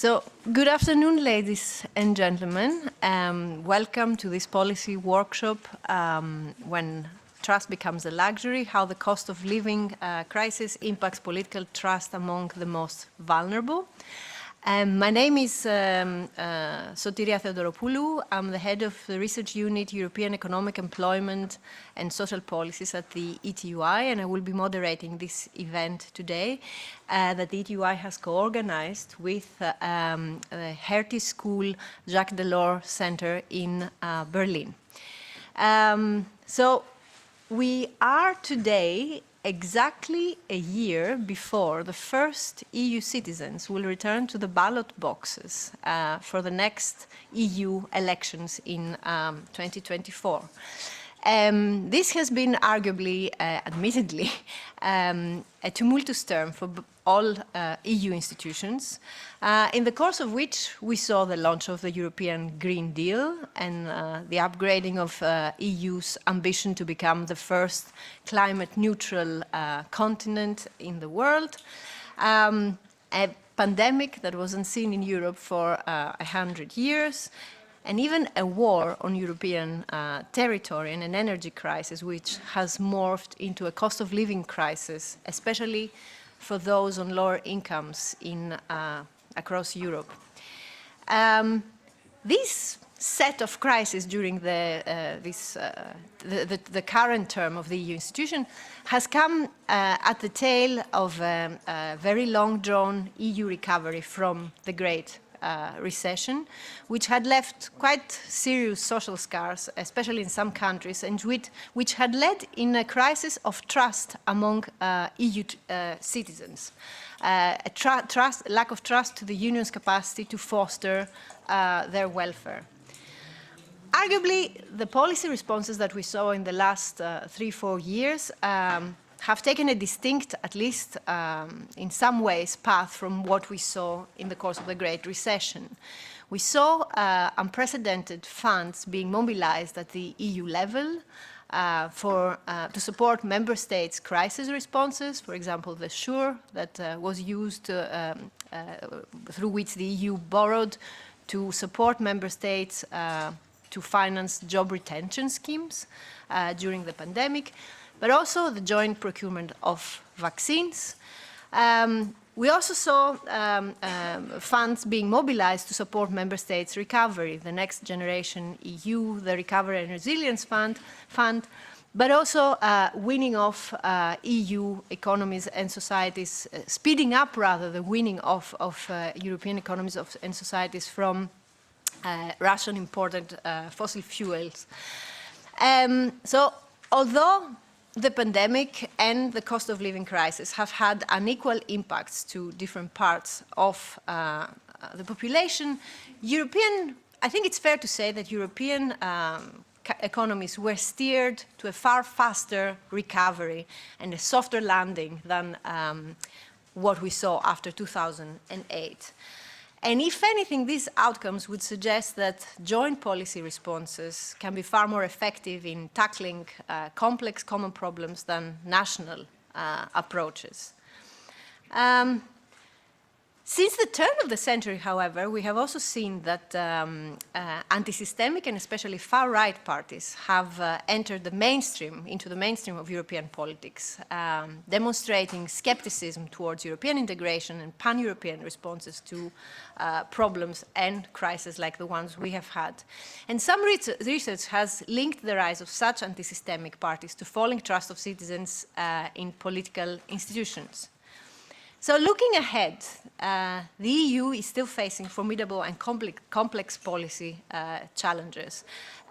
So, good afternoon, ladies and gentlemen. Welcome to this policy workshop, when trust becomes a luxury, how the cost of living crisis impacts political trust among the most vulnerable. My name is Sotiria Theodoropoulou. I'm the head of the Research Unit, European Economic Employment and Social Policies at the ETUI, and I will be moderating this event today that the ETUI has co-organized with the Hertie School Jacques Delors Center in Berlin. So we are today exactly a year before the first EU citizens will return to the ballot boxes for the next EU elections in 2024. This has been arguably, admittedly, a tumultuous term for all EU institutions, in the course of which we saw the launch of the European Green Deal and the upgrading of EU's ambition to become the first climate-neutral continent in the world, a pandemic that wasn't seen in Europe for 100 years, and even a war on European territory and an energy crisis which has morphed into a cost of living crisis, especially for those on lower incomes across Europe. This set of crises during the current term of the EU institution has come at the tail of a very long-drawn EU recovery from the Great Recession, which had left quite serious social scars, especially in some countries, and which had led in a crisis of trust among EU citizens, lack of trust to the Union's capacity to foster their welfare. Arguably, the policy responses that we saw in the last 3-4 years have taken a distinct, at least in some ways, path from what we saw in the course of the Great Recession. We saw unprecedented funds being mobilized at the EU level to support member states' crisis responses, for example, the SURE that was used through which the EU borrowed to support member states to finance job retention schemes during the pandemic, but also the joint procurement of vaccines. We also saw funds being mobilized to support member states' recovery, the Next Generation EU, the Recovery and Resilience Fund, but also winning off EU economies and societies, speeding up rather the winning off of European economies and societies from Russian imported fossil fuels. So although the pandemic and the cost of living crisis have had unequal impacts to different parts of the population, I think it's fair to say that European economies were steered to a far faster recovery and a softer landing than what we saw after 2008. And if anything, these outcomes would suggest that joint policy responses can be far more effective in tackling complex common problems than national approaches. Since the turn of the century, however, we have also seen that anti-systemic and especially far-right parties have entered into the mainstream of European politics, demonstrating skepticism towards European integration and pan-European responses to problems and crises like the ones we have had. And some research has linked the rise of such anti-systemic parties to falling trust of citizens in political institutions. So looking ahead, the EU is still facing formidable and complex policy challenges.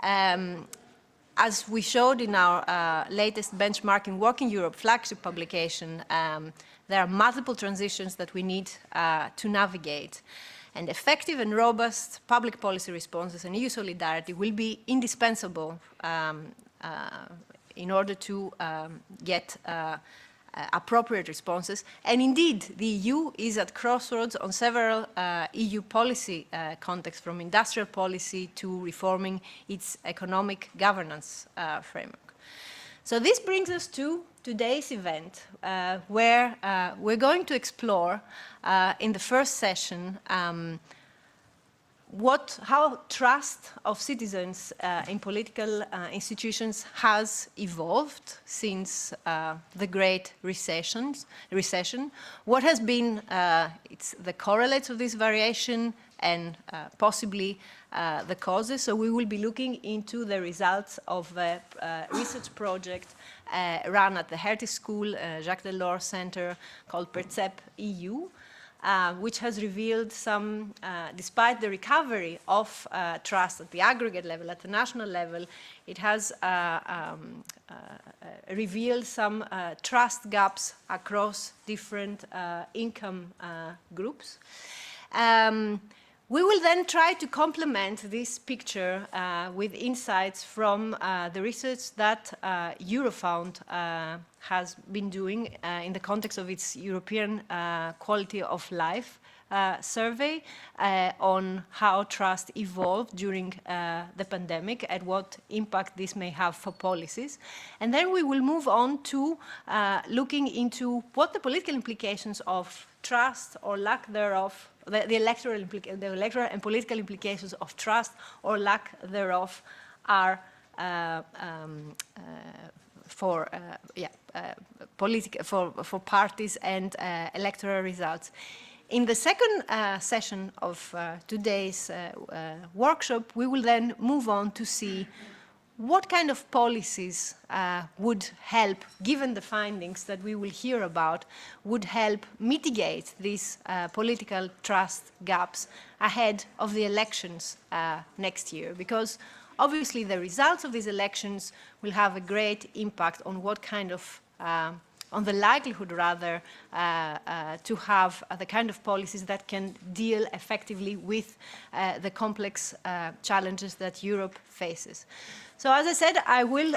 As we showed in our latest benchmarking Working Europe flagship publication, there are multiple transitions that we need to navigate. And effective and robust public policy responses and EU solidarity will be indispensable in order to get appropriate responses. And indeed, the EU is at crossroads on several EU policy contexts, from industrial policy to reforming its economic governance framework. So this brings us to today's event, where we're going to explore in the first session how trust of citizens in political institutions has evolved since the Great Recession, what has been the correlates of this variation and possibly the causes. So we will be looking into the results of a research project run at the Hertie School, Jacques Delors Center, called Percep EU, which has revealed some, despite the recovery of trust at the aggregate level, at the national level, it has revealed some trust gaps across different income groups. We will then try to complement this picture with insights from the research that Eurofound has been doing in the context of its European Quality of Life survey on how trust evolved during the pandemic and what impact this may have for policies. And then we will move on to looking into what the political implications of trust or lack thereof, the electoral and political implications of trust or lack thereof are for parties and electoral results. In the second session of today's workshop, we will then move on to see what kind of policies would help, given the findings that we will hear about, would help mitigate these political trust gaps ahead of the elections next year? Because obviously the results of these elections will have a great impact on what kind of on the likelihood, rather, to have the kind of policies that can deal effectively with the complex challenges that Europe faces. So as I said, I will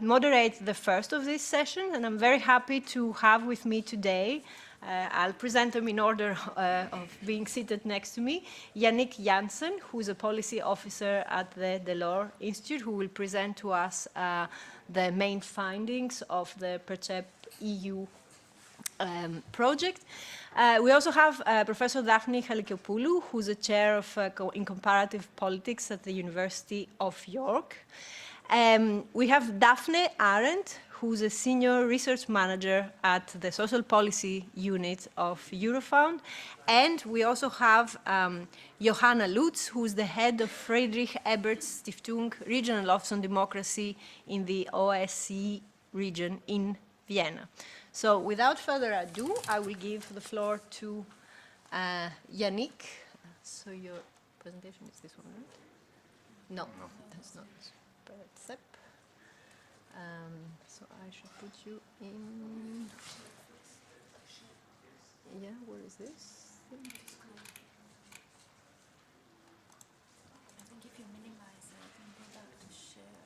moderate the first of this session, and I'm very happy to have with me today, I'll present them in order of being seated next to me, Yannick Janssen, who is a policy officer at the Delors Institute, who will present to us the main findings of the Percep EU project. We also have Professor Daphne Halikopoulou, who's a chair of in comparative politics at the University of York. We have Daphne Arendt, who's a senior research manager at the social policy unit of Eurofound. And we also have Johanna Lutz, who's the head of Friedrich Ebert Stiftung Regional Office on Democracy in the OSCE region in Vienna. So without further ado, I will give the floor to Yannick. So your presentation is this one, right? No, that's not. Percep. So I should put you in. Yeah, where is this? I think if you minimize it and go back to share.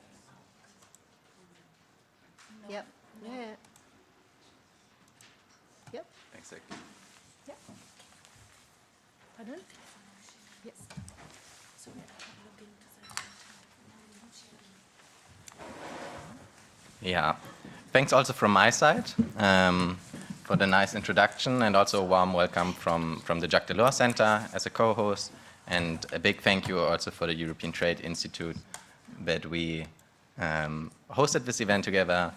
No, Yep. no. Yeah. Yep. Exactly. Yep. Pardon? Yes. So we have looked into Yeah. Thanks also from my side for the nice introduction, and also a warm welcome from the Jacques Delors Center as a co-host, and a big thank you also for the European Trade Institute that we hosted this event together.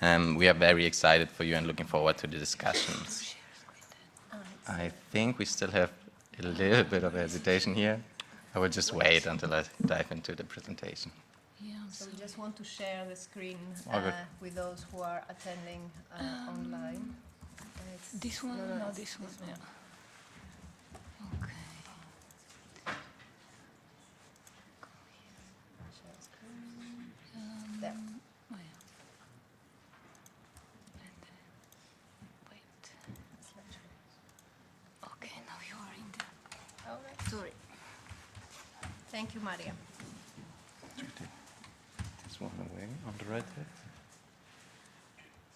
We are very excited for you and looking forward to the discussions. I think we still have a little bit of hesitation here. I will just wait until I dive into the presentation. Yeah, So we just want to share the screen All good. with those who are attending online. this one? No, this one. Yeah. Okay. Share screen. There. Oh, yeah. And wait. Okay, now you are in there. All right. Sorry. Thank you, Maria. This one away on the right side.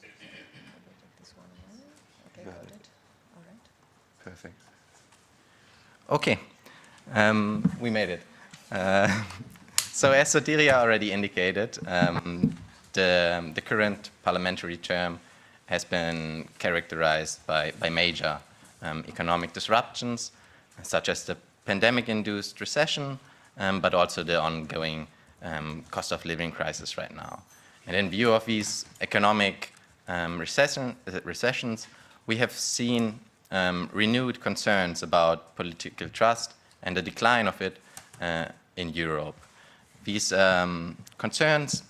Take this one away. Okay, Got got it. it. All right. Perfect. Okay, we made it. So as Sotiria already indicated, the current parliamentary term has been characterized by major economic disruptions, such as the pandemic-induced recession, but also the ongoing cost of living crisis right now. And in view of these economic recessions, we have seen renewed concerns about political trust and the decline of it in Europe. These concerns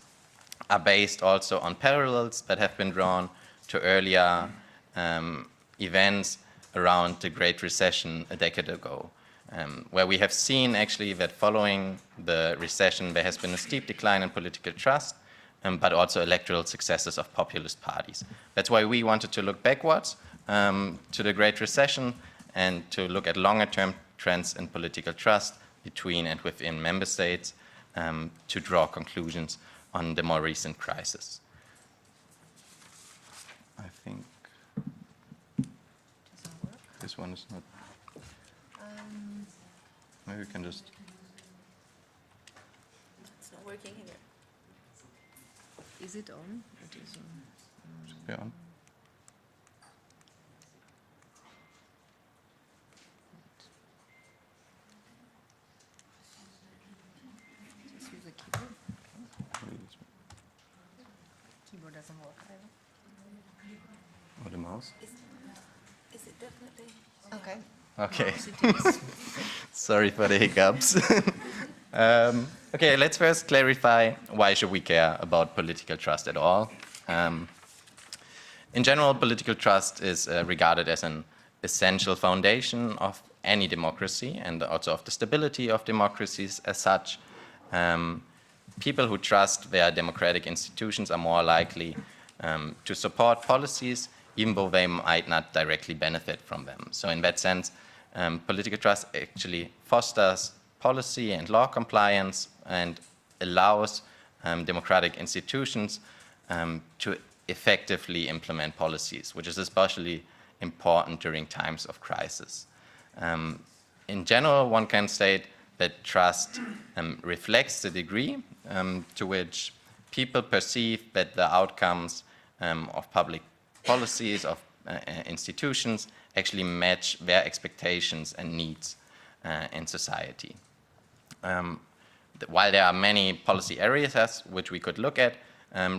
are based also on parallels that have been drawn to earlier events around the Great Recession a decade ago, where we have seen actually that following the recession there has been a steep decline in political trust, but also electoral successes of populist parties. That's why we wanted to look backwards to the Great Recession and to look at longer-term trends in political trust between and within member states to draw conclusions on the more recent crisis. I think this one is not. Maybe we can just. It's not working either. Is it on? It is on. Should be on. Just use the keyboard. Keyboard doesn't work either. Or the mouse. Is it definitely? Okay. Okay. Mouse it is. Sorry for the hiccups. Okay, let's first clarify why should we care about political trust at all. In general, political trust is regarded as an essential foundation of any democracy and also of the stability of democracies as such. People who trust their democratic institutions are more likely to support policies even though they might not directly benefit from them. So in that sense, political trust actually fosters policy and law compliance and allows democratic institutions to effectively implement policies, which is especially important during times of crisis. In general, one can state that trust reflects the degree to which people perceive that the outcomes of public policies, of institutions, actually match their expectations and needs in society. While there are many policy areas which we could look at,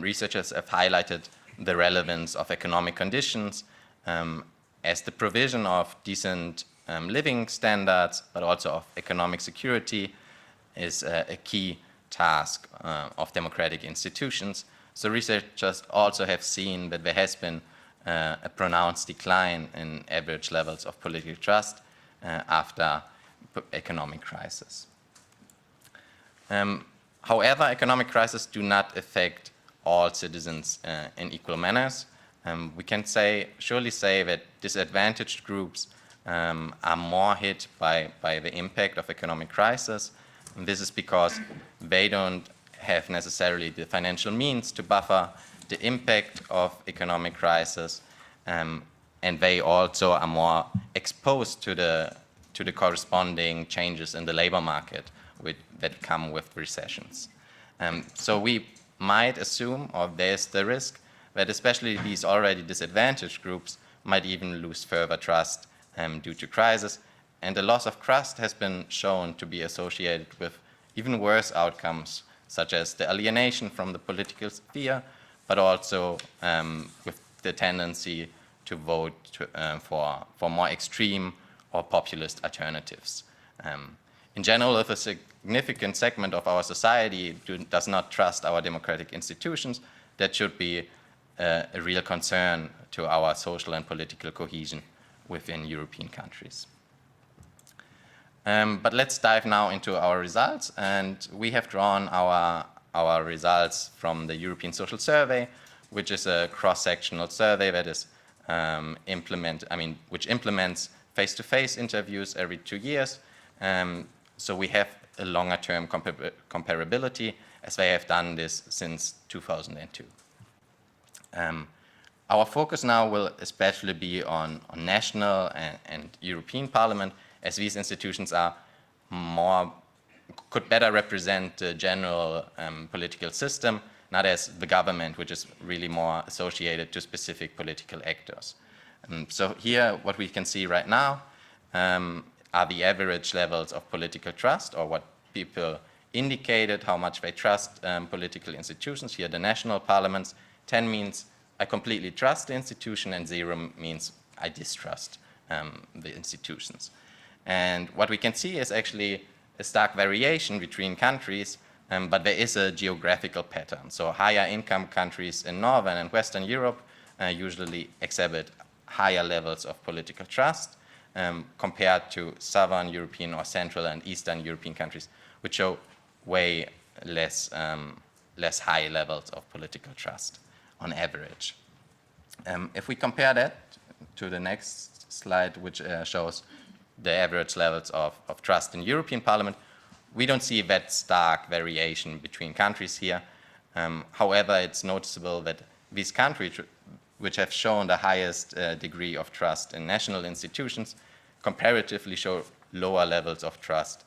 researchers have highlighted the relevance of economic conditions as the provision of decent living standards, but also of economic security is a key task of democratic institutions. So researchers also have seen that there has been a pronounced decline in average levels of political trust after economic crisis. However, economic crises do not affect all citizens in equal manners. We can surely say that disadvantaged groups are more hit by the impact of economic crisis. And this is because they don't have necessarily the financial means to buffer the impact of economic crisis, and they also are more exposed to the corresponding changes in the labor market that come with recessions. So we might assume, or there's the risk, that especially these already disadvantaged groups might even lose further trust due to crisis, and the loss of trust has been shown to be associated with even worse outcomes, such as the alienation from the political sphere, but also with the tendency to vote for more extreme or populist alternatives. In general, if a significant segment of our society does not trust our democratic institutions, that should be a real concern to our social and political cohesion within European countries. But let's dive now into our results, and we have drawn our results from the European Social Survey, which is a cross-sectional survey that is which implements face-to-face interviews every 2 years. So we have a longer-term comparability, as they have done this since 2002. Our focus now will especially be on national and European Parliament, as these institutions could better represent the general political system. not as the government, which is really more associated to specific political actors. So here, what we can see right now are the average levels of political trust, or what people indicated how much they trust political institutions. Here, the national parliaments. 10 means I completely trust the institution, and 0 means I distrust the institutions. And what we can see is actually a stark variation between countries, but there is a geographical pattern. So higher income countries in Northern and Western Europe usually exhibit higher levels of political trust compared to Southern European or Central and Eastern European countries, which show way less high levels of political trust on average. If we compare that to the next slide, which shows the average levels of trust in European Parliament, we don't see that stark variation between countries here. However, it's noticeable that these countries which have shown the highest degree of trust in national institutions comparatively show lower levels of trust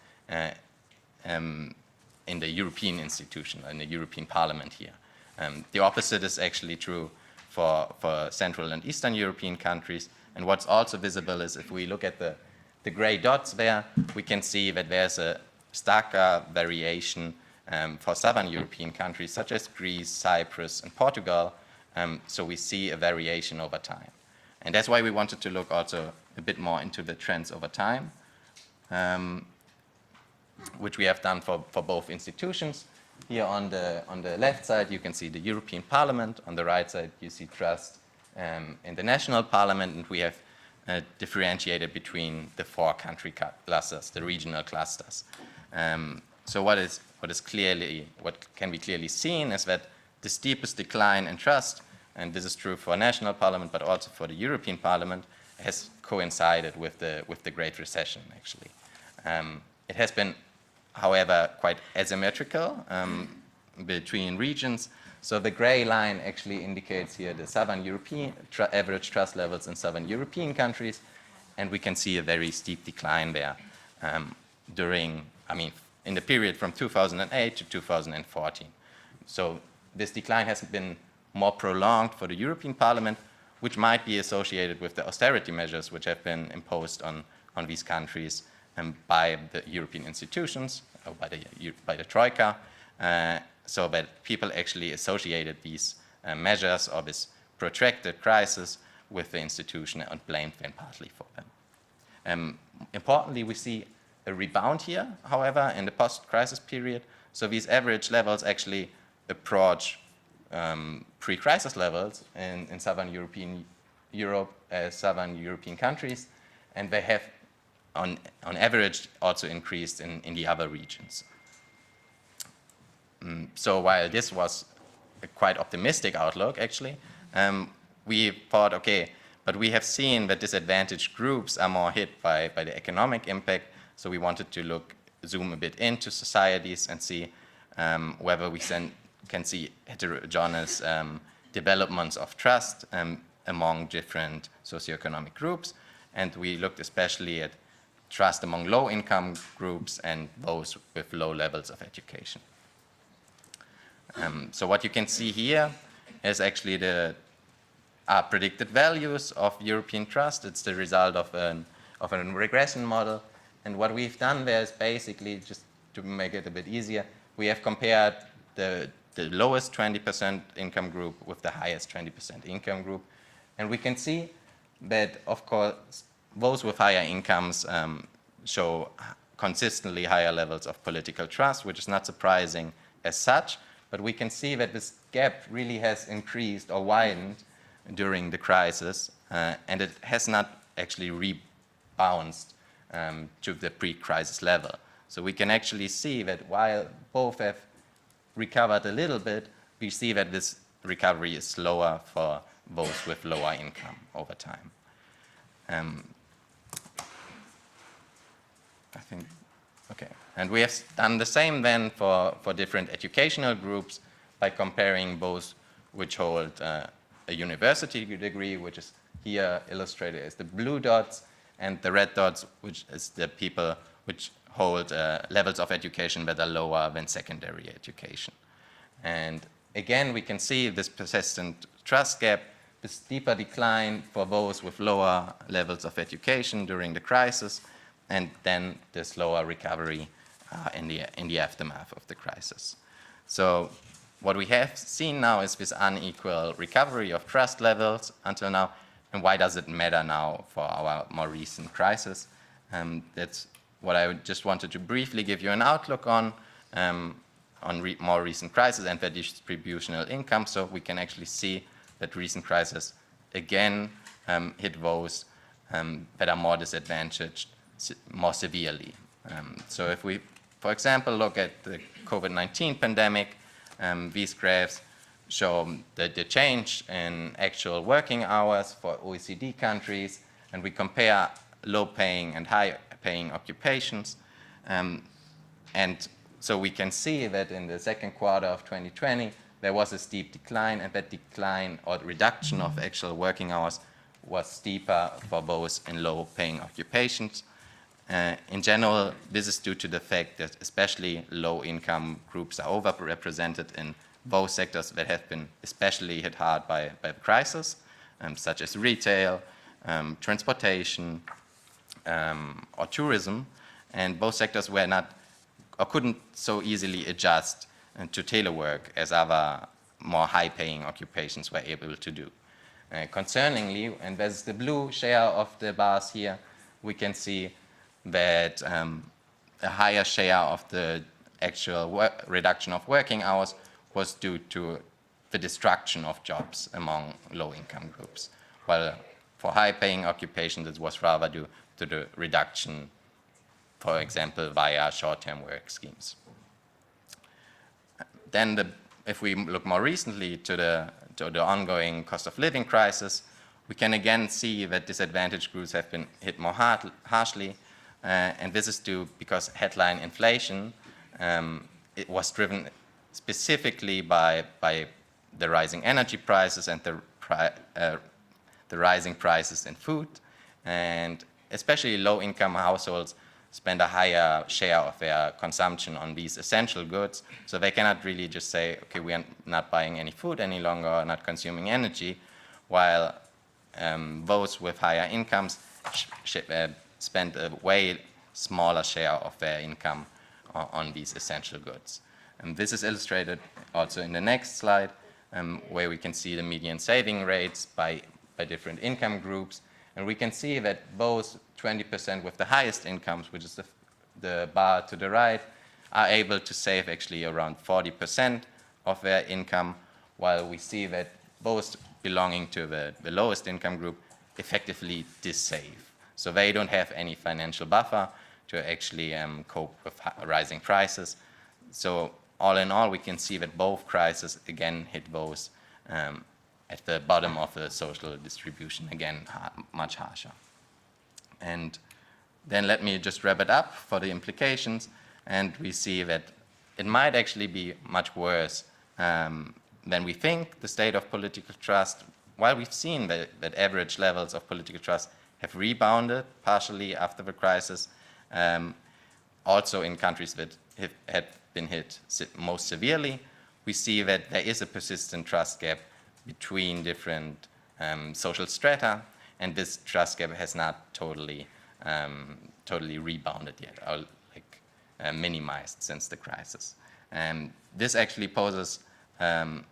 in the European institution, in the European Parliament here. The opposite is actually true for Central and Eastern European countries. And what's also visible is if we look at the gray dots there, we can see that there's a starker variation for Southern European countries such as Greece, Cyprus, and Portugal. So we see a variation over time. And that's why we wanted to look also a bit more into the trends over time, which we have done for both institutions. Here on the left side, you can see the European Parliament. On the right side, you see trust in the national parliament, and we have differentiated between the 4 country clusters, the regional clusters. So what can be clearly seen is that the steepest decline in trust, and this is true for national parliament, but also for the European Parliament, has coincided with the Great Recession, actually. It has been, however, quite asymmetrical between regions. So the gray line actually indicates here the Southern European average trust levels in Southern European countries, and we can see a very steep decline there in the period from 2008 to 2014. So this decline has been more prolonged for the European Parliament, which might be associated with the austerity measures which have been imposed on these countries by the European institutions, or by the Troika, so that people actually associated these measures or this protracted crisis with the institution and blamed them partly for them. Importantly, we see a rebound here, however, in the post-crisis period. So these average levels actually approach pre-crisis levels in Southern European countries, and they have on average also increased in the other regions. So while this was a quite optimistic outlook, actually, we thought, okay, but we have seen that disadvantaged groups are more hit by the economic impact, so we wanted to zoom a bit into societies and see whether we can see heterogeneous developments of trust among different socioeconomic groups, and we looked especially at trust among low-income groups and those with low levels of education. So what you can see here is actually the predicted values of European trust. It's the result of a regression model. And what we've done there is basically, just to make it a bit easier, we have compared the lowest 20% income group with the highest 20% income group. And we can see that, of course, those with higher incomes show consistently higher levels of political trust, which is not surprising as such. But we can see that this gap really has increased or widened during the crisis, and it has not actually rebounced to the pre-crisis level. So we can actually see that while both have recovered a little bit, we see that this recovery is slower for those with lower income over time. I think, okay. And we have done the same then for different educational groups by comparing those which hold a university degree, which is here illustrated as the blue dots, and the red dots, which is the people which hold levels of education that are lower than secondary education. And again, we can see this persistent trust gap, this steeper decline for those with lower levels of education during the crisis, and then the slower recovery in the aftermath of the crisis. So what we have seen now is this unequal recovery of trust levels until now, and why does it matter now for our more recent crisis? That's what I just wanted to briefly give you an outlook on more recent crises and their distributional income, so we can actually see that recent crises again hit those that are more disadvantaged more severely. So if we, for example, look at the COVID-19 pandemic, these graphs show the change in actual working hours for OECD countries, and we compare low-paying and high-paying occupations. And so we can see that in the second quarter of 2020, there was a steep decline, and that decline or reduction of actual working hours was steeper for those in low-paying occupations. In general, this is due to the fact that especially low-income groups are overrepresented in those sectors that have been especially hit hard by the crisis, such as retail, transportation, or tourism. And both sectors were not or couldn't so easily adjust to telework as other more high-paying occupations were able to do. Concerningly, and there's the blue share of the bars here, we can see that a higher share of the actual reduction of working hours was due to the destruction of jobs among low-income groups, while for high-paying occupations it was rather due to the reduction, for example, via short-term work schemes. Then if we look more recently to the ongoing cost of living crisis, we can again see that disadvantaged groups have been hit more harshly, and this is due because headline inflation it was driven specifically by the rising energy prices and the rising prices in food, and especially low-income households spend a higher share of their consumption on these essential goods, so they cannot really just say, okay, we are not buying any food any longer, or not consuming energy, while those with higher incomes spend a way smaller share of their income on these essential goods. And this is illustrated also in the next slide, where we can see the median saving rates by different income groups. And we can see that those 20% with the highest incomes, which is the bar to the right, are able to save actually around 40% of their income, while we see that those belonging to the lowest income group effectively dissave. So they don't have any financial buffer to actually cope with rising prices. So all in all, we can see that both crises again hit those at the bottom of the social distribution, again, much harsher. And then let me just wrap it up for the implications, and we see that it might actually be much worse than we think, the state of political trust. While we've seen that average levels of political trust have rebounded partially after the crisis, also in countries that had been hit most severely, we see that there is a persistent trust gap between different social strata, and this trust gap has not totally rebounded yet, or minimized since the crisis. And this actually poses a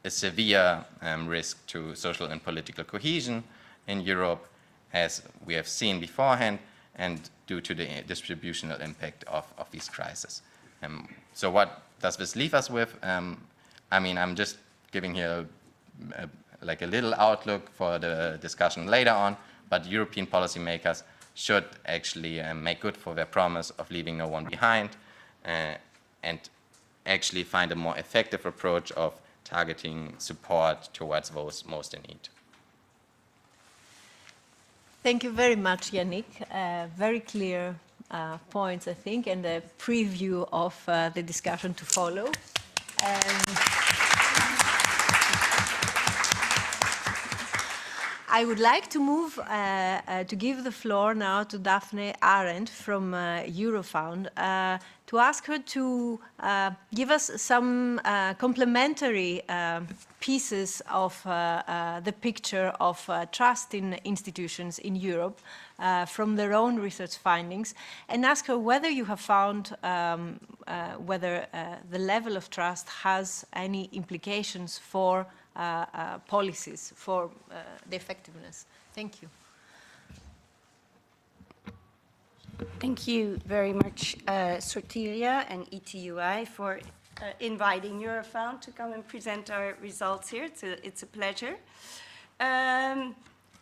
severe risk to social and political cohesion in Europe, as we have seen beforehand, and due to the distributional impact of these crises. So what does this leave us with? I mean, I'm just giving here a little outlook for the discussion later on, but European policymakers should actually make good for their promise of leaving no one behind, and actually find a more effective approach of targeting support towards those most in need. Thank you very much, Yannick. Very clear points, I think, and a preview of the discussion to follow. I would like to move to give the floor now to Daphne Arendt from Eurofound to ask her to give us some complementary pieces of the picture of trust in institutions in Europe from their own research findings, and ask her whether you have found whether the level of trust has any implications for policies, for the effectiveness. Thank you. Thank you very much, Sortilia and ETUI, for inviting Eurofound to come and present our results here. It's a pleasure.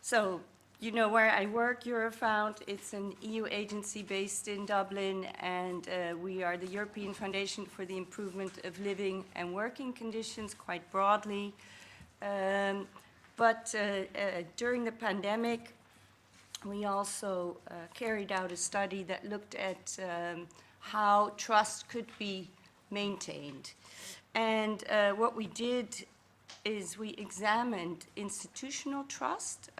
So, you know where I work, Eurofound. It's an EU agency based in Dublin, and we are the European Foundation for the Improvement of Living and Working Conditions, quite broadly. But during the pandemic, we also carried out a study that looked at how trust could be maintained. And what we did is we examined institutional trust,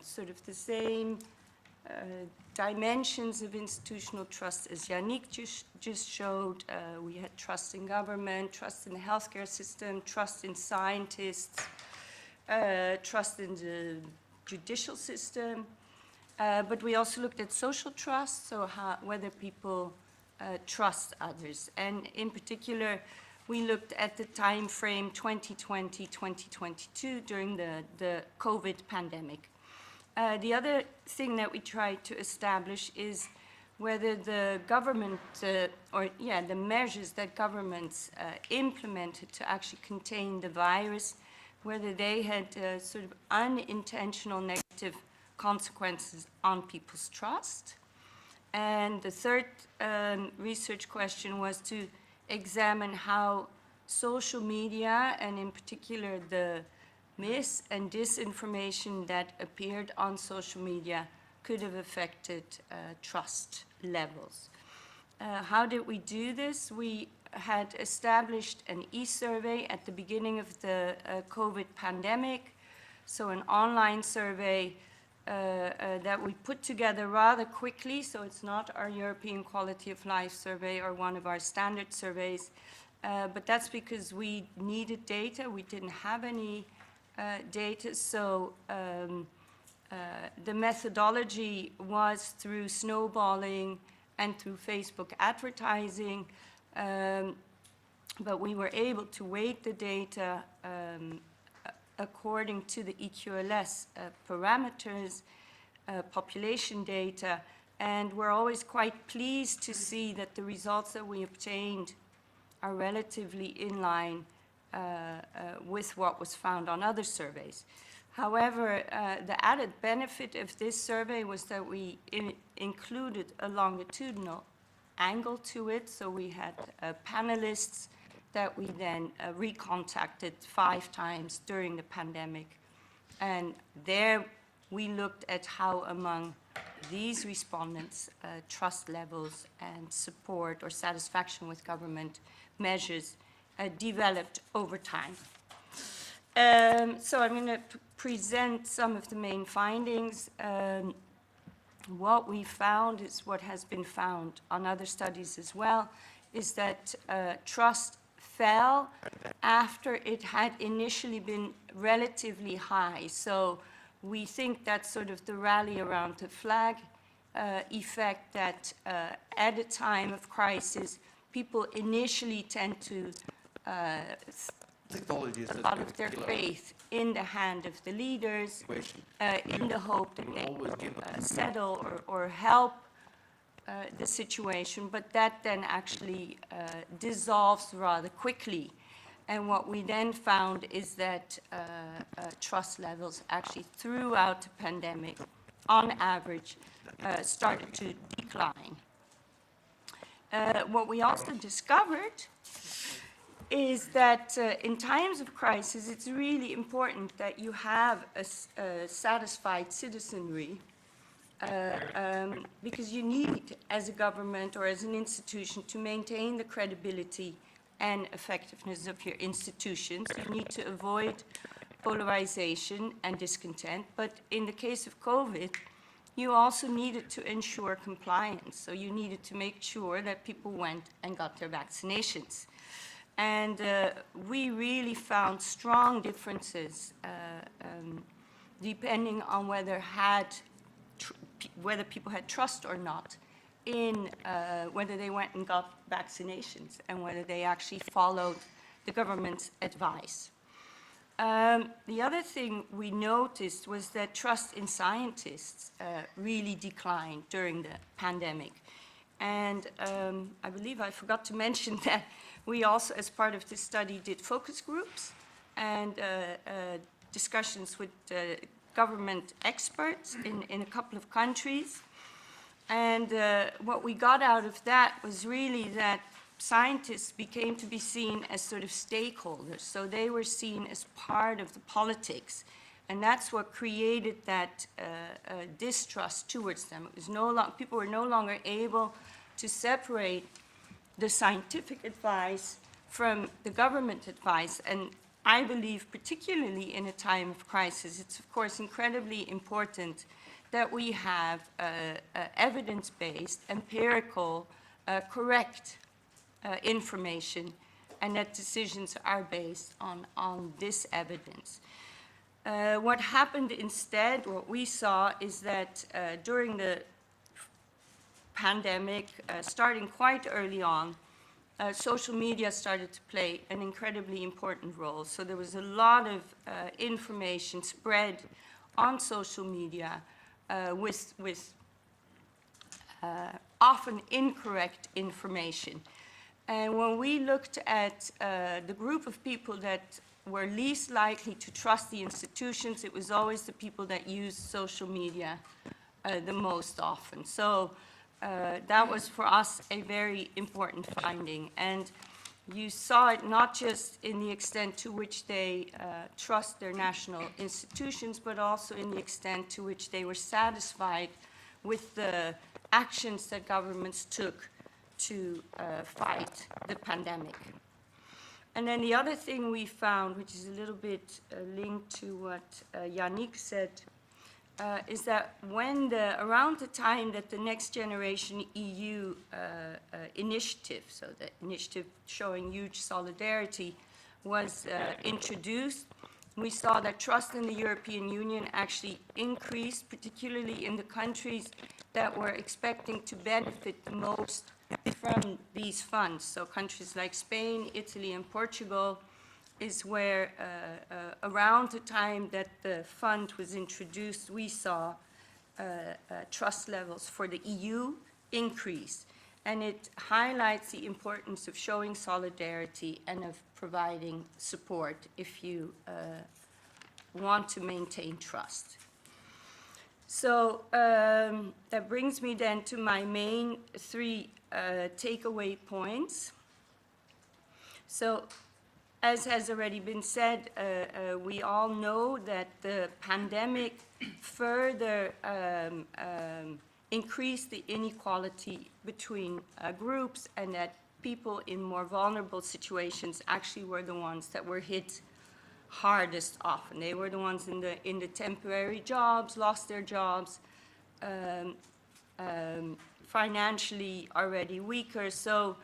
sort of the same dimensions of institutional trust as Yannick just showed. We had trust in government, trust in the healthcare system, trust in scientists, trust in the judicial system. But we also looked at social trust, so whether people trust others. And in particular, we looked at the time frame 2020-2022 during the COVID pandemic. The other thing that we tried to establish is whether the government, the measures that governments implemented to actually contain the virus, whether they had sort of unintentional negative consequences on people's trust. And the third research question was to examine how social media, and in particular the mis- and disinformation that appeared on social media, could have affected trust levels. How did we do this? We had established an e-survey at the beginning of the COVID pandemic, so an online survey that we put together rather quickly, so it's not our European Quality of Life survey or one of our standard surveys, but that's because we needed data. We didn't have any data, so the methodology was through snowballing and through Facebook advertising, but we were able to weight the data according to the EQLS parameters, population data, and we're always quite pleased to see that the results that we obtained are relatively in line with what was found on other surveys. However, the added benefit of this survey was that we included a longitudinal angle to it, so we had panelists that we then recontacted 5 times during the pandemic. And there we looked at how among these respondents, trust levels and support or satisfaction with government measures developed over time. So I'm going to present some of the main findings. What we found is what has been found on other studies as well, is that trust fell after it had initially been relatively high. So we think that's sort of the rally around the flag effect, that at a time of crisis, people initially tend to put a lot of their faith in the hand of the leaders, in the hope that they will settle or help the situation, but that then actually dissolves rather quickly. And what we then found is that trust levels actually throughout the pandemic, on average, started to decline. What we also discovered is that in times of crisis, it's really important that you have a satisfied citizenry, because you need, as a government or as an institution, to maintain the credibility and effectiveness of your institutions. You need to avoid polarization and discontent. But in the case of COVID, you also needed to ensure compliance. So you needed to make sure that people went and got their vaccinations. And we really found strong differences depending on whether people had trust or not in whether they went and got vaccinations and whether they actually followed the government's advice. The other thing we noticed was that trust in scientists really declined during the pandemic. And I believe I forgot to mention that we also, as part of this study, did focus groups and discussions with government experts in a couple of countries. And what we got out of that was really that scientists became to be seen as sort of stakeholders. So they were seen as part of the politics. And that's what created that distrust towards them. It was people were no longer able to separate the scientific advice from the government advice. And I believe, particularly in a time of crisis, it's of course incredibly important that we have evidence-based, empirical, correct information, and that decisions are based on this evidence. What happened instead, what we saw, is that during the pandemic, starting quite early on, social media started to play an incredibly important role. So there was a lot of information spread on social media with often incorrect information. And when we looked at the group of people that were least likely to trust the institutions, it was always the people that used social media the most often. So that was for us a very important finding. And you saw it not just in the extent to which they trust their national institutions, but also in the extent to which they were satisfied with the actions that governments took to fight the pandemic. And then the other thing we found, which is a little bit linked to what Yannick said, is that around the time that the Next Generation EU initiative, so the initiative showing huge solidarity, was introduced, we saw that trust in the European Union actually increased, particularly in the countries that were expecting to benefit the most from these funds. So countries like Spain, Italy, and Portugal is where around the time that the fund was introduced, we saw trust levels for the EU increase. And it highlights the importance of showing solidarity and of providing support if you want to maintain trust. So that brings me then to my main three takeaway points. So, as has already been said, we all know that the pandemic further increased the inequality between groups, and that people in more vulnerable situations actually were the ones that were hit hardest often. They were the ones in the temporary jobs, lost their jobs, financially already weaker. So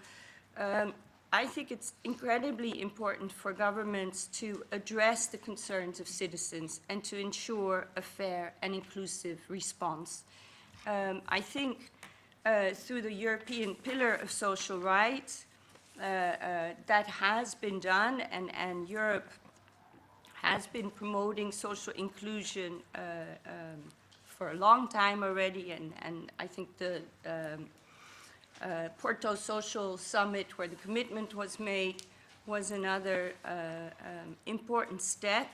I think it's incredibly important for governments to address the concerns of citizens and to ensure a fair and inclusive response. I think through the European Pillar of Social Rights, that has been done, and Europe has been promoting social inclusion for a long time already, and I think the Porto Social Summit, where the commitment was made, was another important step.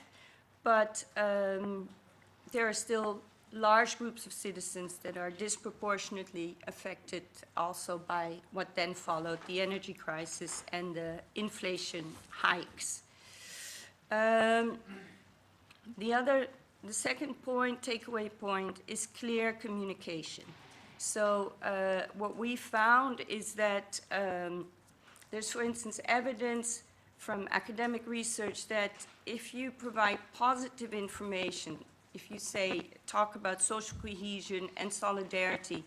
But there are still large groups of citizens that are disproportionately affected also by what then followed the energy crisis and the inflation hikes. The second point, takeaway point, is clear communication. So what we found is that there's, for instance, evidence from academic research that if you provide positive information, if you say, talk about social cohesion and solidarity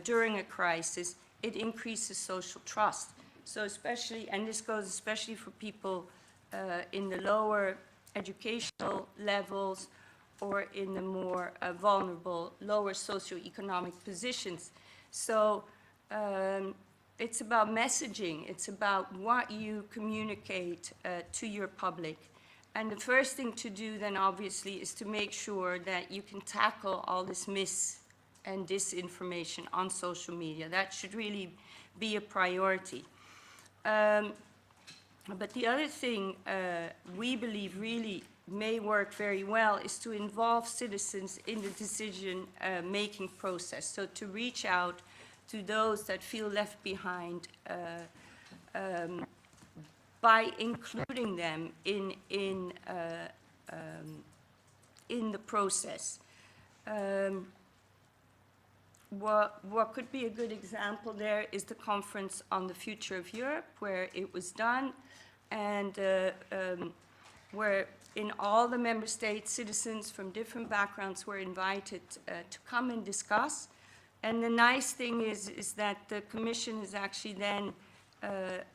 during a crisis, it increases social trust. So especially, and this goes especially for people in the lower educational levels or in the more vulnerable, lower socioeconomic positions. So it's about messaging. It's about what you communicate to your public. And the first thing to do then obviously is to make sure that you can tackle all this mis and disinformation on social media. That should really be a priority. But the other thing we believe really may work very well is to involve citizens in the decision-making process. So to reach out to those that feel left behind by including them in the process. What could be a good example there is the conference on the future of Europe, where it was done, and where in all the member states, citizens from different backgrounds were invited to come and discuss. And the nice thing is that the Commission has actually then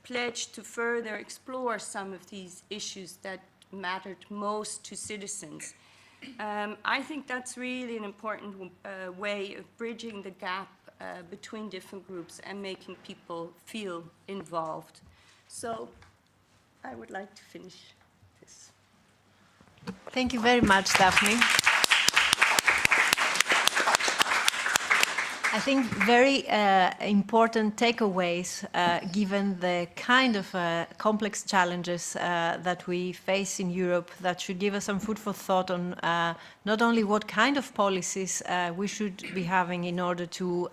pledged to further explore some of these issues that mattered most to citizens. I think that's really an important way of bridging the gap between different groups and making people feel involved. So I would like to finish this. Thank you very much, Daphne. I think very important takeaways given the kind of complex challenges that we face in Europe that should give us some food for thought on not only what kind of policies we should be having in order to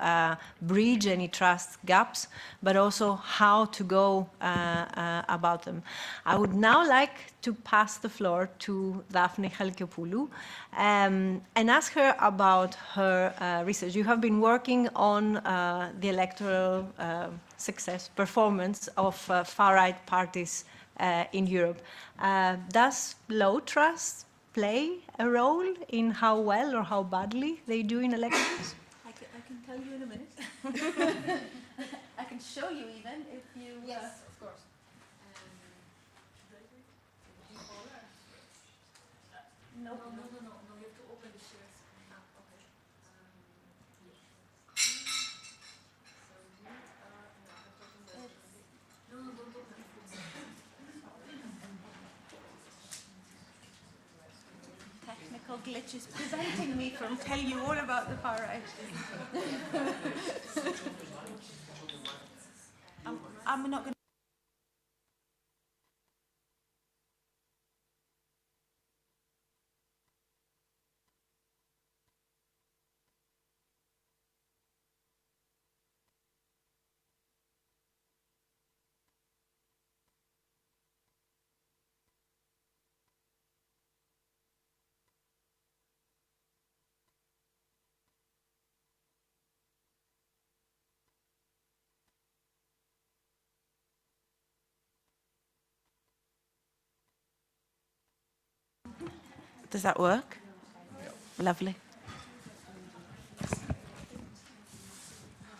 bridge any trust gaps, but also how to go about them. I would now like to pass the floor to Daphne Chalkiopoulou and ask her about her research. You have been working on the electoral performance of far-right parties in Europe. Does low trust play a role in how well or how badly they do in elections? I can tell you in a minute. I can show you even if you... Yes, of course. No, you have to open the shares. Okay. Technical glitches preventing me from telling you all about the far right. I'm not going to. Does that work? Lovely.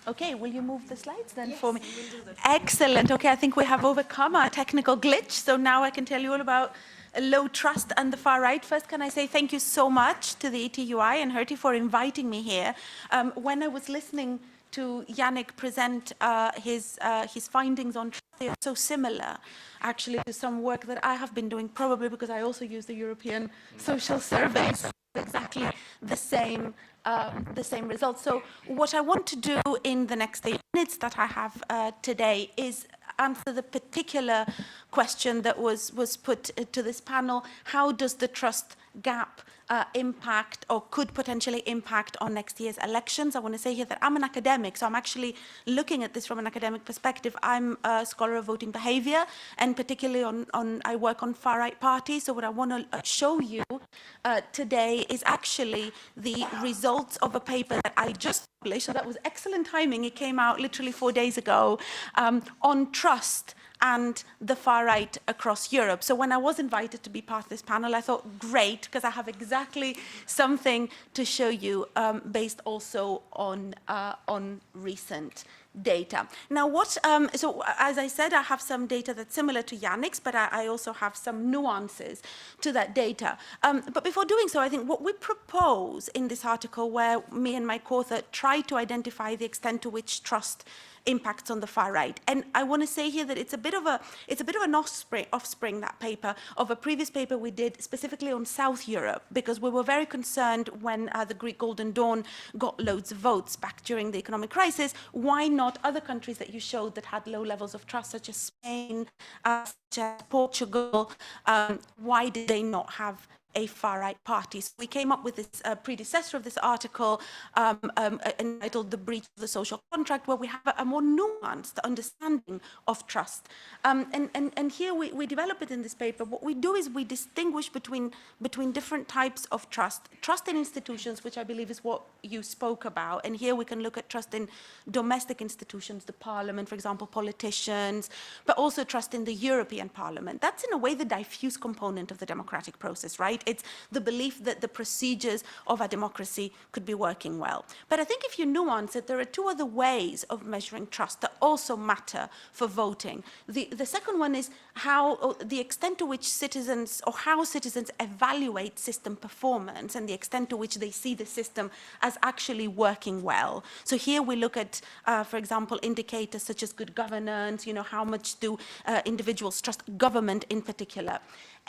Okay, will you move the slides then for me? Excellent. Okay, I think we have overcome our technical glitch, so now I can tell you all about low trust and the far right. First, can I say thank you so much to the ETUI and Hertie for inviting me here. When I was listening to Yannick present his findings on trust, they are so similar, actually, to some work that I have been doing, probably because I also use the European Social Surveys. Exactly the same results. So what I want to do in the next 8 minutes that I have today is answer the particular question that was put to this panel: how does the trust gap impact or could potentially impact on next year's elections? I want to say here that I'm an academic, so I'm actually looking at this from an academic perspective. I'm a scholar of voting behavior, and particularly I work on far-right parties. So what I want to show you today is actually the results of a paper that I just published, so that was excellent timing. It came out literally 4 days ago, on trust and the far right across Europe. So when I was invited to be part of this panel, I thought, great, because I have exactly something to show you based also on recent data. Now, so as I said, I have some data that's similar to Yannick's, but I also have some nuances to that data. But before doing so, I think what we propose in this article, where me and my co-author try to identify the extent to which trust impacts on the far right. And I want to say here that it's a bit of an offspring, that paper, of a previous paper we did specifically on South Europe, because we were very concerned when the Greek Golden Dawn got loads of votes back during the economic crisis. Why not other countries that you showed that had low levels of trust, such as Spain, such as Portugal? Why did they not have a far-right party? So we came up with this predecessor of this article entitled The Breach of the Social Contract, where we have a more nuanced understanding of trust. And here we develop it in this paper. What we do is we distinguish between different types of trust. Trust in institutions, which I believe is what you spoke about. And here we can look at trust in domestic institutions, the parliament, for example, politicians, but also trust in the European Parliament. That's in a way the diffuse component of the democratic process, right? It's the belief that the procedures of our democracy could be working well. But I think if you nuance it, there are two other ways of measuring trust that also matter for voting. The second one is how the extent to which citizens, or how citizens evaluate system performance, and the extent to which they see the system as actually working well. So here we look at, for example, indicators such as good governance, how much do individuals trust government in particular.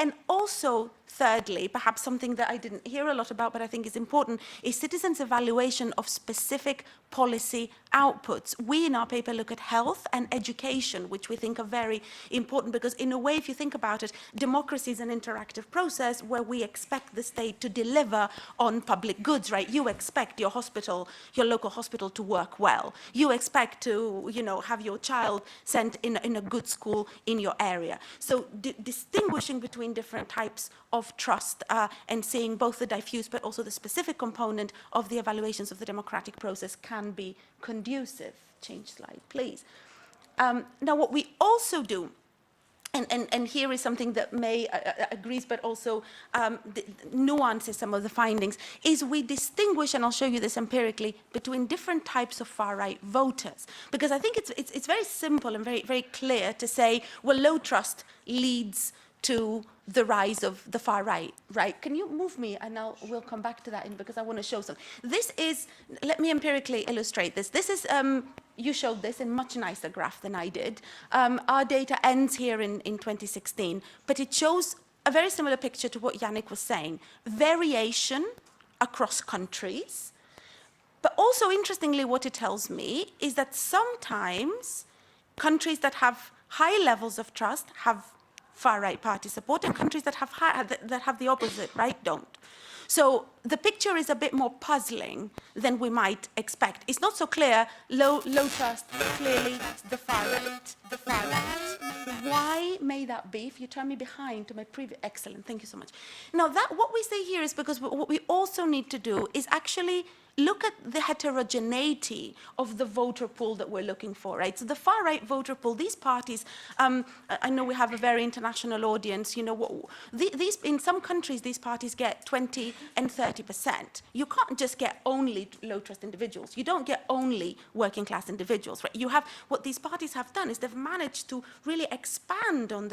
And also, thirdly, perhaps something that I didn't hear a lot about, but I think is important, is citizens' evaluation of specific policy outputs. We, in our paper, look at health and education, which we think are very important, because in a way, if you think about it, democracy is an interactive process where we expect the state to deliver on public goods, right? You expect your hospital, your local hospital, to work well. You expect to, have your child sent in a good school in your area. So distinguishing between different types of trust and seeing both the diffuse but also the specific component of the evaluations of the democratic process can be conducive. Change slide, please. Now, what we also do, and here is something that May agrees, but also nuances some of the findings, is we distinguish, and I'll show you this empirically, between different types of far-right voters. Because I think it's very simple and very, very clear to say, well, low trust leads to the rise of the far right, right? Can you move me, and we'll come back to that because I want to show some. This is, let me empirically illustrate this. This is, you showed this in much nicer graph than I did. Our data ends here in 2016, but it shows a very similar picture to what Yannick was saying. Variation across countries, but also interestingly what it tells me is that sometimes countries that have high levels of trust have far-right party support, and countries that have the opposite, right, don't. So the picture is a bit more puzzling than we might expect. It's not so clear, low trust, clearly the far right, Why may that be? If you turn me behind to my previous, excellent, thank you so much. Now, what we say here is because what we also need to do is actually look at the heterogeneity of the voter pool that we're looking for, right? So the far-right voter pool, these parties, I know we have a very international audience, in some countries, these parties get 20 and 30%. You can't just get only low-trust individuals. You don't get only working-class individuals, right? You have, what these parties have done is they've managed to really expand on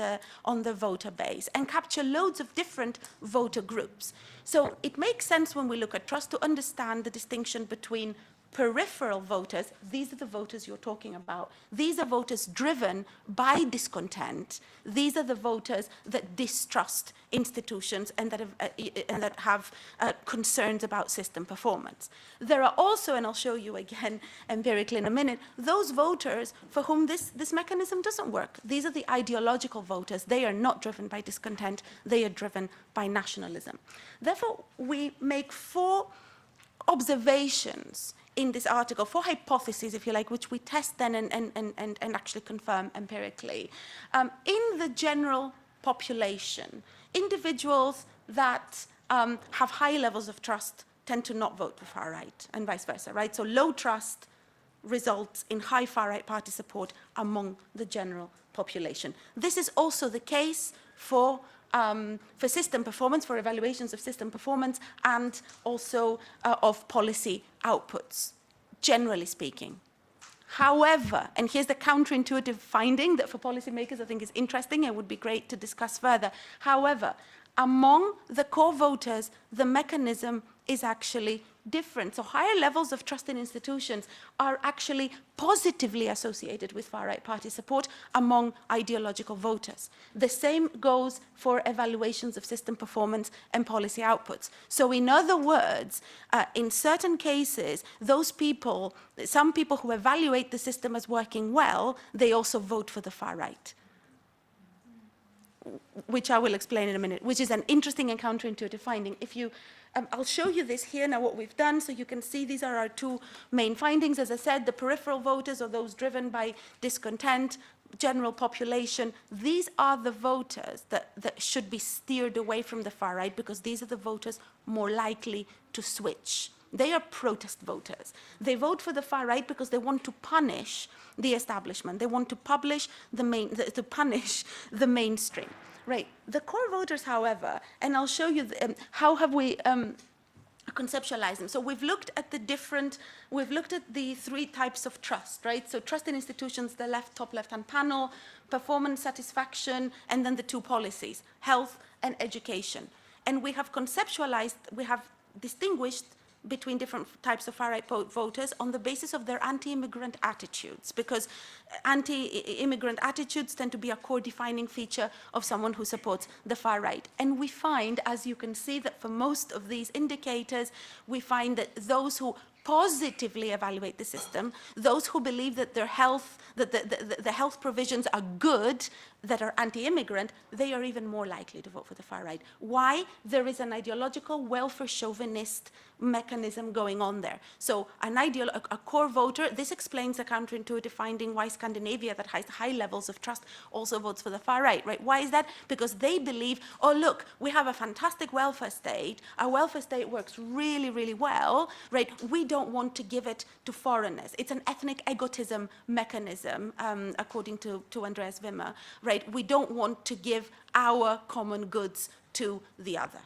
the voter base and capture loads of different voter groups. So it makes sense when we look at trust to understand the distinction between peripheral voters. These are the voters you're talking about. These are voters driven by discontent. These are the voters that distrust institutions and that have concerns about system performance. There are also, and I'll show you again empirically in a minute, those voters for whom this mechanism doesn't work. These are the ideological voters. They are not driven by discontent. They are driven by nationalism. Therefore, we make 4 observations in this article, 4 hypotheses, if you like, which we test then and actually confirm empirically. In the general population, individuals that have high levels of trust tend to not vote for far right, and vice versa, right? So low trust results in high far right party support among the general population. This is also the case for system performance, for evaluations of system performance, and also of policy outputs, generally speaking. However, and here's the counterintuitive finding that for policymakers I think is interesting and would be great to discuss further. However, among the core voters, the mechanism is actually different. So higher levels of trust in institutions are actually positively associated with far-right party support among ideological voters. The same goes for evaluations of system performance and policy outputs. So in other words, in certain cases, those people, some people who evaluate the system as working well, they also vote for the far right, which I will explain in a minute, which is an interesting and counterintuitive finding. If you, I'll show you this here now, what we've done, so you can see these are our two main findings. As I said, the peripheral voters, or those driven by discontent, general population, these are the voters that should be steered away from the far right, because these are the voters more likely to switch. They are protest voters. They vote for the far right because they want to punish the establishment. They want to punish the mainstream. Right. The core voters, however, and I'll show you how have we conceptualized them. So we've looked at the three types of trust, right? So trust in institutions, the top left-hand panel, performance satisfaction, and then the two policies, health and education. And we have conceptualized, we have distinguished between different types of far-right voters on the basis of their anti-immigrant attitudes, because anti-immigrant attitudes tend to be a core defining feature of someone who supports the far right. And we find, as you can see, that for most of these indicators, we find that those who positively evaluate the system, those who believe that their health, that the health provisions are good, that are anti-immigrant, they are even more likely to vote for the far right. Why? There is an ideological welfare chauvinist mechanism going on there. So a core voter, this explains the counterintuitive finding why Scandinavia, that has high levels of trust, also votes for the far right, right? Why is that? Because they believe, oh look, we have a fantastic welfare state, our welfare state works really, really well, right? We don't want to give it to foreigners. It's an ethnic egotism mechanism, according to Andreas Wimmer, right? We don't want to give our common goods to the other.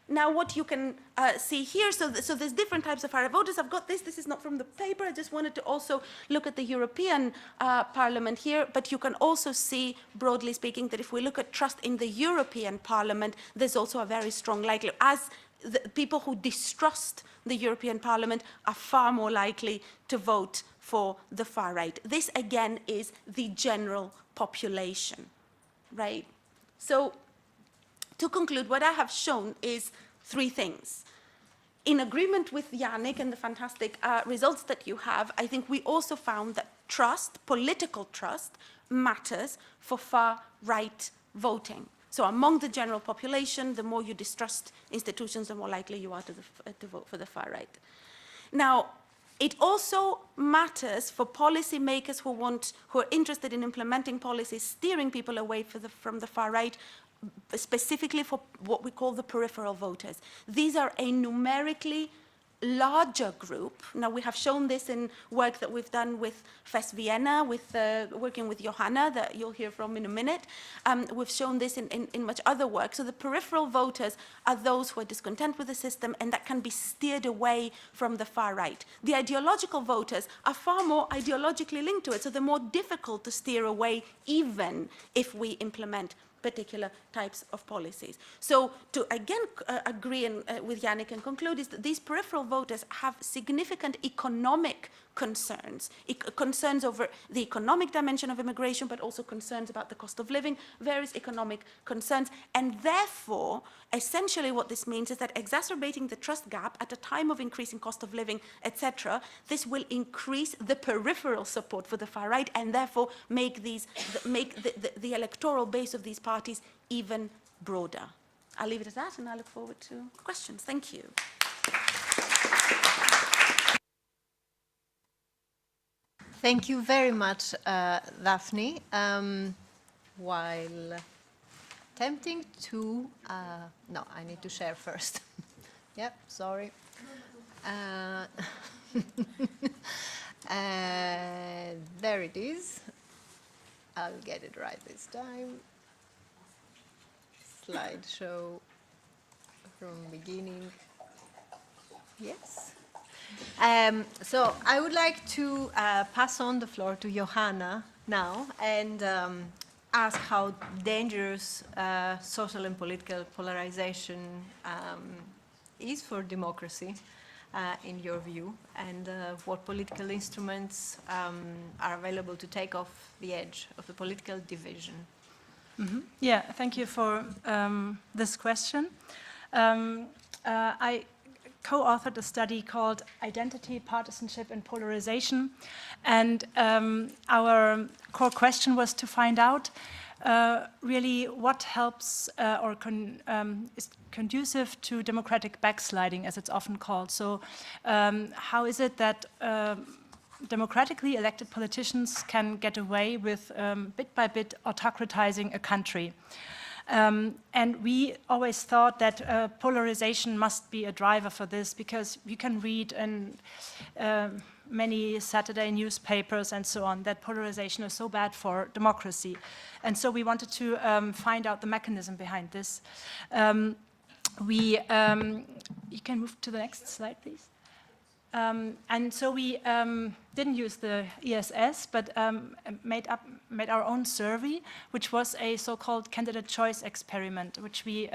Now what you can see here, so there's different types of far-right voters. I've got this is not from the paper, I just wanted to also look at the European Parliament here, but you can also see, broadly speaking, that if we look at trust in the European Parliament, there's also a very strong likelihood, as the people who distrust the European Parliament are far more likely to vote for the far right. This again is the general population, right? So to conclude, what I have shown is three things. In agreement with Yannick and the fantastic results that you have, I think we also found that trust, political trust, matters for far-right voting. So among the general population, the more you distrust institutions, the more likely you are to vote for the far right. Now, it also matters for policymakers who are interested in implementing policies, steering people away from the far right, specifically for what we call the peripheral voters. These are a numerically larger group. Now, we have shown this in work that we've done with FES Vienna, working with Johanna, that you'll hear from in a minute. We've shown this in much other work. So the peripheral voters are those who are discontent with the system and that can be steered away from the far right. The ideological voters are far more ideologically linked to it, so they're more difficult to steer away, even if we implement particular types of policies. So to again agree with Yannick and conclude is that these peripheral voters have significant economic concerns, concerns over the economic dimension of immigration, but also concerns about the cost of living, various economic concerns, and therefore, essentially what this means is that exacerbating the trust gap at a time of increasing cost of living, etc., this will increase the peripheral support for the far right, and therefore make the electoral base of these parties even broader. I'll leave it at that, and I look forward to questions. Thank you. Thank you very much, Daphne. While attempting to, no, I need to share first. Yep, sorry. There it is. I'll get it right this time. Slideshow from beginning. Yes. So I would like to pass on the floor to Johanna now and ask how dangerous social and political polarization is for democracy, in your view, and what political instruments are available to take off the edge of the political division. Yeah, thank you for this question. I co-authored a study called Identity, Partisanship, and Polarization, and our core question was to find out really what helps or is conducive to democratic backsliding, as it's often called. So how is it that democratically elected politicians can get away with bit by bit autocratizing a country? And we always thought that polarization must be a driver for this, because you can read in many Saturday newspapers and so on that polarization is so bad for democracy. And so we wanted to find out the mechanism behind this. You can move to the next slide, please. And so we didn't use the ESS, but made our own survey, which was a so-called candidate choice experiment, which we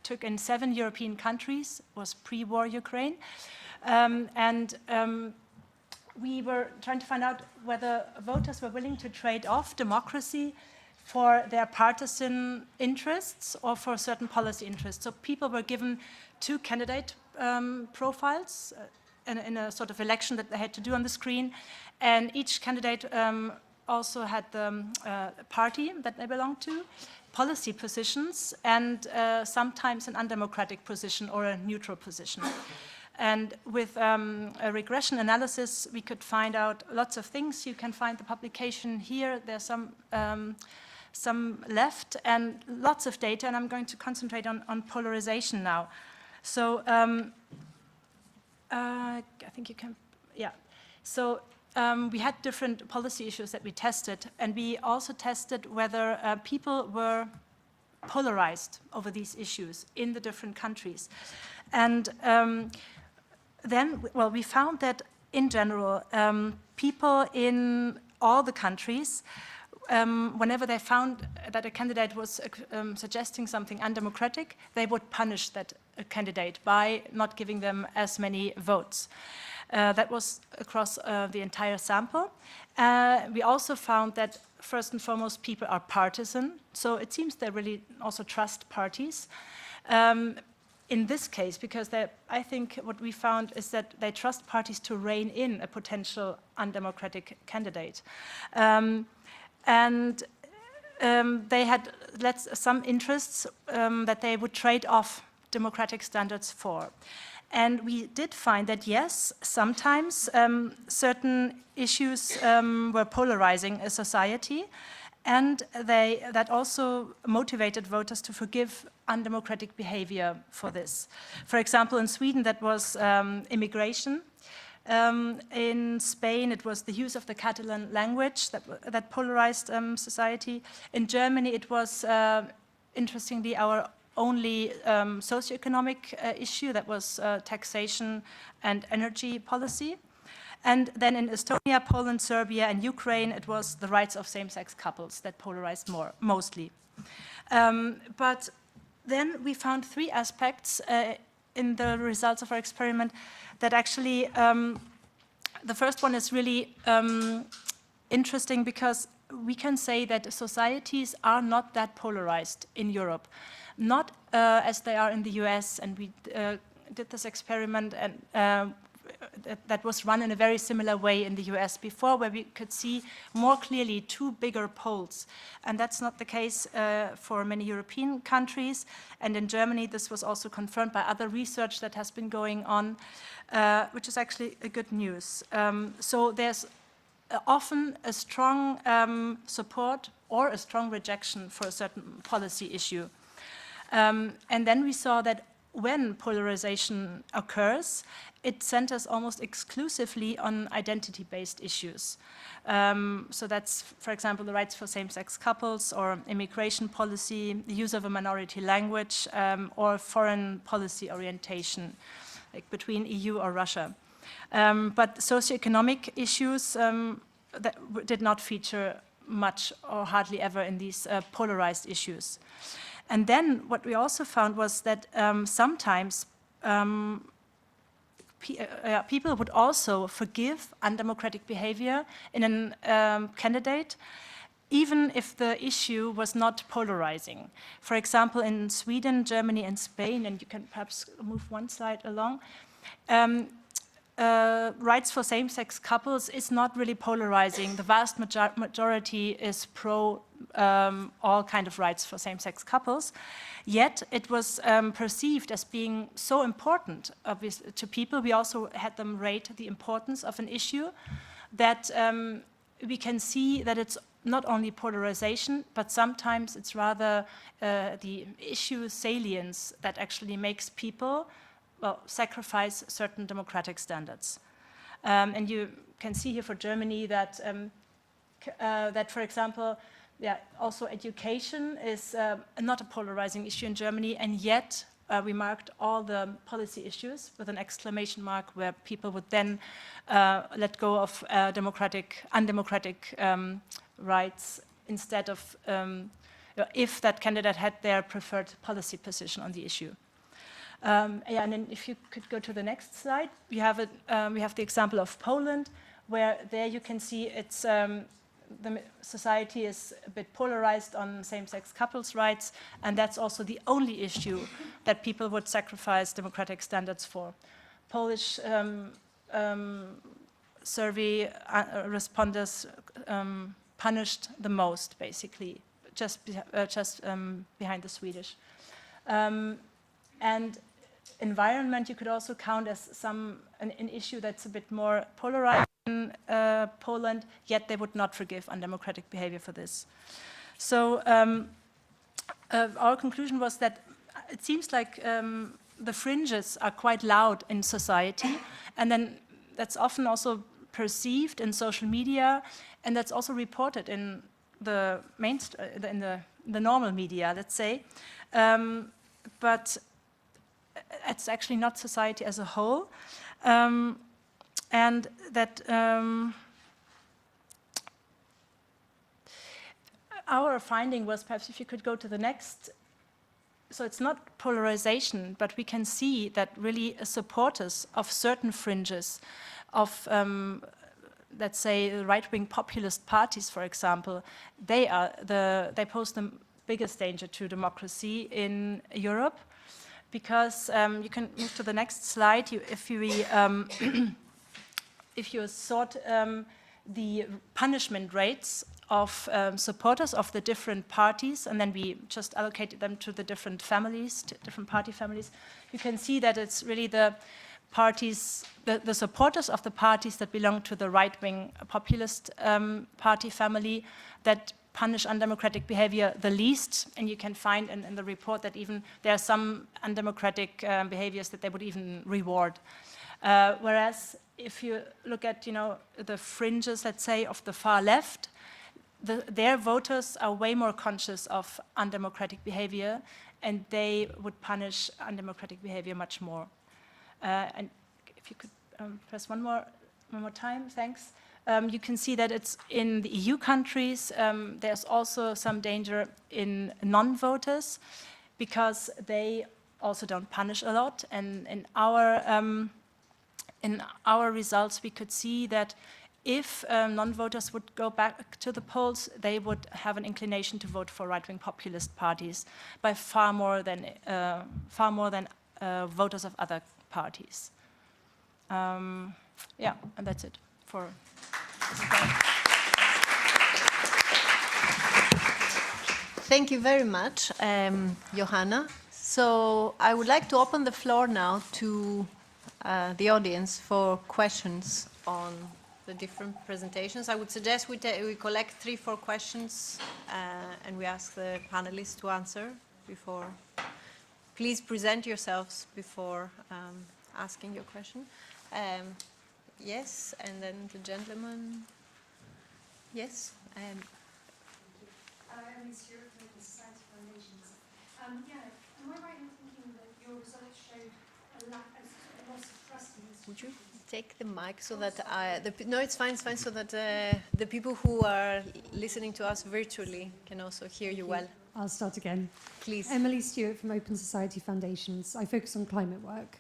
took in 7 European countries, was pre-war Ukraine. We were trying to find out whether voters were willing to trade off democracy for their partisan interests or for certain policy interests. So people were given 2 candidate profiles in a sort of election that they had to do on the screen, and each candidate also had the party that they belonged to, policy positions, and sometimes an undemocratic position or a neutral position. And with a regression analysis, we could find out lots of things. You can find the publication here. There's some left, and lots of data, and I'm going to concentrate on polarization now. So I think you can, yeah. So we had different policy issues that we tested, and we also tested whether people were polarized over these issues in the different countries. And then, well, we found that in general, people in all the countries, whenever they found that a candidate was suggesting something undemocratic, they would punish that candidate by not giving them as many votes. That was across the entire sample. We also found that first and foremost, people are partisan, so it seems they really also trust parties. In this case, because I think what we found is that they trust parties to rein in a potential undemocratic candidate. They had some interests that they would trade off democratic standards for. And we did find that, yes, sometimes certain issues were polarizing a society, and that also motivated voters to forgive undemocratic behavior for this. For example, in Sweden, that was immigration. In Spain, it was the use of the Catalan language that polarized society. In Germany, it was, interestingly, our only socioeconomic issue, that was taxation and energy policy. And then in Estonia, Poland, Serbia, and Ukraine, it was the rights of same-sex couples that polarized mostly. But then we found 3 aspects in the results of our experiment that actually, the first one is really interesting, because we can say that societies are not that polarized in Europe, not as they are in the US, and we did this experiment, and that was run in a very similar way in the US before, where we could see more clearly 2 bigger poles. And that's not the case for many European countries. And in Germany, this was also confirmed by other research that has been going on, which is actually a good news. So there's often a strong support or a strong rejection for a certain policy issue. And then we saw that when polarization occurs, it centers almost exclusively on identity-based issues. So that's, for example, the rights for same-sex couples, or immigration policy, the use of a minority language, or foreign policy orientation, like between EU or Russia. But socioeconomic issues that did not feature much or hardly ever in these polarized issues. And then what we also found was that sometimes people would also forgive undemocratic behavior in a candidate, even if the issue was not polarizing. For example, in Sweden, Germany, and Spain, and you can perhaps move one slide along, rights for same-sex couples is not really polarizing. The vast majority is pro all kind of rights for same-sex couples. Yet it was perceived as being so important to people. We also had them rate the importance of an issue, that we can see that it's not only polarization, but sometimes it's rather the issue salience that actually makes people sacrifice certain democratic standards. And you can see here for Germany that, for example, also education is not a polarizing issue in Germany, and yet we marked all the policy issues with an exclamation mark, where people would then let go of undemocratic rights instead of if that candidate had their preferred policy position on the issue. And then if you could go to the next slide, we have the example of Poland, where there you can see it's the society is a bit polarized on same-sex couples' rights, and that's also the only issue that people would sacrifice democratic standards for. Polish survey respondents punished the most, basically, just behind the Swedish. And environment you could also count as an issue that's a bit more polarized in Poland, yet they would not forgive undemocratic behavior for this. So our conclusion was that it seems like the fringes are quite loud in society, and then that's often also perceived in social media, and that's also reported in the the normal media, let's say. But it's actually not society as a whole, and that our finding was, perhaps if you could go to the next, so it's not polarization, but we can see that really supporters of certain fringes of, let's say, right-wing populist parties, for example, they pose the biggest danger to democracy in Europe. Because you can move to the next slide. If you sort the punishment rates of supporters of the different parties, and then we just allocated them to the different families, to different party families, you can see that it's really the parties, the supporters of the parties that belong to the right-wing populist party family that punish undemocratic behavior the least, and you can find in the report that even there are some undemocratic behaviors that they would even reward. Whereas if you look at, the fringes, let's say, of the far left, their voters are way more conscious of undemocratic behavior, and they would punish undemocratic behavior much more. And if you could press one more time, thanks. You can see that it's in the EU countries. There's also some danger in non-voters, because they also don't punish a lot. And in our results, we could see that if non-voters would go back to the polls, they would have an inclination to vote for right-wing populist parties by far more than voters of other parties. And that's it for. Thank you very much, Johanna. So I would like to open the floor now to the audience for questions on the different presentations. I would suggest we collect 3-4 questions and we ask the panelists to answer before please present yourselves before asking your question. Yes, and then the gentleman. Yes. I'm Miss Europe from the Society Foundations. Am I right in thinking that your results showed a loss of trust in institutions? Would you take the mic so that no, it's fine, so that the people who are listening to us virtually can also hear you well. I'll start again. Please. Emily Stewart from Open Society Foundations. I focus on climate work,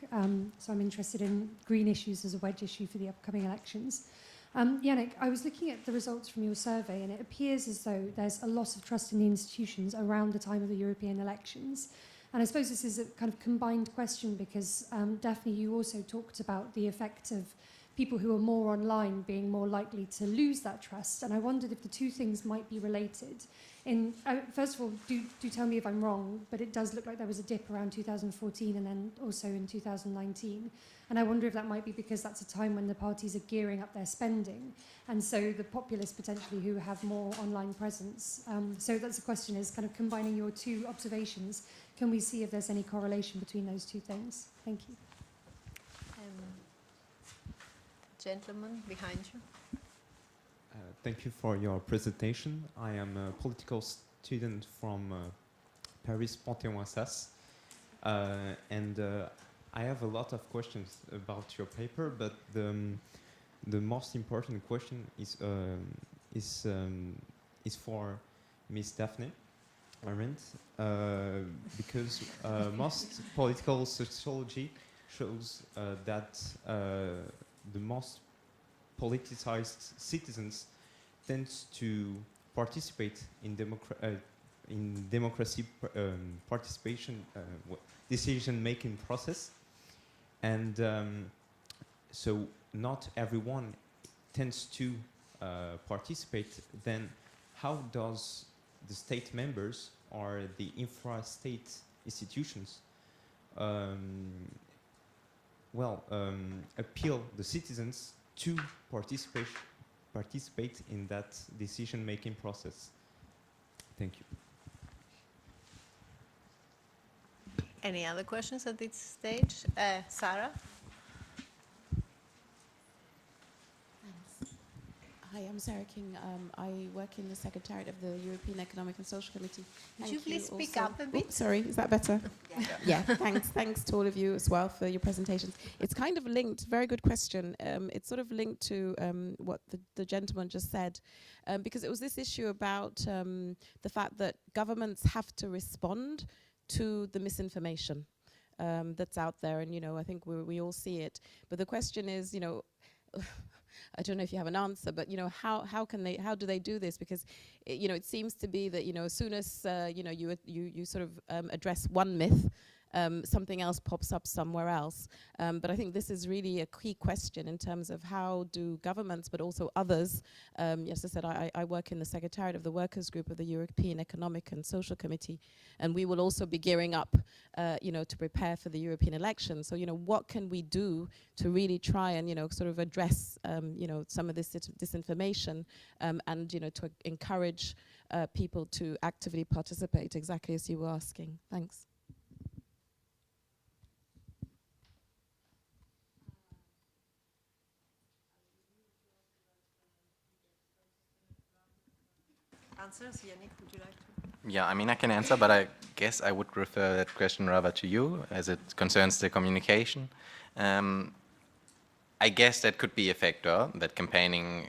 so I'm interested in green issues as a wedge issue for the upcoming elections. Yannick, I was looking at the results from your survey, and it appears as though there's a loss of trust in the institutions around the time of the European elections. And I suppose this is a kind of combined question because, Daphne, you also talked about the effect of people who are more online being more likely to lose that trust. And I wondered if the two things might be related. First of all, do tell me if I'm wrong, but it does look like there was a dip around 2014 and then also in 2019. And I wonder if that might be because that's a time when the parties are gearing up their spending. And so the populists potentially who have more online presence. So that's the question, is kind of combining your two observations. Can we see if there's any correlation between those two things? Thank you. Gentleman behind you. Thank you for your presentation. I am a political student from Paris Panthéon-Assas, and I have a lot of questions about your paper, but the most important question is for Ms. Daphne Arendt, because most political sociology shows that the most politicized citizens tends to participate in democracy participation decision-making process, and so not everyone tends to participate. Then how does the state members or the infra-state institutions appeal the citizens to participate in that decision-making process? Thank you. Any other questions at this stage? Sarah? Hi, I'm Sarah King. I work in the Secretariat of the European Economic and Social Committee. Would you please speak up a bit? Sorry, is that better? Yeah, thanks to all of you as well for your presentations. It's kind of linked, very good question. It's sort of linked to what the gentleman just said, because it was this issue about the fact that governments have to respond to the misinformation that's out there, and I think we all see it. But the question is, I don't know if you have an answer, but how do they do this? Because it seems to be that as soon as you sort of address one myth, something else pops up somewhere else. But I think this is really a key question in terms of how do governments, but also others, yes, I said I work in the Secretariat of the Workers' Group of the European Economic and Social Committee, and we will also be gearing up, to prepare for the European elections. So, what can we do to really try and, sort of address, some of this disinformation, and, to encourage people to actively participate, exactly as you were asking. Thanks. Answers? Yannick, would you like to? Yeah, I mean, I can answer, but I guess I would refer that question rather to you, as it concerns the communication. I guess that could be a factor, that campaigning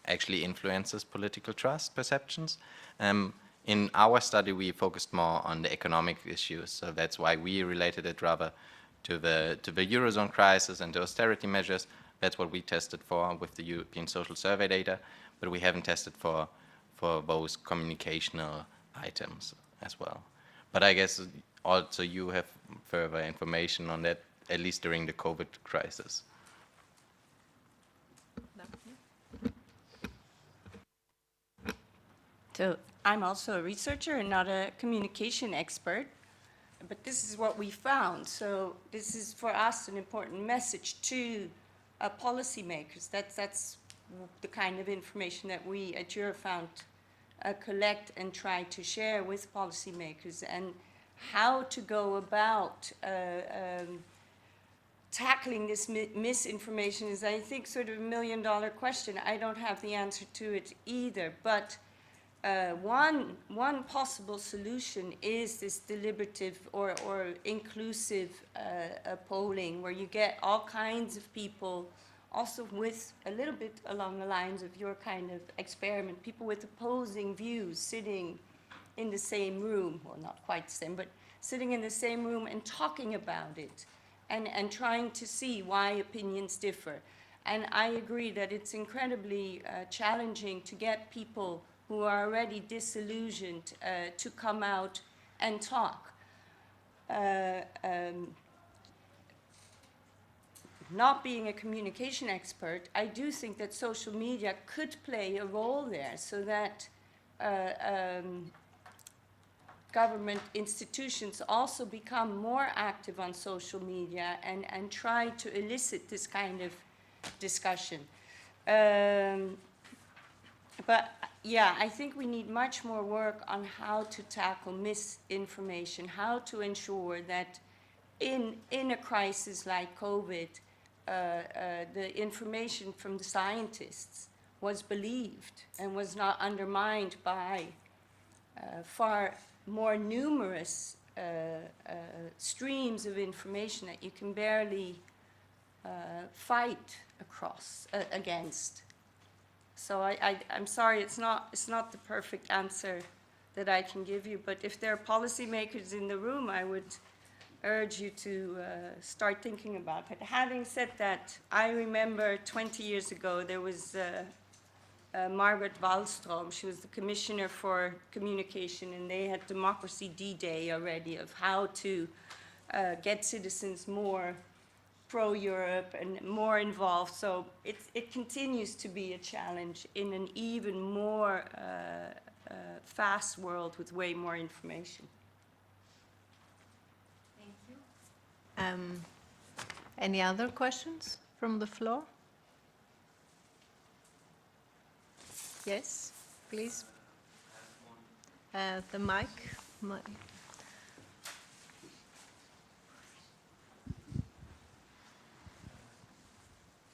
actually influences political trust perceptions. In our study, we focused more on the economic issues, so that's why we related it rather to the Eurozone crisis and the austerity measures. That's what we tested for with the European Social Survey data, but we haven't tested for those communicational items as well. But I guess also you have further information on that, at least during the COVID crisis. So I'm also a researcher and not a communication expert, but this is what we found. So this is for us an important message to policymakers. That's the kind of information that we at Eurofound collect and try to share with policymakers. And how to go about tackling this misinformation is, I think, sort of a million-dollar question. I don't have the answer to it either, but one possible solution is this deliberative or inclusive polling, where you get all kinds of people, also with a little bit along the lines of your kind of experiment, people with opposing views sitting in the same room, well, not quite the same, but sitting in the same room and talking about it and trying to see why opinions differ. And I agree that it's incredibly challenging to get people who are already disillusioned to come out and talk. Not being a communication expert, I do think that social media could play a role there, so that government institutions also become more active on social media and try to elicit this kind of discussion. But yeah, I think we need much more work on how to tackle misinformation, how to ensure that in a crisis like COVID, the information from the scientists was believed and was not undermined by far more numerous streams of information that you can barely fight against. So I'm sorry, it's not the perfect answer that I can give you, but if there are policymakers in the room, I would urge you to start thinking about it. Having said that, I remember 20 years ago there was Margaret Wallström. She was the Commissioner for Communication, and they had Democracy D-Day already of how to get citizens more pro-Europe and more involved. So it continues to be a challenge in an even more fast world with way more information. Thank you. Any other questions from the floor? Yes, please. The mic.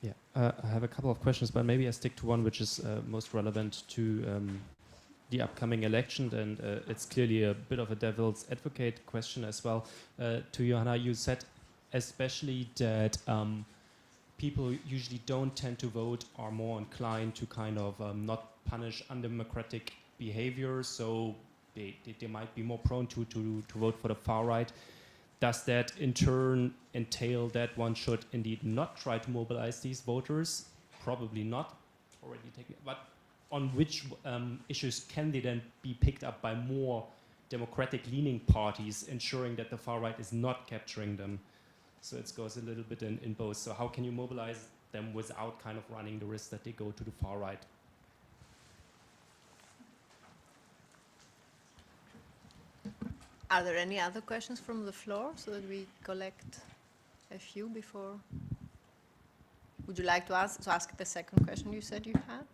Yeah, I have a couple of questions, but maybe I stick to one which is most relevant to the upcoming election, and it's clearly a bit of a devil's advocate question as well. To Johanna, you said especially that people usually don't tend to vote, are more inclined to kind of not punish undemocratic behavior, so they might be more prone to vote for the far right. Does that in turn entail that one should indeed not try to mobilize these voters? Probably not, already taken. But on which issues can they then be picked up by more democratic-leaning parties, ensuring that the far right is not capturing them? So it goes a little bit in both. So how can you mobilize them without kind of running the risk that they go to the far right? Are there any other questions from the floor so that we collect a few before? Would you like to ask the second question you said you had?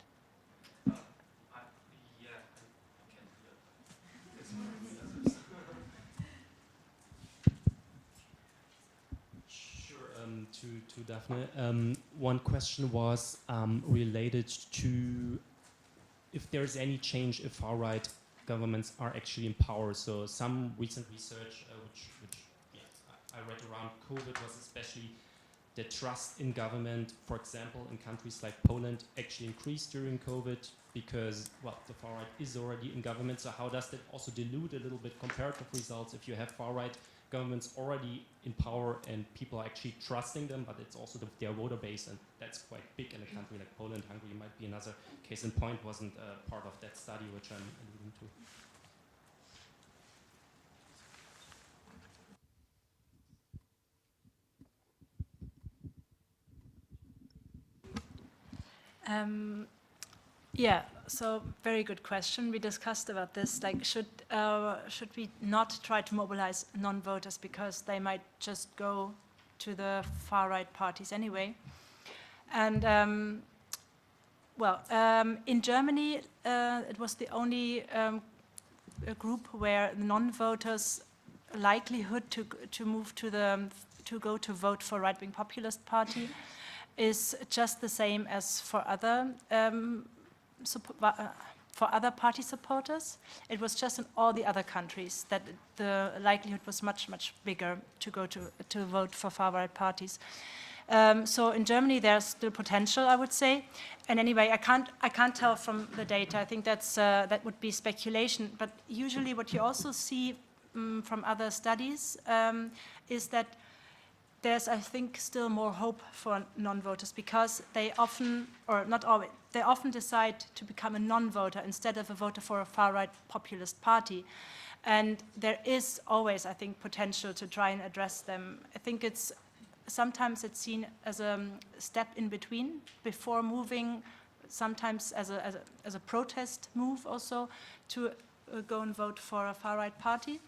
To Daphne. One question was related to if there's any change if far-right governments are actually in power. So some recent research, which I read around COVID, was especially the trust in government, for example, in countries like Poland, actually increased during COVID because, well, the far-right is already in government. So how does that also dilute a little bit comparative results if you have far-right governments already in power and people are actually trusting them, but it's also their voter base, and that's quite big in a country like Poland. Hungary might be another case in point, wasn't part of that study which I'm alluding to. Yeah, so very good question. We discussed about this, like should we not try to mobilize non-voters because they might just go to the far-right parties anyway? And in Germany, it was the only group where non-voters likelihood to move to go to vote for right-wing populist party is just the same as for other party supporters. It was just in all the other countries that the likelihood was much, much bigger to go to vote for far-right parties. So in Germany, there's still potential, I would say. And anyway, I can't tell from the data. I think that would be speculation. But usually, what you also see from other studies is that there's, I think, still more hope for non-voters because they often, or not always, they often decide to become a non-voter instead of a voter for a far-right populist party. And there is always, I think, potential to try and address them. I think sometimes it's seen as a step in between before moving, sometimes as a protest move also to go and vote for a far-right party.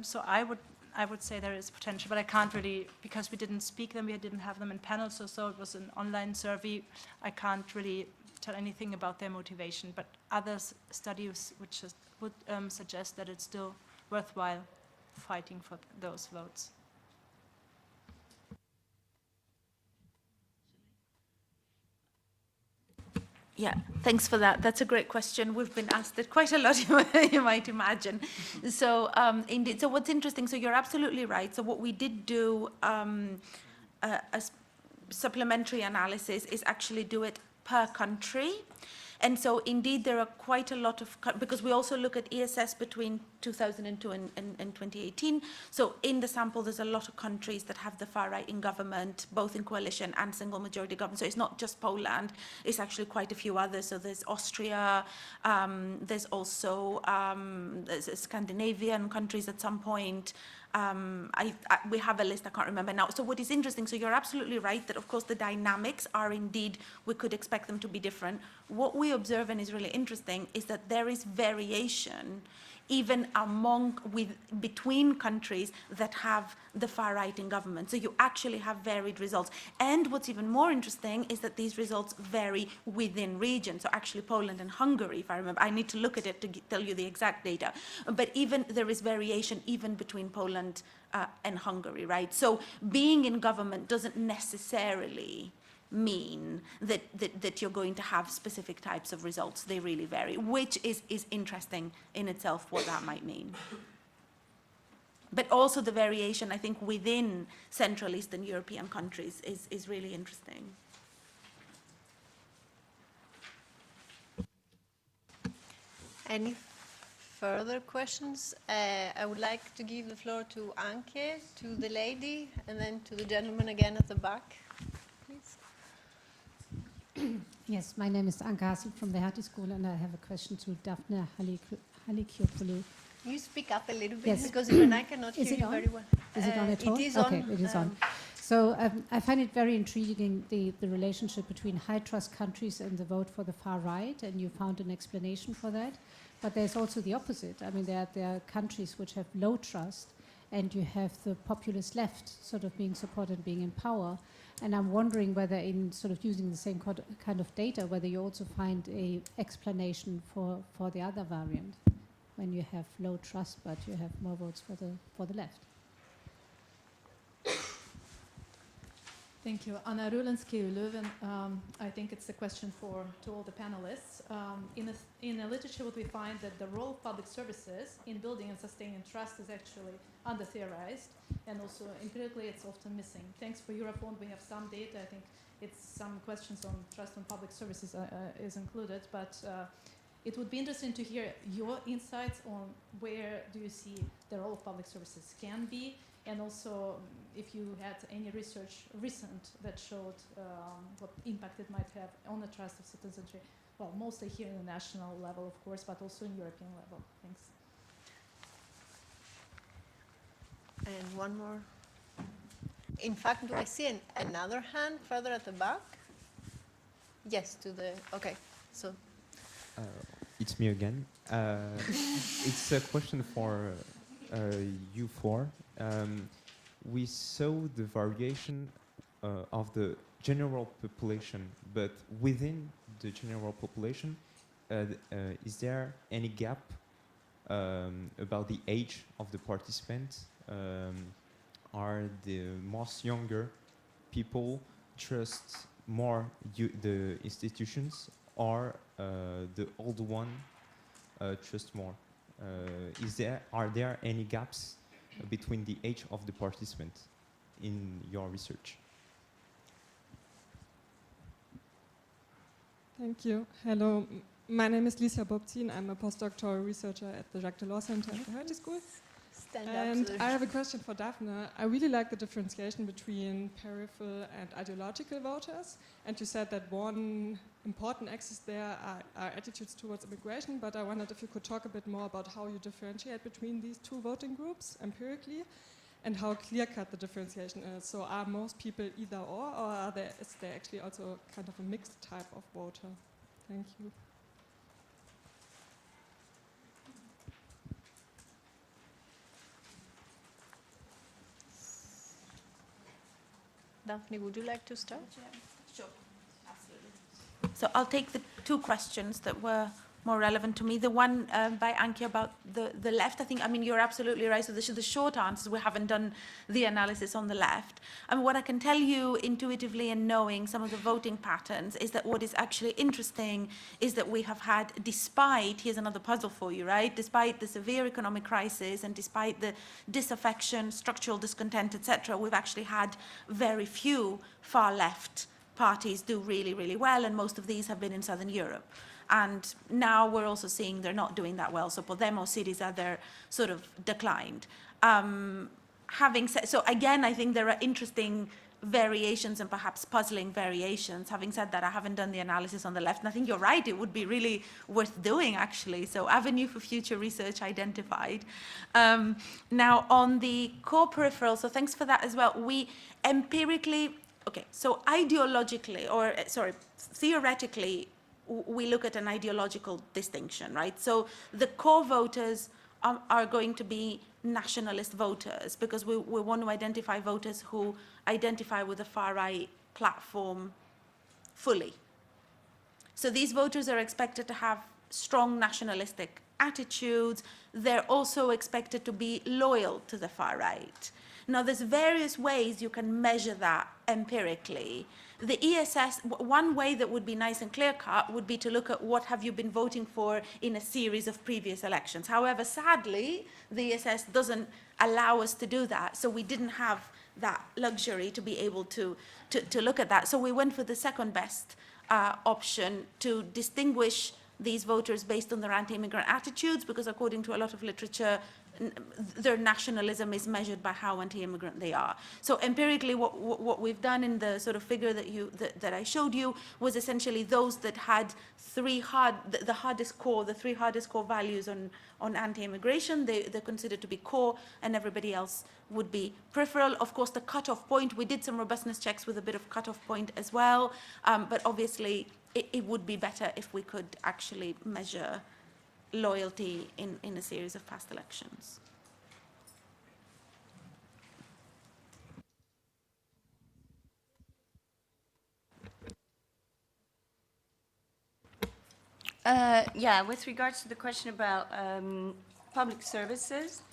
So I would say there is potential, but I can't really, because we didn't speak them, we didn't have them in panels, so it was an online survey. I can't really tell anything about their motivation, but other studies which would suggest that it's still worthwhile fighting for those votes. Yeah, thanks for that. That's a great question. We've been asked it quite a lot, you might imagine. So indeed, so what's interesting, so you're absolutely right. So what we did do as supplementary analysis is actually do it per country. And so indeed there are quite a lot of, because we also look at ESS between 2002 and 2018. So in the sample, there's a lot of countries that have the far right in government, both in coalition and single majority government. So it's not just Poland, it's actually quite a few others. So there's Austria, there's also there's Scandinavian countries at some point. We have a list, I can't remember now. So what is interesting, so you're absolutely right that of course the dynamics are indeed, we could expect them to be different. What we observe and is really interesting is that there is variation even between countries that have the far right in government. So you actually have varied results. And what's even more interesting is that these results vary within regions. So actually Poland and Hungary, if I remember, I need to look at it to tell you the exact data. But even there is variation even between Poland and Hungary, right? So being in government doesn't necessarily mean that you're going to have specific types of results. They really vary, which is interesting in itself what that might mean. But also the variation, I think, within Central Eastern European countries is really interesting. Any further questions? I would like to give the floor to Anke, to the lady, and then to the gentleman again at the back. Yes, my name is Anke Hassel from the Hertie School, and I have a question to Daphne Halikiopoulou. You speak up a little bit, Yes. because even I cannot hear you on? very well. Is it on at all? It is okay, on. it is on. So I find it very intriguing, the relationship between high trust countries and the vote for the far right, and you found an explanation for that. But there's also the opposite. I mean, there are countries which have low trust, and you have the populist left sort of being supported, being in power. And I'm wondering whether in sort of using the same kind of data, whether you also find a explanation for the other variant, when you have low trust, but you have more votes for the left. Thank you. Anna Rulenski, Leuven. I think it's a question to all the panelists. In the literature, what we find that the role of public services in building and sustaining trust is actually under-theorized, and also empirically it's often missing. Thanks for Eurofond, we have some data. I think it's some questions on trust on public services is included, but it would be interesting to hear your insights on where do you see the role of public services can be, and also if you had any research recent that showed what impact it might have on the trust of citizenry, well, mostly here in the national level, of course, but also in European level. Thanks. And one more. In fact, do I see another hand further at the back? Yes, to the, okay, so. It's me again. It's a question for you four. We saw the variation of the general population, but within the general population, is there any gap about the age of the participant. Are the most younger people trust more the institutions, or the old one trust more? Are there any gaps between the age of the participant in your research? Thank you. Hello, my name is Lisa Bobtin. I'm a postdoctoral researcher at the Jacques Delors Center at the Hertie School. Stand And up. I have a question for Daphne. I really like the differentiation between peripheral and ideological voters. And you said that one important axis there are attitudes towards immigration, but I wondered if you could talk a bit more about how you differentiate between these two voting groups empirically, and how clear-cut the differentiation is. So are most people either or is there actually also kind of a mixed type of voter? Thank you. Daphne, would you like to start? Sure, absolutely. So I'll take the two questions that were more relevant to me. The one by Anki about the left, I think, I mean, you're absolutely right. So the short answer is we haven't done the analysis on the left. And what I can tell you intuitively and knowing some of the voting patterns is that what is actually interesting is that we have had, despite, here's another puzzle for you, right? Despite the severe economic crisis and despite the disaffection, structural discontent, etc., we've actually had very few far left parties do really, really well, and most of these have been in Southern Europe. And now we're also seeing they're not doing that well. So Podemos, Syriza, they're sort of declined. Having said, so again, I think there are interesting variations and perhaps puzzling variations. Having said that, I haven't done the analysis on the left, and I think you're right, it would be really worth doing, actually. So avenue for future research identified. Now, on the core peripheral, so thanks for that as well. We empirically, okay, so ideologically, or sorry, theoretically, we look at an ideological distinction, right? So the core voters are going to be nationalist voters, because we want to identify voters who identify with the far-right platform fully. So these voters are expected to have strong nationalistic attitudes. They're also expected to be loyal to the far-right. Now, there's various ways you can measure that empirically. The ESS, one way that would be nice and clear-cut would be to look at what have you been voting for in a series of previous elections. However, sadly, the ESS doesn't allow us to do that, so we didn't have that luxury to be able to look at that. So we went for the second best option, to distinguish these voters based on their anti-immigrant attitudes, because according to a lot of literature, their nationalism is measured by how anti-immigrant they are. So empirically, what we've done in the sort of figure that I showed you was essentially those that had the three hardest core values on anti-immigration. They're considered to be core, and everybody else would be peripheral. Of course, the cutoff point, we did some robustness checks with a bit of cutoff point as well, but obviously it would be better if we could actually measure loyalty in a series of past elections. Yeah, with regards to the question about public services,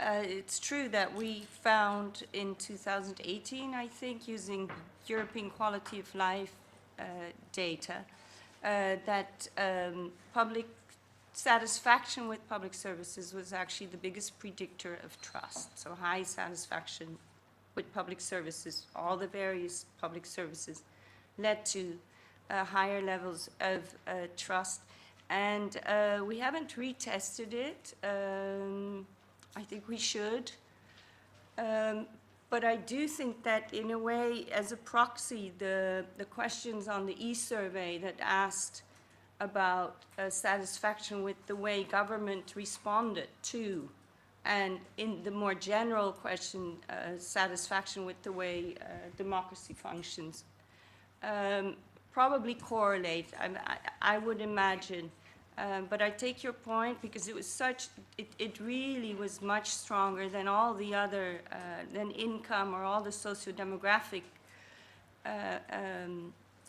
it's true that we found in 2018, I think, using European quality of life data, that public satisfaction with public services was actually the biggest predictor of trust. So high satisfaction with public services, all the various public services, led to higher levels of trust. And we haven't retested it. I think we should. But I do think that in a way, as a proxy, the questions on the e-survey that asked about satisfaction with the way government responded to, and in the more general question, satisfaction with the way democracy functions, probably correlate, I would imagine. But I take your point, because it was it really was much stronger than all the other, than income or all the socio-demographic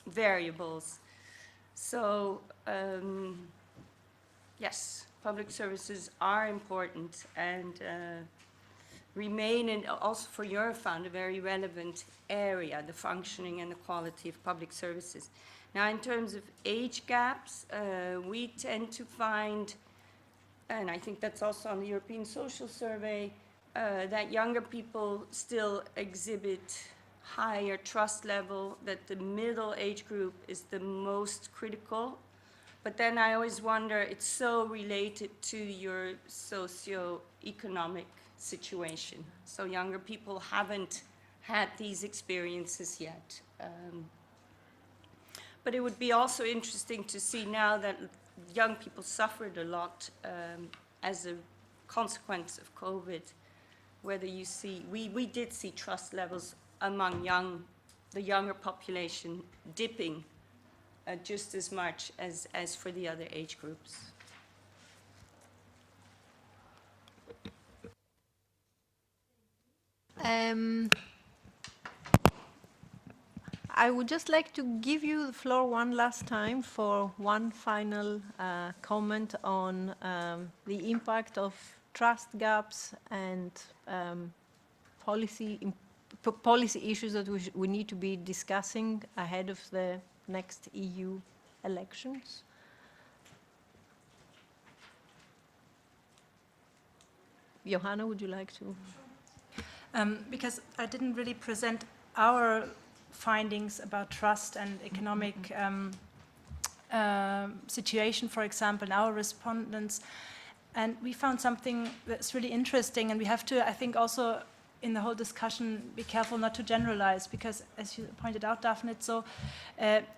variables. So, Yes, public services are important and remain, and also for Eurofound, a very relevant area, the functioning and the quality of public services. Now, in terms of age gaps, we tend to find, and I think that's also on the European Social Survey, that younger people still exhibit higher trust level, that the middle age group is the most critical. But then I always wonder, it's so related to your socio-economic situation. So younger people haven't had these experiences yet. But it would be also interesting to see now that young people suffered a lot as a consequence of COVID, whether you see, we did see trust levels among the younger population dipping just as much as for the other age groups. I would just like to give you the floor one last time for one final comment on the impact of trust gaps and policy issues that we need to be discussing ahead of the next EU elections. Johanna, would you like to? Because I didn't really present our findings about trust and economic situation, for example, in our respondents. And we found something that's really interesting, and we have to, I think, also in the whole discussion be careful not to generalize, because as you pointed out, Daphne,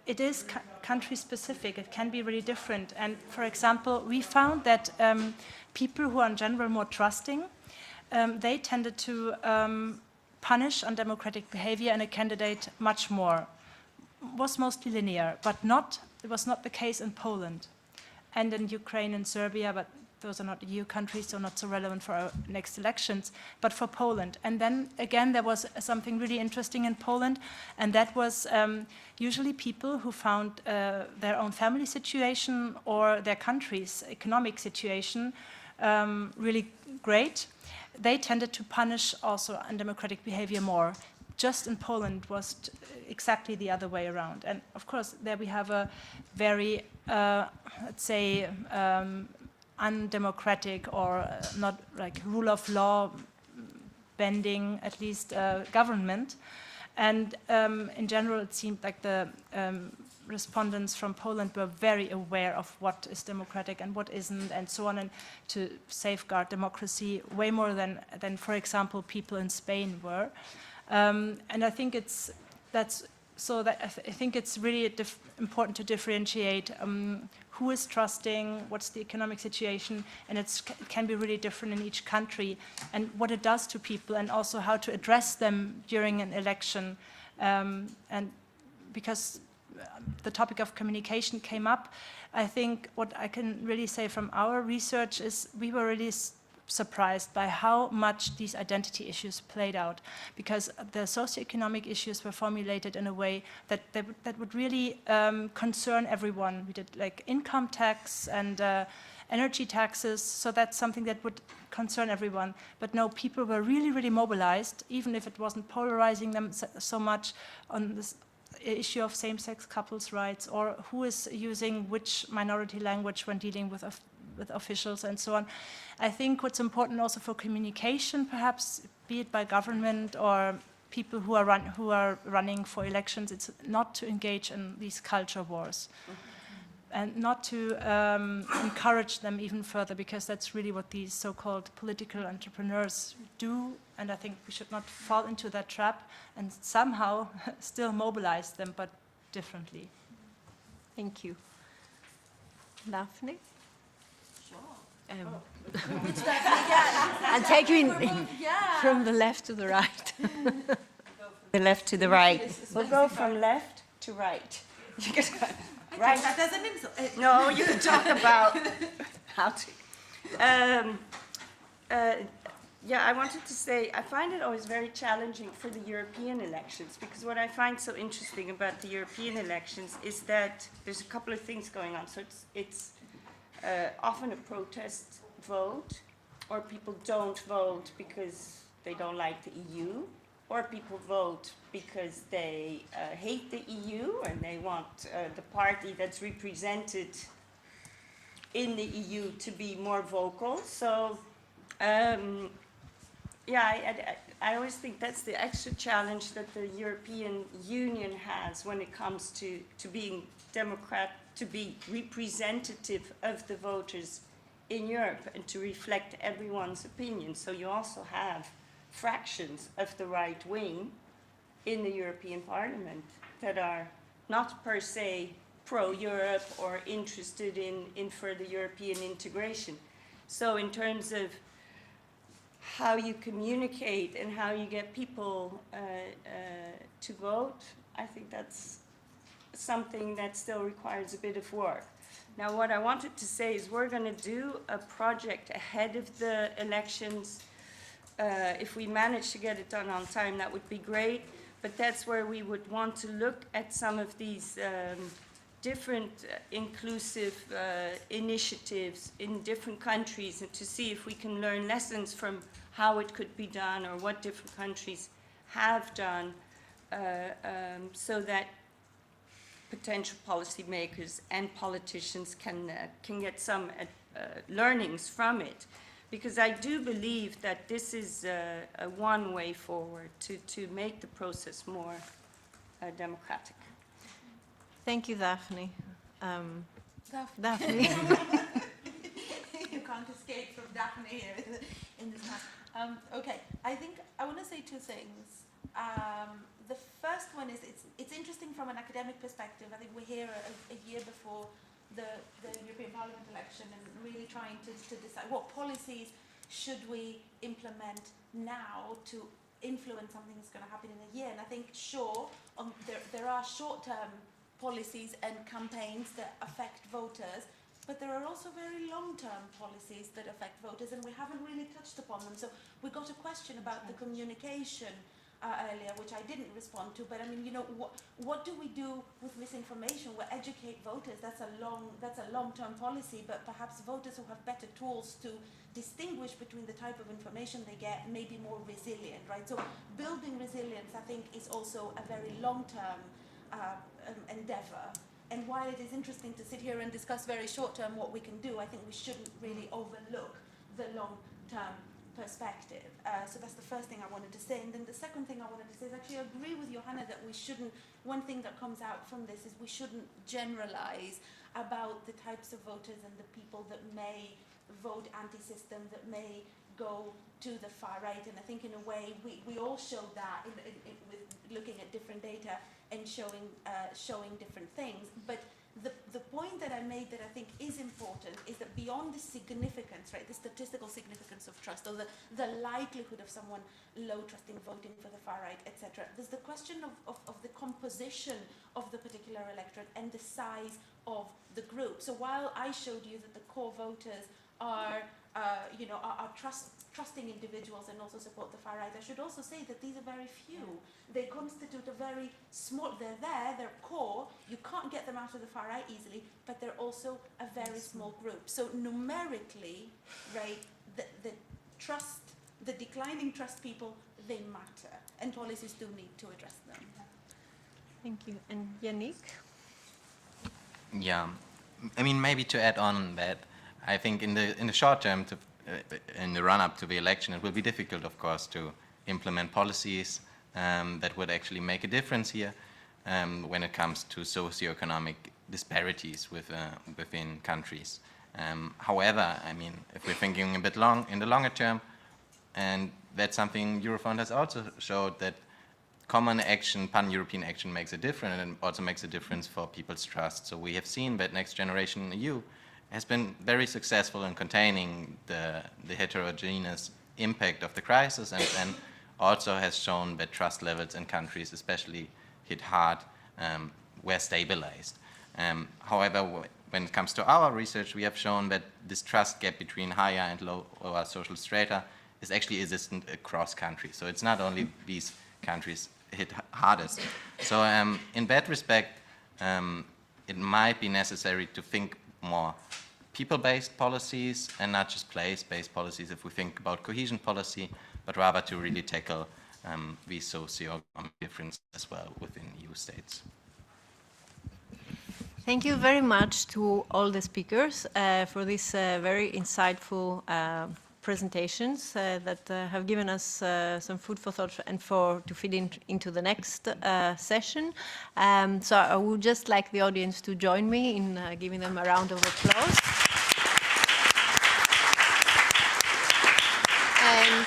it is country specific. It can be really different. And for example, we found that people who are in general more trusting, they tended to punish undemocratic behavior in a candidate much more. It was mostly linear, but it was not the case in Poland and in Ukraine and Serbia, but those are not EU countries, so not so relevant for our next elections, but for Poland. And then again, there was something really interesting in Poland, and that was usually people who found their own family situation or their country's economic situation really great. They tended to punish also undemocratic behavior more. Just in Poland was exactly the other way around. And of course, there we have a very, let's say, undemocratic or not like rule of law bending, at least government. And in general, it seemed like the respondents from Poland were very aware of what is democratic and what isn't, and so on, and to safeguard democracy way more than for example, people in Spain were. And I think I think it's really important to differentiate who is trusting, what's the economic situation, and it can be really different in each country, and what it does to people, and also how to address them during an election. And because the topic of communication came up, I think what I can really say from our research is we were really surprised by how much these identity issues played out, because the socioeconomic issues were formulated in a way that would really concern everyone. We did like income tax and energy taxes, so that's something that would concern everyone. But no, people were really, really mobilized, even if it wasn't polarizing them so much on this issue of same-sex couples' rights, or who is using which minority language when dealing with officials and so on. I think what's important also for communication, perhaps, be it by government or people who are running for elections, it's not to engage in these culture wars. And not to encourage them even further, because that's really what these so-called political entrepreneurs do, and I think we should not fall into that trap and somehow still mobilize them, but differently. Thank you. Daphne? I'll take you from the left to the right. The left to the right. We'll go from left to right. Right. No, you can talk about how to. Yeah, I wanted to say, I find it always very challenging for the European elections, because what I find so interesting about the European elections is that there's a couple of things going on. So it's often a protest vote, or people don't vote because they don't like the EU, or people vote because they hate the EU and they want the party that's represented in the EU to be more vocal. So, yeah, I always think that's the extra challenge that the European Union has when it comes to being to be representative of the voters in Europe and to reflect everyone's opinion. So you also have fractions of the right wing in the European Parliament that are not per se pro-Europe or interested in further European integration. So in terms of how you communicate and how you get people to vote, I think that's something that still requires a bit of work. Now, what I wanted to say is we're going to do a project ahead of the elections. If we manage to get it done on time, that would be great. But that's where we would want to look at some of these different inclusive initiatives in different countries and to see if we can learn lessons from how it could be done or what different countries have done so that potential policymakers and politicians can get some learnings from it. Because I do believe that this is a one way forward to make the process more democratic. Thank you, Daphne. Daphne. You can't escape from Daphne here in this time. Okay, I think I want to say two things. The first one is it's interesting from an academic perspective. I think we're here a year before the European Parliament election and really trying to decide what policies should we implement now to influence something that's going to happen in a year. And I think, sure, there are short-term policies and campaigns that affect voters, but there are also very long-term policies that affect voters, and we haven't really touched upon them. So we got a question about the communication earlier, which I didn't respond to, but I mean, you know, what do we do with misinformation? We educate voters. That's a long-term policy, but perhaps voters who have better tools to distinguish between the type of information they get may be more resilient, right? So building resilience, I think, is also a very long-term endeavor. And while it is interesting to sit here and discuss very short-term what we can do, I think we shouldn't really overlook the long-term perspective. So that's the first thing I wanted to say. And then the second thing I wanted to say is actually I agree with Johanna that we shouldn't, one thing that comes out from this is we shouldn't generalize about the types of voters and the people that may vote anti-system, that may go to the far right. And I think in a way we all showed that with looking at different data and showing different things. But the point that I made that I think is important is that beyond the significance, right, the statistical significance of trust, or the likelihood of someone low trusting voting for the far right, etc., there's the question of the composition of the particular electorate and the size of the group. So while I showed you that the core voters are trusting individuals and also support the far right, I should also say that these are very few. They constitute a very small, they're core, you can't get them out of the far right easily, but they're also a very small group. So numerically, right, the declining trust people, they matter, and policies do need to address them. Thank you. And Yannick? Yeah, I mean, maybe to add on that, I think in the short term, in the run-up to the election, it will be difficult, of course, to implement policies that would actually make a difference here when it comes to socioeconomic disparities within countries. However, I mean, if we're thinking a bit in the longer term, and that's something Eurofund has also showed, that common action, pan-European action makes a difference, and also makes a difference for people's trust. So we have seen that Next Generation EU has been very successful in containing the heterogeneous impact of the crisis, and also has shown that trust levels in countries, especially hit hard, were stabilized. However, when it comes to our research, we have shown that this trust gap between higher and lower social strata is actually existent across countries. So it's not only these countries hit hardest. So in that respect, it might be necessary to think more people-based policies and not just place-based policies if we think about cohesion policy, but rather to really tackle these socio-economic differences as well within EU states. Thank you very much to all the speakers for these very insightful presentations that have given us some food for thought and to feed into the next session. So I would just like the audience to join me in giving them a round of applause. And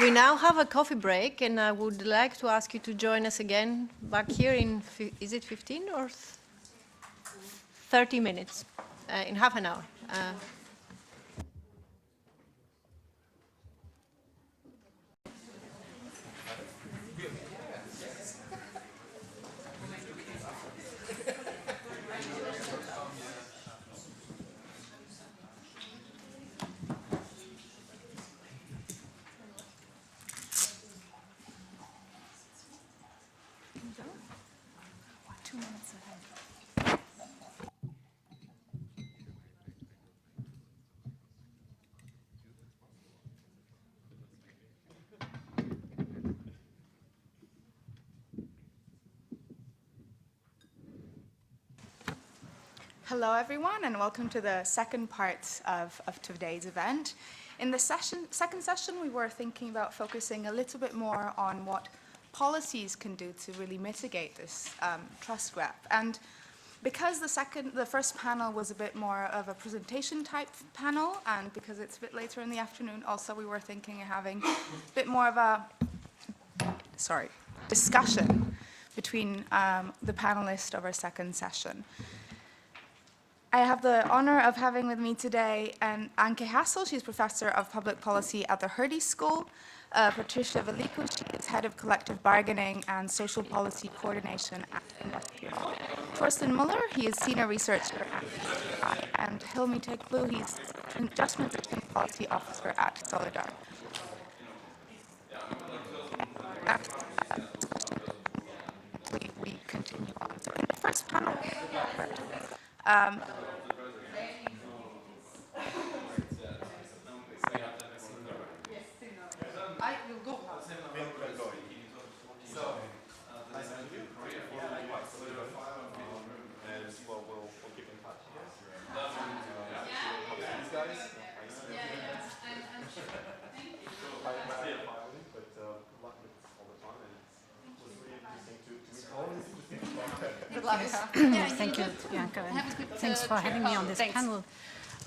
we now have a coffee break, and I would like to ask you to join us again back here in, is it 15 or 30 minutes? In half an hour. Hello, everyone, and welcome to the second part of today's event. In the second session, we were thinking about focusing a little bit more on what policies can do to really mitigate this trust gap. And because the first panel was a bit more of a presentation type panel, and because it's a bit later in the afternoon, also we were thinking of having a bit more of a discussion between the panelists of our second session. I have the honor of having with me today Anke Hassel. She's Professor of Public Policy at the Hertie School. Patricia Veliko, she is Head of Collective Bargaining and Social Policy Coordination at Unequal. Torsten Muller, he is Senior Researcher at UCI, and Hilmi Teklu, he's Just Transition Policy Officer at Solidar. We continue on. So in the first panel, I will go. Thank you, Bianca, and thanks for having me on this panel.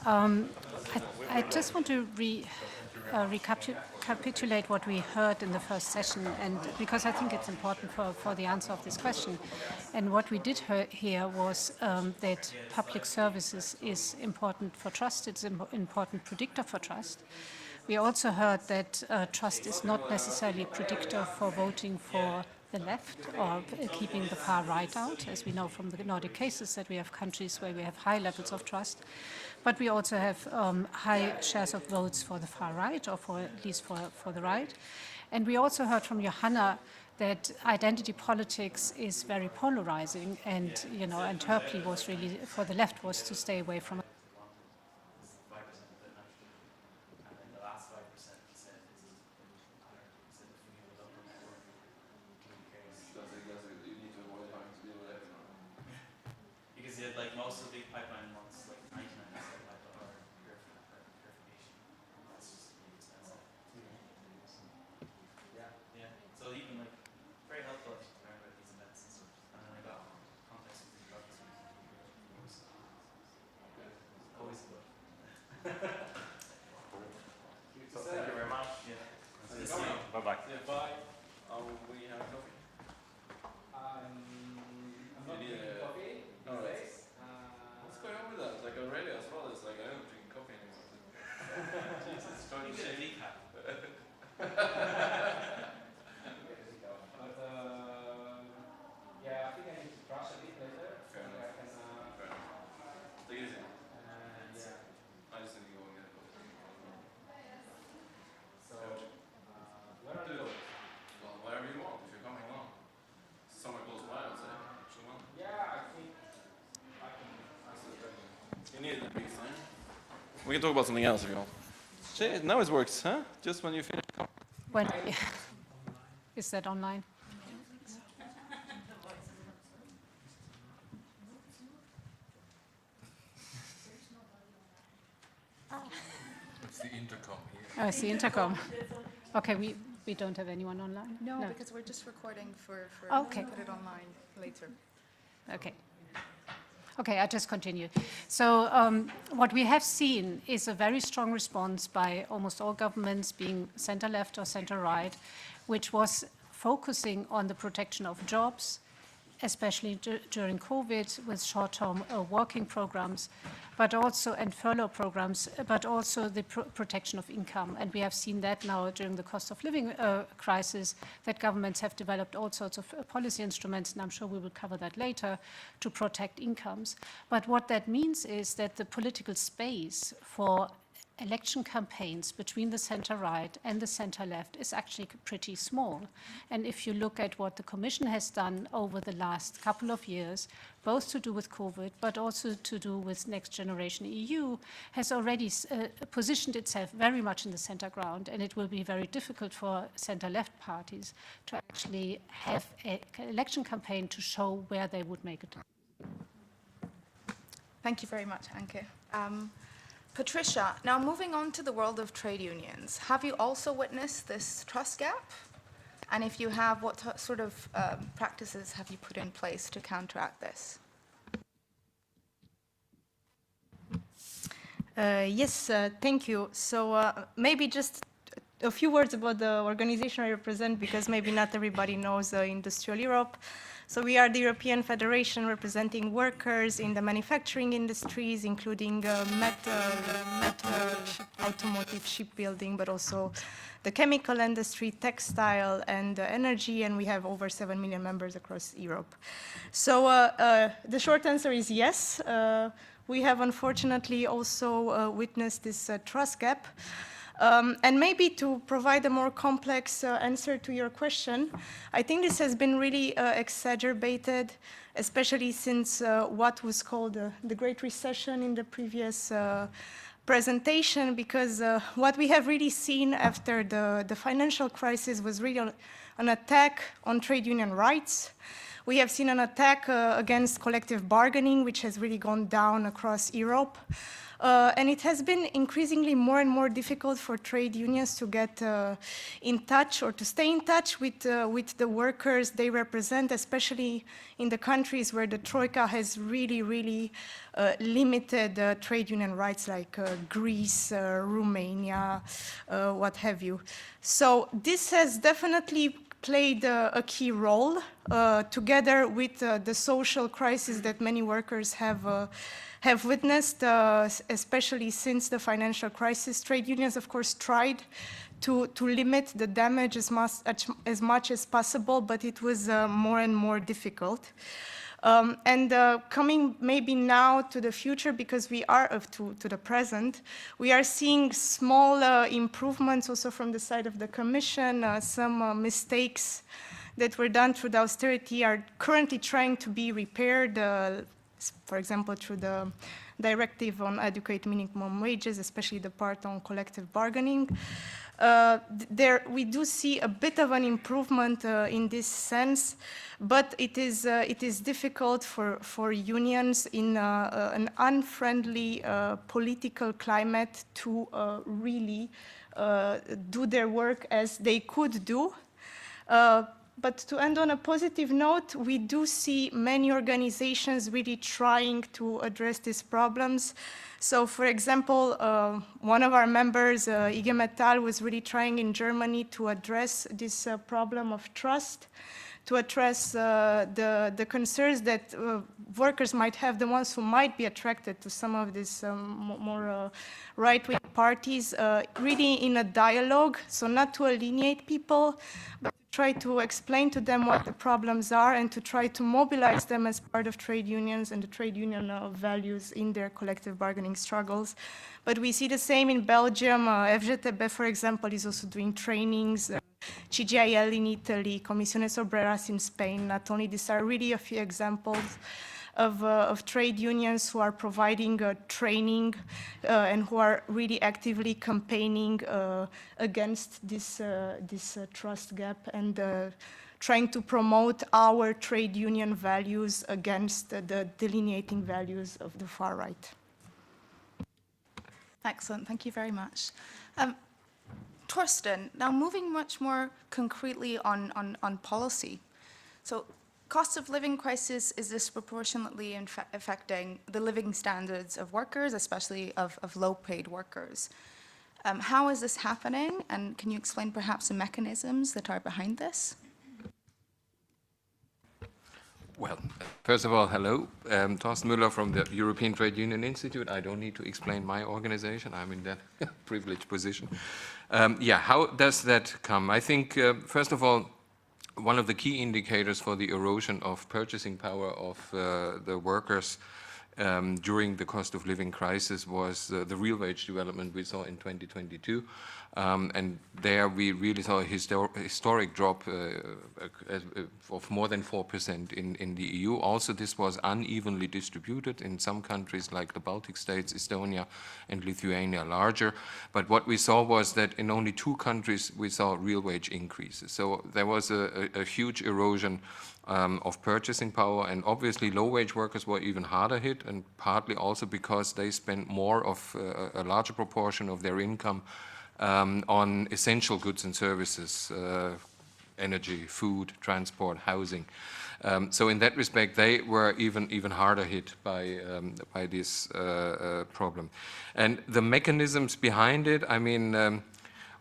I just want to recapitulate what we heard in the first session, and because I think it's important for the answer of this question. And what we did hear was that public services is important for trust, it's an important predictor for trust. We also heard that trust is not necessarily a predictor for voting for the left or keeping the far right out, as we know from the Nordic cases that we have countries where we have high levels of trust. But we also have high shares of votes for the far right, or for at least for the right. And we also heard from Johanna that identity politics is very polarizing, and and her plea was really for the left was to stay away from. Like most of the big pipeline ones, like 99% are purification. That's just really expensive. Yeah. So even like very helpful to learn about these events and stuff. And then I got context with these projects. We can talk about something else if you want. Shit, now it works, huh? Just when you finish. When, is that online? It's the intercom here. Oh, it's the intercom. Okay, we don't have anyone online? No, because we're just recording for Okay. put it online later. Okay. Okay, I just continue. So what we have seen is a very strong response by almost all governments, being center-left or center-right, which was focusing on the protection of jobs, especially during COVID with short-term working programs, but also, and furlough programs, but also the protection of income. And we have seen that now during the cost of living crisis, that governments have developed all sorts of policy instruments, and I'm sure we will cover that later, to protect incomes. But what that means is that the political space for election campaigns between the center-right and the center-left is actually pretty small. And if you look at what the Commission has done over the last couple of years, both to do with COVID, but also to do with Next Generation EU, has already positioned itself very much in the center ground, and it will be very difficult for center-left parties to actually have an election campaign to show where they would make it. Thank you very much, Anke. Patricia, now moving on to the world of trade unions, have you also witnessed this trust gap? And if you have, what sort of practices have you put in place to counteract this? Yes, thank you. So maybe just a few words about the organization I represent, because maybe not everybody knows Industrial Europe. So we are the European Federation representing workers in the manufacturing industries, including metal, automotive, shipbuilding, but also the chemical industry, textile, and energy, and we have over 7 million members across Europe. So the short answer is yes. We have unfortunately also witnessed this trust gap. And maybe to provide a more complex answer to your question, I think this has been really exacerbated, especially since what was called the Great Recession in the previous presentation, because what we have really seen after the financial crisis was really an attack on trade union rights. We have seen an attack against collective bargaining, which has really gone down across Europe. And it has been increasingly more and more difficult for trade unions to get in touch or to stay in touch with the workers they represent, especially in the countries where the Troika has really limited trade union rights, like Greece, Romania, what have you. So this has definitely played a key role, together with the social crisis that many workers have witnessed, especially since the financial crisis. Trade unions, of course, tried to limit the damage as much as possible, but it was more and more difficult. Coming maybe now to the future, because we are to the present, we are seeing small improvements also from the side of the Commission. Some mistakes that were done through the austerity are currently trying to be repaired, for example, through the directive on adequate minimum wages, especially the part on collective bargaining. There we do see a bit of an improvement in this sense, but it is difficult for unions in an unfriendly political climate to really do their work as they could do. But to end on a positive note, we do see many organizations really trying to address these problems. So, for example, one of our members, IG Metall, was really trying in Germany to address this problem of trust, to address the concerns that workers might have, the ones who might be attracted to some of these more right-wing parties, really in a dialogue, so not to alienate people, but try to explain to them what the problems are and to try to mobilize them as part of trade unions and the trade union values in their collective bargaining struggles. But we see the same in Belgium. FGTB, for example, is also doing trainings. CGIL in Italy, Comisiones Obreras in Spain. Not only these are really a few examples. of trade unions who are providing training and who are really actively campaigning against this trust gap and trying to promote our trade union values against the delineating values of the far right. Excellent, thank you very much. Torsten, now moving much more concretely on policy. So cost of living crisis is disproportionately affecting the living standards of workers, especially of low-paid workers. How is this happening, and can you explain perhaps the mechanisms that are behind this? Well, first of all, hello. Thorsten Müller from the European Trade Union Institute. I don't need to explain my organization. I'm in that privileged position. Yeah, how does that come? I think, first of all, one of the key indicators for the erosion of purchasing power of the workers during the cost of living crisis was the real wage development we saw in 2022. And there we really saw a historic drop of more than 4% in the EU. Also, this was unevenly distributed in some countries like the Baltic states, Estonia and Lithuania larger. But what we saw was that in only 2 countries we saw real wage increases. So there was a huge erosion of purchasing power, and obviously low-wage workers were even harder hit, and partly also because they spent more of a larger proportion of their income on essential goods and services, energy, food, transport, housing. So in that respect, they were even harder hit by this problem. And the mechanisms behind it, I mean,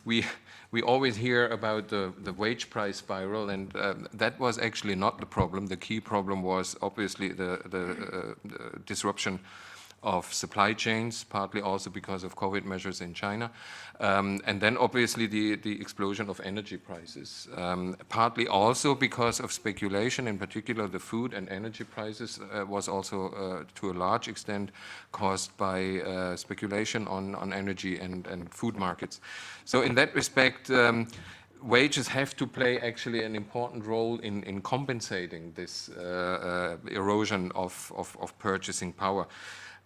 we always hear about the wage price spiral, and that was actually not the problem. The key problem was obviously the disruption of supply chains, partly also because of COVID measures in China, and then obviously the explosion of energy prices, partly also because of speculation, in particular the food and energy prices was also to a large extent caused by speculation on energy and food markets. So in that respect, wages have to play actually an important role in compensating this erosion of purchasing power.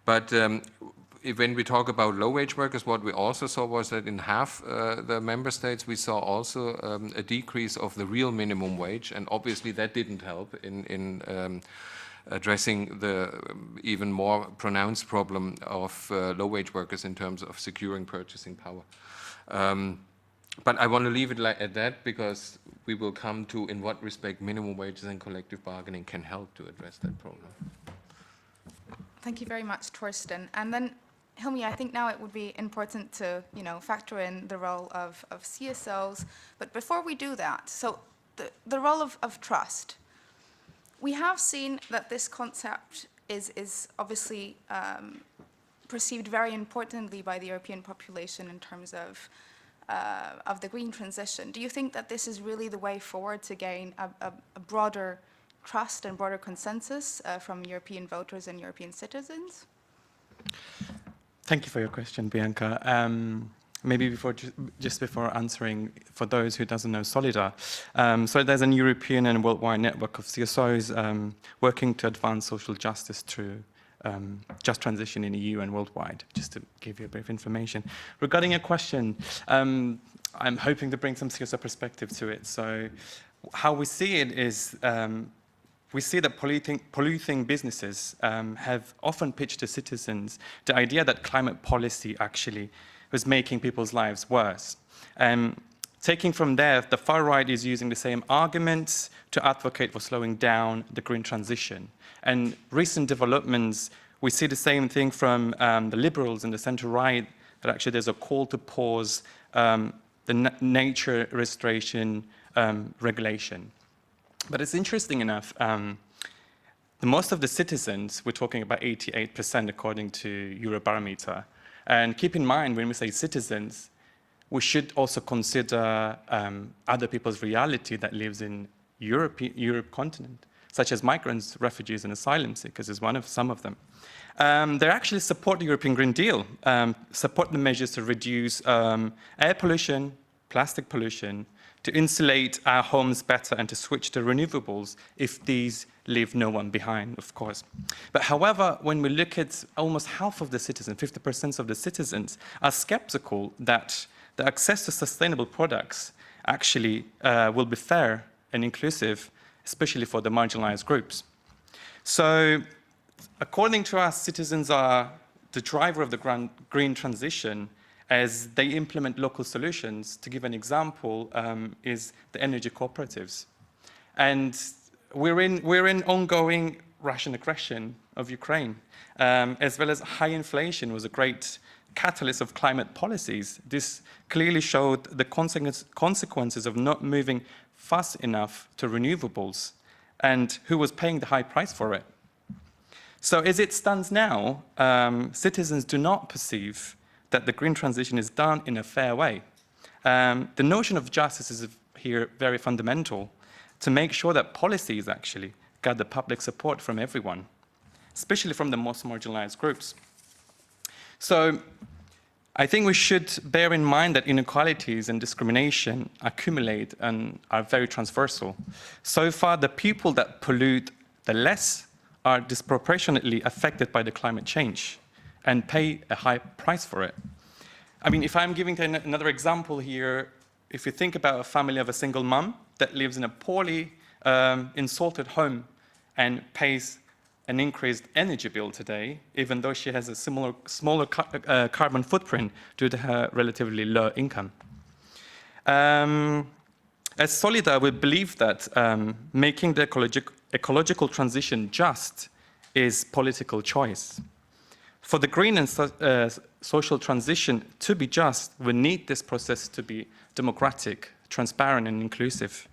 But when we talk about low-wage workers, what we also saw was that in half the member states, we saw also a decrease of the real minimum wage, and obviously that didn't help in addressing the even more pronounced problem of low-wage workers in terms of securing purchasing power. But I want to leave it at that, because we will come to in what respect minimum wages and collective bargaining can help to address that problem. Thank you very much, Torsten. And then, Hilmi, I think now it would be important to, factor in the role of CSOs. But before we do that, so the role of trust. We have seen that this concept is obviously perceived very importantly by the European population in terms of the green transition. Do you think that this is really the way forward to gain a broader trust and broader consensus from European voters and European citizens? Thank you for your question, Bianca. Maybe just before answering, for those who doesn't know Solidar, so there's a European and worldwide network of CSOs working to advance social justice through just transition in EU and worldwide, just to give you a bit of information. Regarding your question, I'm hoping to bring some CSO perspective to it. So how we see it is, we see that polluting businesses have often pitched to citizens the idea that climate policy actually was making people's lives worse. Taking from there, the far right is using the same arguments to advocate for slowing down the green transition. And recent developments, we see the same thing from the liberals and the center-right, that actually there's a call to pause the nature restoration regulation. But it's interesting enough, most of the citizens, we're talking about 88% according to Eurobarometer. And keep in mind, when we say citizens, we should also consider other people's reality that lives in Europe continent, such as migrants, refugees, and asylum seekers is some of them. They actually support the European Green Deal, support the measures to reduce air pollution, plastic pollution, to insulate our homes better and to switch to renewables if these leave no one behind, of course. But however, when we look at almost half of the citizens, 50% of the citizens are skeptical that the access to sustainable products actually will be fair and inclusive, especially for the marginalized groups. So according to us, citizens are the driver of the green transition as they implement local solutions. To give an example, is the energy cooperatives. And we're in ongoing Russian aggression of Ukraine, as well as high inflation was a great catalyst of climate policies. This clearly showed the consequences of not moving fast enough to renewables and who was paying the high price for it. So as it stands now, citizens do not perceive that the green transition is done in a fair way. The notion of justice is here very fundamental to make sure that policies actually get the public support from everyone, especially from the most marginalized groups. So I think we should bear in mind that inequalities and discrimination accumulate and are very transversal. So far, the people that pollute the less are disproportionately affected by the climate change and pay a high price for it. I mean, if I'm giving another example here, if you think about a family of a single mom that lives in a poorly insulted home and pays an increased energy bill today, even though she has a smaller carbon footprint due to her relatively low income. As Solidar, we believe that making the ecological transition just is political choice. For the green and social transition to be just, we need this process to be democratic, transparent, and inclusive.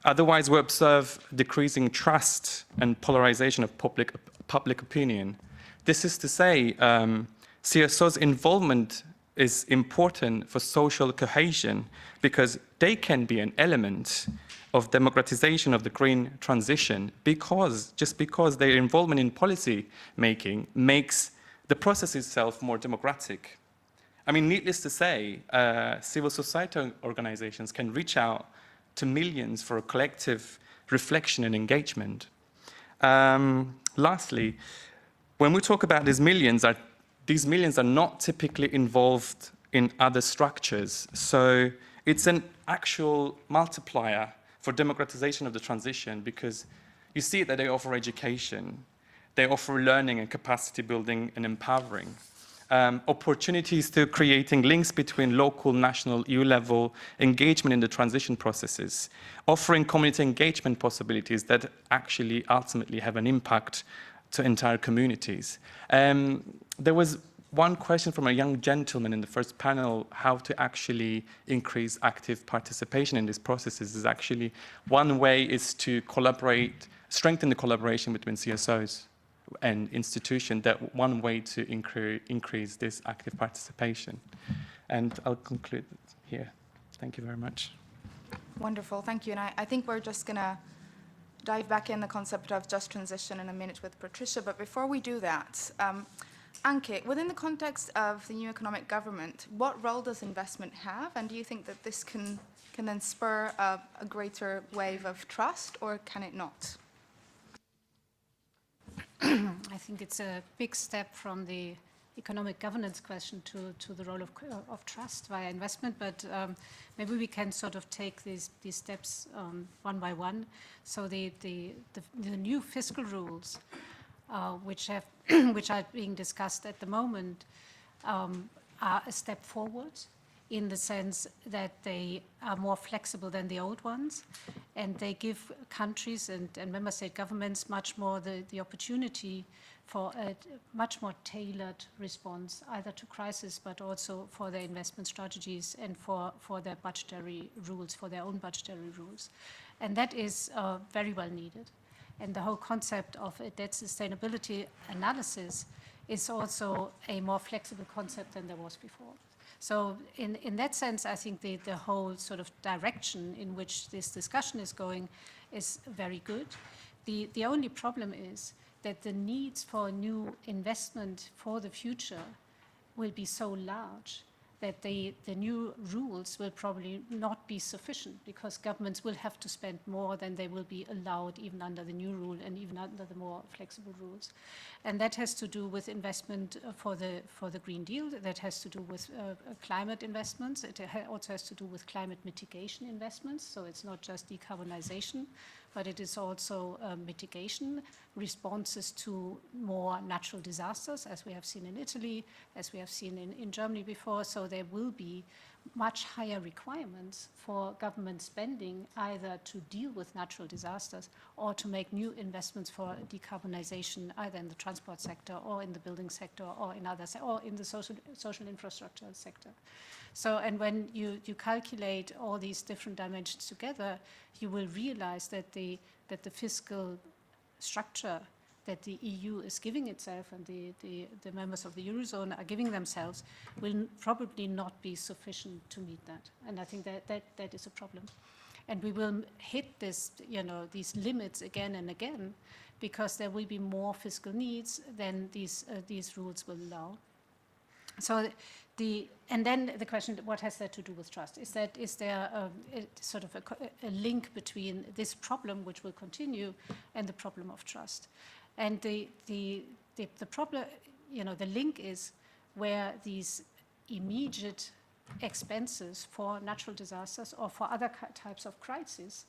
Otherwise, we observe decreasing trust and polarization of public opinion. This is to say, CSO's involvement is important for social cohesion because they can be an element of democratization of the green transition just because their involvement in policy making makes the process itself more democratic. I mean, needless to say, civil society organizations can reach out to millions for a collective reflection and engagement. Lastly, when we talk about these millions are not typically involved in other structures. So it's an actual multiplier for democratization of the transition because you see that they offer education, they offer learning and capacity building and empowering. Opportunities to creating links between local, national, EU-level engagement in the transition processes, offering community engagement possibilities that actually ultimately have an impact to entire communities. There was one question from a young gentleman in the first panel, how to actually increase active participation in these processes is actually, one way is to collaborate, strengthen the collaboration between CSOs and institution, that one way to increase this active participation. And I'll conclude here. Thank you very much. Wonderful, thank you. And I think we're just going to dive back in the concept of just transition in a minute with Patricia. But before we do that, Anke, within the context of the new economic government, what role does investment have? And do you think that this can then spur a greater wave of trust, or can it not? I think it's a big step from the economic governance question to the role of trust via investment, but maybe we can sort of take these steps one by one. So the new fiscal rules, which are being discussed at the moment, are a step forward in the sense that they are more flexible than the old ones, and they give countries and member state governments much more the opportunity for a much more tailored response, either to crisis, but also for their investment strategies and for their budgetary rules, for their own budgetary rules. And that is very well needed. And the whole concept of a debt sustainability analysis is also a more flexible concept than there was before. So in that sense, I think the whole sort of direction in which this discussion is going is very good. The only problem is that the needs for new investment for the future will be so large that the new rules will probably not be sufficient because governments will have to spend more than they will be allowed even under the new rule and even under the more flexible rules. And that has to do with investment for the Green Deal. That has to do with climate investments. It also has to do with climate mitigation investments. So it's not just decarbonization, but it is also mitigation, responses to more natural disasters, as we have seen in Italy, as we have seen in Germany before. So there will be much higher requirements for government spending, either to deal with natural disasters or to make new investments for decarbonization, either in the transport sector or in the building sector or in others, or in the social infrastructure sector. So, and when you calculate all these different dimensions together, you will realize that the fiscal structure that the EU is giving itself and the members of the Eurozone are giving themselves will probably not be sufficient to meet that. And I think that is a problem. And we will hit this, these limits again and again because there will be more fiscal needs than these rules will allow. So and then the question, what has that to do with trust? Is there sort of a link between this problem, which will continue, and the problem of trust? And the problem, the link is where these immediate expenses for natural disasters or for other types of crises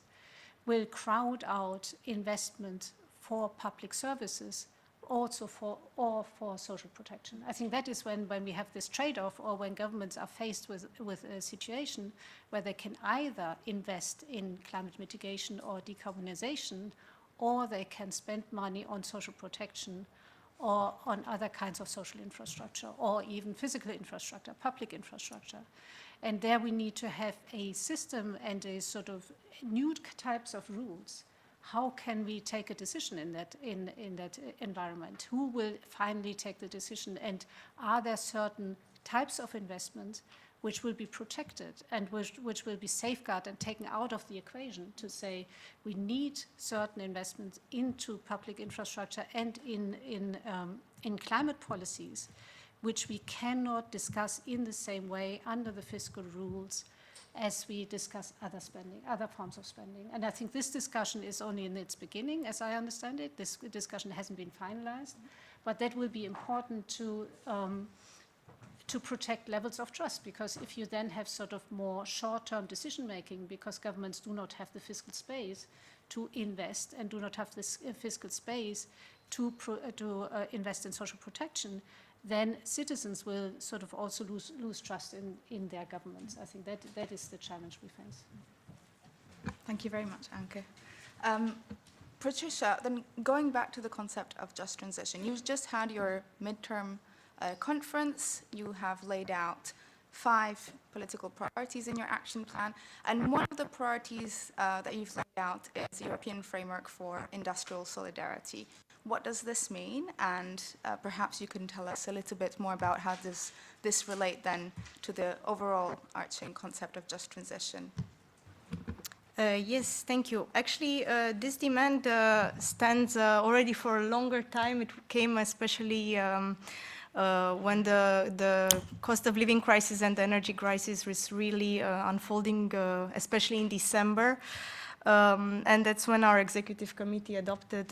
will crowd out investment for public services, also for social protection. I think that is when we have this trade-off, or when governments are faced with a situation where they can either invest in climate mitigation or decarbonization, or they can spend money on social protection or on other kinds of social infrastructure, or even physical infrastructure, public infrastructure. And there we need to have a system and a sort of new types of rules. How can we take a decision in that environment? Who will finally take the decision? And are there certain types of investment which will be protected and which will be safeguarded and taken out of the equation to say we need certain investments into public infrastructure and in climate policies, which we cannot discuss in the same way under the fiscal rules as we discuss other spending, other forms of spending. And I think this discussion is only in its beginning, as I understand it. This discussion hasn't been finalized, but that will be important to protect levels of trust, because if you then have sort of more short-term decision-making, because governments do not have the fiscal space to invest and do not have this fiscal space to invest in social protection, then citizens will sort of also lose trust in their governments. I think that is the challenge we face. Thank you very much, Anke. Patricia, then going back to the concept of just transition, you've just had your midterm conference. You have laid out 5 political priorities in your action plan, and one of the priorities that you've laid out is the European Framework for Industrial Solidarity. What does this mean? And perhaps you can tell us a little bit more about how does this relate then to the overall arching concept of just transition. Yes, thank you. Actually, this demand stands already for a longer time. It came especially when the cost of living crisis and the energy crisis was really unfolding, especially in December. And that's when our executive committee adopted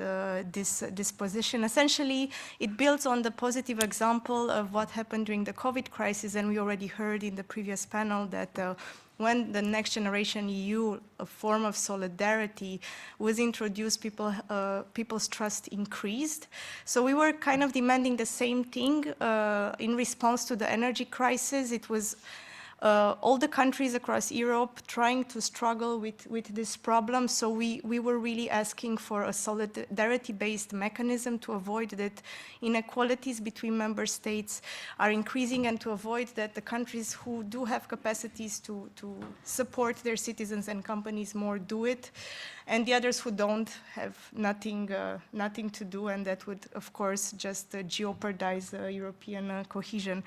this position. Essentially, it builds on the positive example of what happened during the COVID crisis, and we already heard in the previous panel that when the Next Generation EU, a form of solidarity, was introduced, people's trust increased. So we were kind of demanding the same thing in response to the energy crisis. It was all the countries across Europe trying to struggle with this problem. So we were really asking for a solidarity-based mechanism to avoid that inequalities between member states are increasing, and to avoid that the countries who do have capacities to support their citizens and companies more do it, and the others who don't have nothing to do, and that would, of course, just jeopardize European cohesion.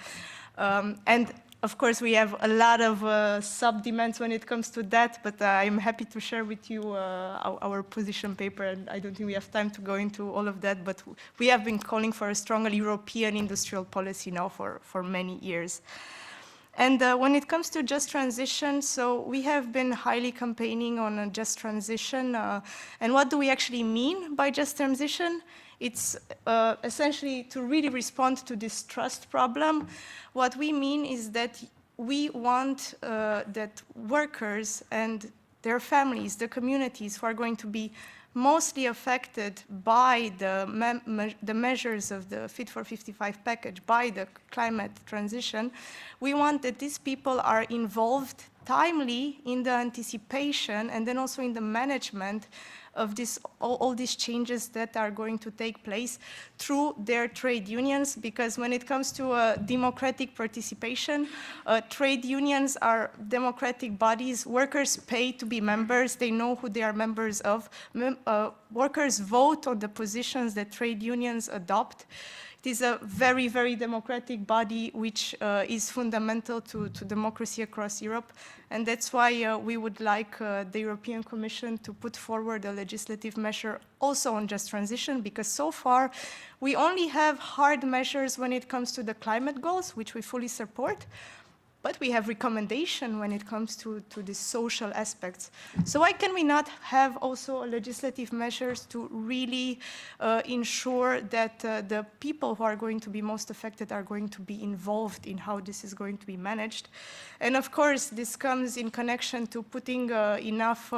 And of course, we have a lot of sub-demands when it comes to that, but I'm happy to share with you our position paper, and I don't think we have time to go into all of that, but we have been calling for a stronger European industrial policy now for many years. And when it comes to just transition, so we have been highly campaigning on a just transition. And what do we actually mean by just transition? It's essentially to really respond to this trust problem. What we mean is that we want that workers and their families, the communities who are going to be mostly affected by the measures of the Fit for 55 package, by the climate transition, we want that these people are involved timely in the anticipation and then also in the management of all these changes that are going to take place through their trade unions, because when it comes to democratic participation, trade unions are democratic bodies. Workers pay to be members. They know who they are members of. Workers vote on the positions that trade unions adopt. It is a very, very democratic body which is fundamental to democracy across Europe. And that's why we would like the European Commission to put forward a legislative measure also on just transition, because so far we only have hard measures when it comes to the climate goals, which we fully support. But we have recommendation when it comes to the social aspects. So why can we not have also legislative measures to really ensure that the people who are going to be most affected are going to be involved in how this is going to be managed? And of course, this comes in connection to putting enough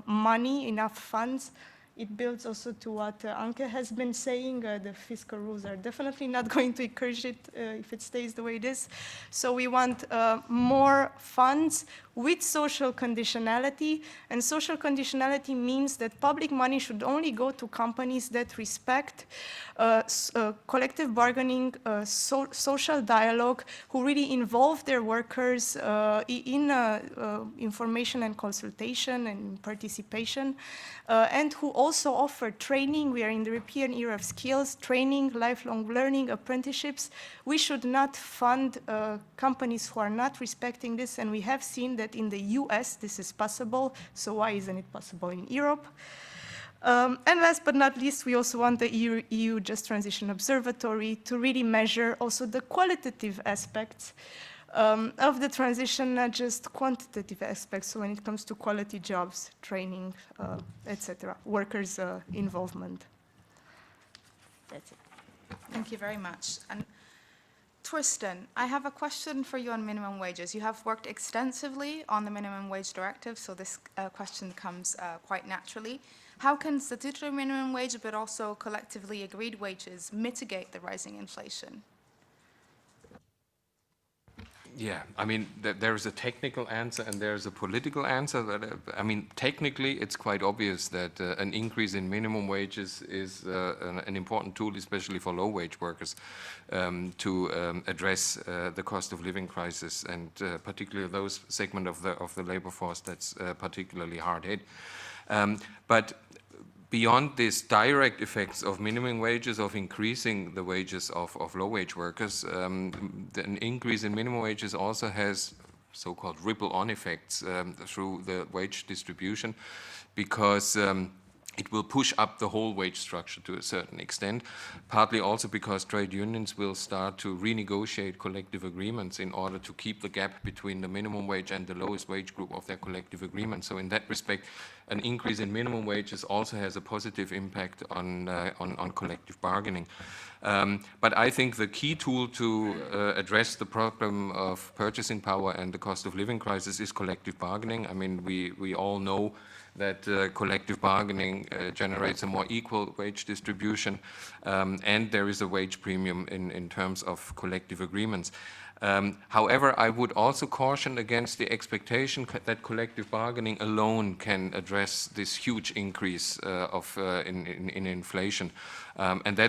money, enough funds. It builds also to what Anke has been saying. The fiscal rules are definitely not going to encourage it if it stays the way it is. So we want more funds with social conditionality. And social conditionality means that public money should only go to companies that respect collective bargaining, social dialogue, who really involve their workers in information and consultation and participation, and who also offer training. We are in the European era of skills, training, lifelong learning, apprenticeships. We should not fund companies who are not respecting this, and we have seen that in the US this is possible, so why isn't it possible in Europe? And last but not least, we also want the EU Just Transition Observatory to really measure also the qualitative aspects of the transition, not just quantitative aspects, so when it comes to quality jobs, training, etc., workers' involvement. That's it. Thank you very much. And Torsten, I have a question for you on minimum wages. You have worked extensively on the minimum wage directive, so this question comes quite naturally. How can statutory minimum wage, but also collectively agreed wages, mitigate the rising inflation? Yeah, I mean, there is a technical answer and there's a political answer. I mean, technically, it's quite obvious that an increase in minimum wages is an important tool, especially for low-wage workers, to address the cost of living crisis, and particularly those segment of the labor force that's particularly hard hit. But beyond these direct effects of minimum wages, of increasing the wages of low-wage workers, an increase in minimum wages also has so-called ripple-on effects through the wage distribution, because it will push up the whole wage structure to a certain extent, partly also because trade unions will start to renegotiate collective agreements in order to keep the gap between the minimum wage and the lowest wage group of their collective agreement. So in that respect, an increase in minimum wages also has a positive impact on collective bargaining. But I think the key tool to address the problem of purchasing power and the cost of living crisis is collective bargaining. I mean, we all know that collective bargaining generates a more equal wage distribution, and there is a wage premium in terms of collective agreements. However, I would also caution against the expectation that collective bargaining alone can address this huge increase in inflation. And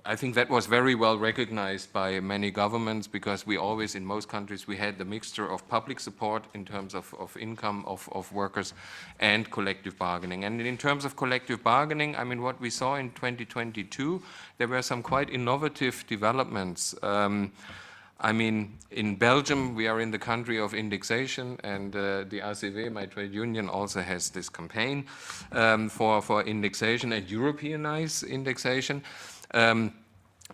I think that was very well recognized by many governments, because we always, in most countries, we had the mixture of public support in terms of income of workers and collective bargaining. And in terms of collective bargaining, I mean, what we saw in 2022, there were some quite innovative developments. I mean, in Belgium, we are in the country of indexation, and the ACV, my trade union, also has this campaign for indexation and Europeanize indexation.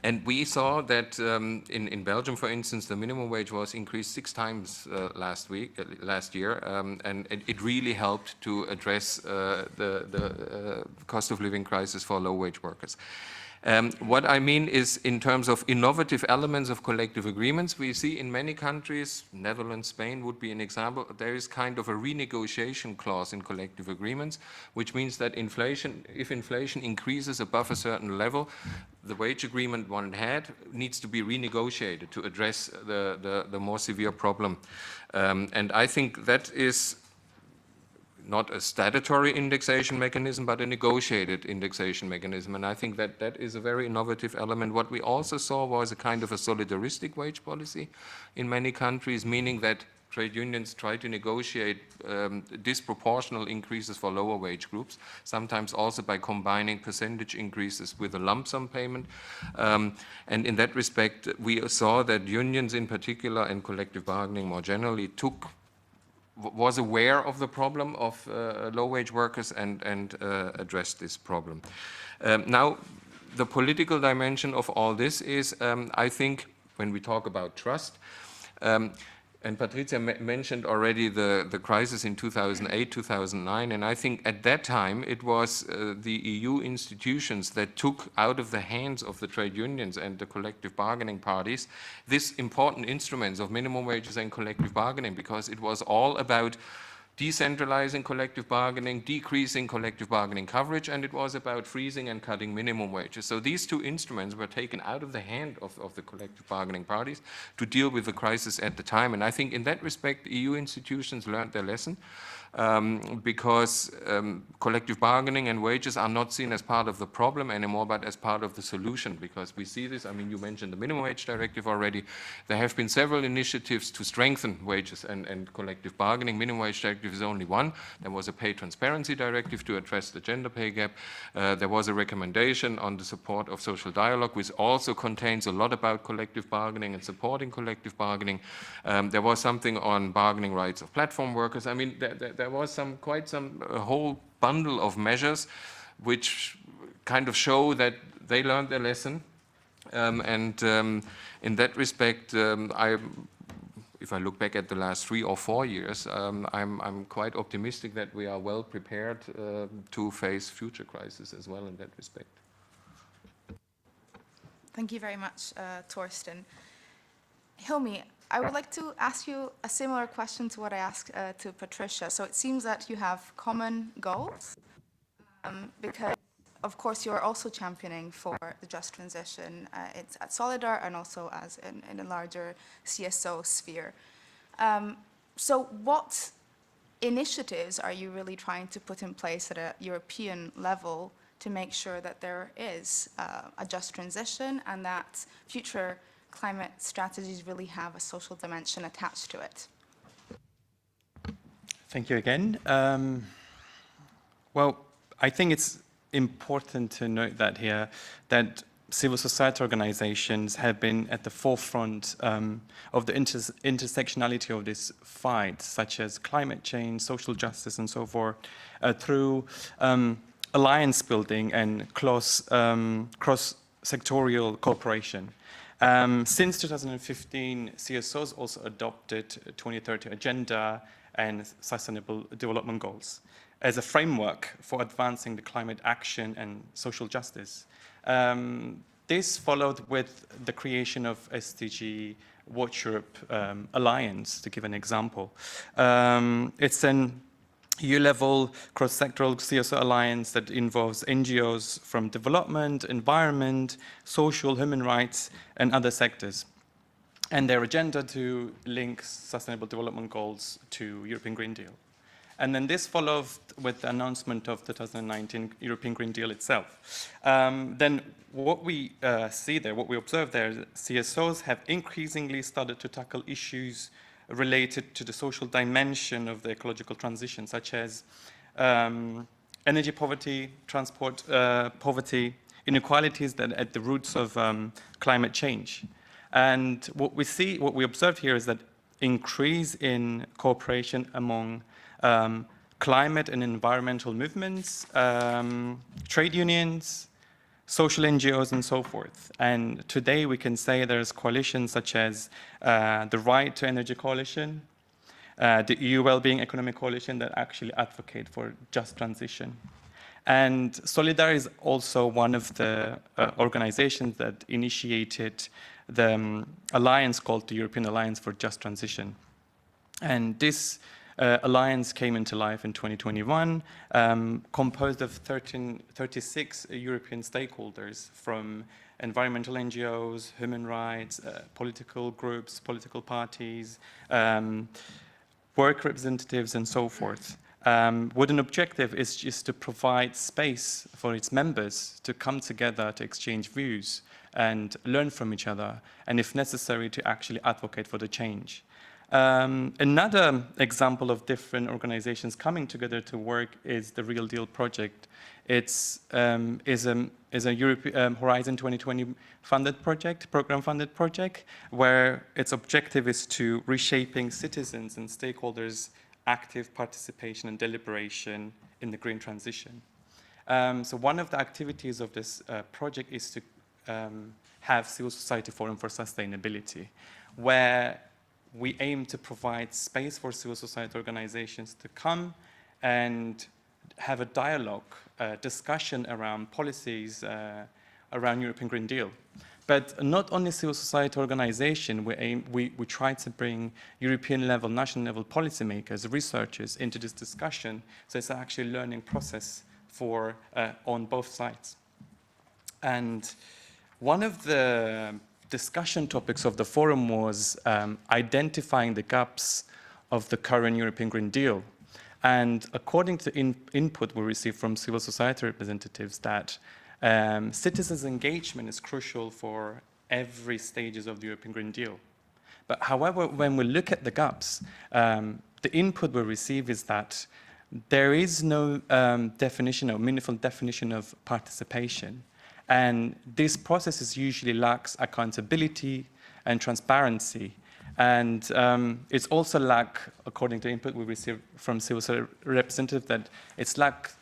And we saw that in Belgium, for instance, the minimum wage was increased 6 times last year, and it really helped to address the cost of living crisis for low-wage workers. What I mean is, in terms of innovative elements of collective agreements, we see in many countries, Netherlands, Spain would be an example, there is kind of a renegotiation clause in collective agreements, which means that if inflation increases above a certain level, the wage agreement one had needs to be renegotiated to address the more severe problem. And I think that is not a statutory indexation mechanism, but a negotiated indexation mechanism. And I think that that is a very innovative element. What we also saw was a kind of a solidaristic wage policy in many countries, meaning that trade unions try to negotiate disproportional increases for lower wage groups, sometimes also by combining percentage increases with a lump sum payment. And in that respect, we saw that unions in particular and collective bargaining more generally was aware of the problem of low-wage workers and addressed this problem. Now, the political dimension of all this is, I think, when we talk about trust, and Patricia mentioned already the crisis in 2008, 2009, and I think at that time it was the EU institutions that took out of the hands of the trade unions and the collective bargaining parties this important instruments of minimum wages and collective bargaining, because it was all about decentralizing collective bargaining, decreasing collective bargaining coverage, and it was about freezing and cutting minimum wages. So these two instruments were taken out of the hand of the collective bargaining parties to deal with the crisis at the time. And I think in that respect, EU institutions learned their lesson. Because collective bargaining and wages are not seen as part of the problem anymore, but as part of the solution. Because we see this, I mean, you mentioned the minimum wage directive already. There have been several initiatives to strengthen wages and collective bargaining. Minimum wage directive is only one. There was a pay transparency directive to address the gender pay gap. There was a recommendation on the support of social dialogue, which also contains a lot about collective bargaining and supporting collective bargaining. There was something on bargaining rights of platform workers. I mean, there was a whole bundle of measures which kind of show that they learned their lesson. In that respect, if I look back at the last 3 or 4 years, I'm quite optimistic that we are well prepared to face future crises as well in that respect. Thank you very much, Torsten. Hilmi, I would like to ask you a similar question to what I asked to Patricia. So it seems that you have common goals, because, of course, you're also championing for the just transition. It's at Solidar and also as in a larger CSO sphere. So what initiatives are you really trying to put in place at a European level to make sure that there is a just transition and that future climate strategies really have a social dimension attached to it? Thank you again. Well, I think it's important to note that here that civil society organizations have been at the forefront of the intersectionality of this fight, such as climate change, social justice, and so forth, through alliance building and cross-sectorial cooperation. Since 2015, CSOs also adopted 2030 Agenda and Sustainable Development Goals as a framework for advancing the climate action and social justice. This followed with the creation of SDG Watch Europe Alliance, to give an example. It's an EU-level cross-sectoral CSO alliance that involves NGOs from development, environment, social, human rights, and other sectors, and their agenda to link Sustainable Development Goals to European Green Deal. And then this followed with the announcement of the 2019 European Green Deal itself. Then what we see there, what we observe there, CSOs have increasingly started to tackle issues related to the social dimension of the ecological transition, such as energy poverty, transport poverty, inequalities that are at the roots of climate change. And what we observe here is that increase in cooperation among climate and environmental movements, trade unions, social NGOs and so forth. And today we can say there's coalitions such as the Right to Energy Coalition, the EU Wellbeing Economic Coalition that actually advocate for just transition. And Solidar is also one of the organizations that initiated the alliance called the European Alliance for Just Transition. And this alliance came into life in 2021, composed of 36 European stakeholders from environmental NGOs, human rights, political groups, political parties, work representatives, and so forth. With an objective is just to provide space for its members to come together to exchange views and learn from each other, and if necessary, to actually advocate for the change. Another example of different organizations coming together to work is the Real Deal project. It's is a European Horizon 2020 funded project, program funded project, where its objective is to reshaping citizens and stakeholders' active participation and deliberation in the green transition. So one of the activities of this project is to have Civil Society Forum for Sustainability, where we aim to provide space for civil society organizations to come and have a dialogue, discussion around policies around European Green Deal. But not only civil society organization, we try to bring European level, national level policymakers, researchers into this discussion, so it's actually a learning process for on both sides. And one of the discussion topics of the forum was identifying the gaps of the current European Green Deal. And according to input we received from civil society representatives, that citizens' engagement is crucial for every stages of the European Green Deal. But however, when we look at the gaps, the input we receive is that there is no definition or meaningful definition of participation. And this process usually lacks accountability and transparency. And it's also lack, according to input we received from civil society representatives, that it's lack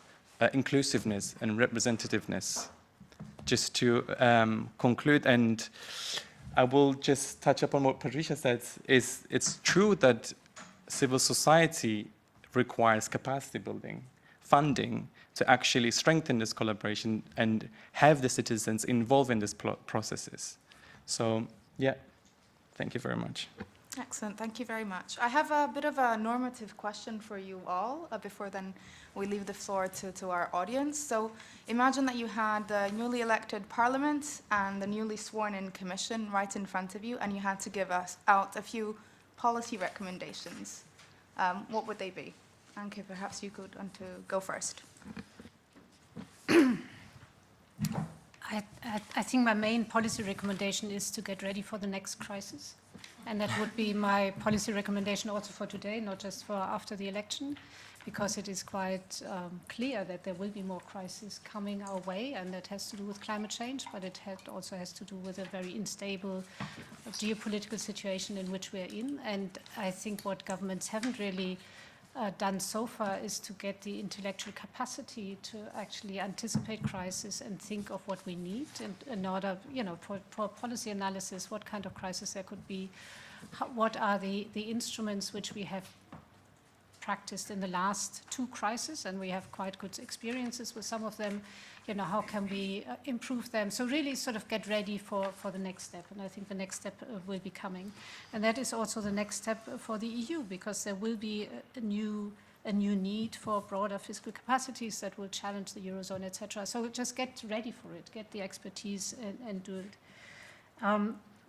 inclusiveness and representativeness. Just to conclude, and I will just touch upon what Patricia said, is it's true that civil society requires capacity building, funding, to actually strengthen this collaboration and have the citizens involved in these processes. So, yeah, thank you very much. Excellent, thank you very much. I have a bit of a normative question for you all before then we leave the floor to our audience. So imagine that you had the newly elected parliament and the newly sworn in commission right in front of you, and you had to give us out a few policy recommendations. What would they be? Anke, perhaps you could want to go first. I think my main policy recommendation is to get ready for the next crisis. And that would be my policy recommendation also for today, not just for after the election, because it is quite clear that there will be more crises coming our way, and that has to do with climate change, but it also has to do with a very unstable geopolitical situation in which we're in. And I think what governments haven't really done so far is to get the intellectual capacity to actually anticipate crisis and think of what we need in order, for policy analysis, what kind of crisis there could be, what are the instruments which we have practiced in the last two crises, and we have quite good experiences with some of them. How can we improve them? So really sort of get ready for the next step, and I think the next step will be coming. And that is also the next step for the EU, because there will be a new need for broader fiscal capacities that will challenge the Eurozone, etc. So just get ready for it, get the expertise and do it.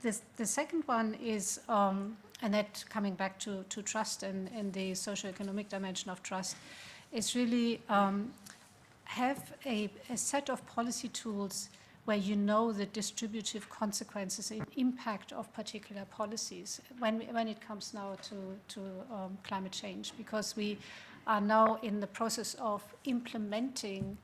The second one is, and that coming back to trust and the socio-economic dimension of trust, is really have a set of policy tools where you know the distributive consequences and impact of particular policies when it comes now to climate change, because we are now in the process of implementing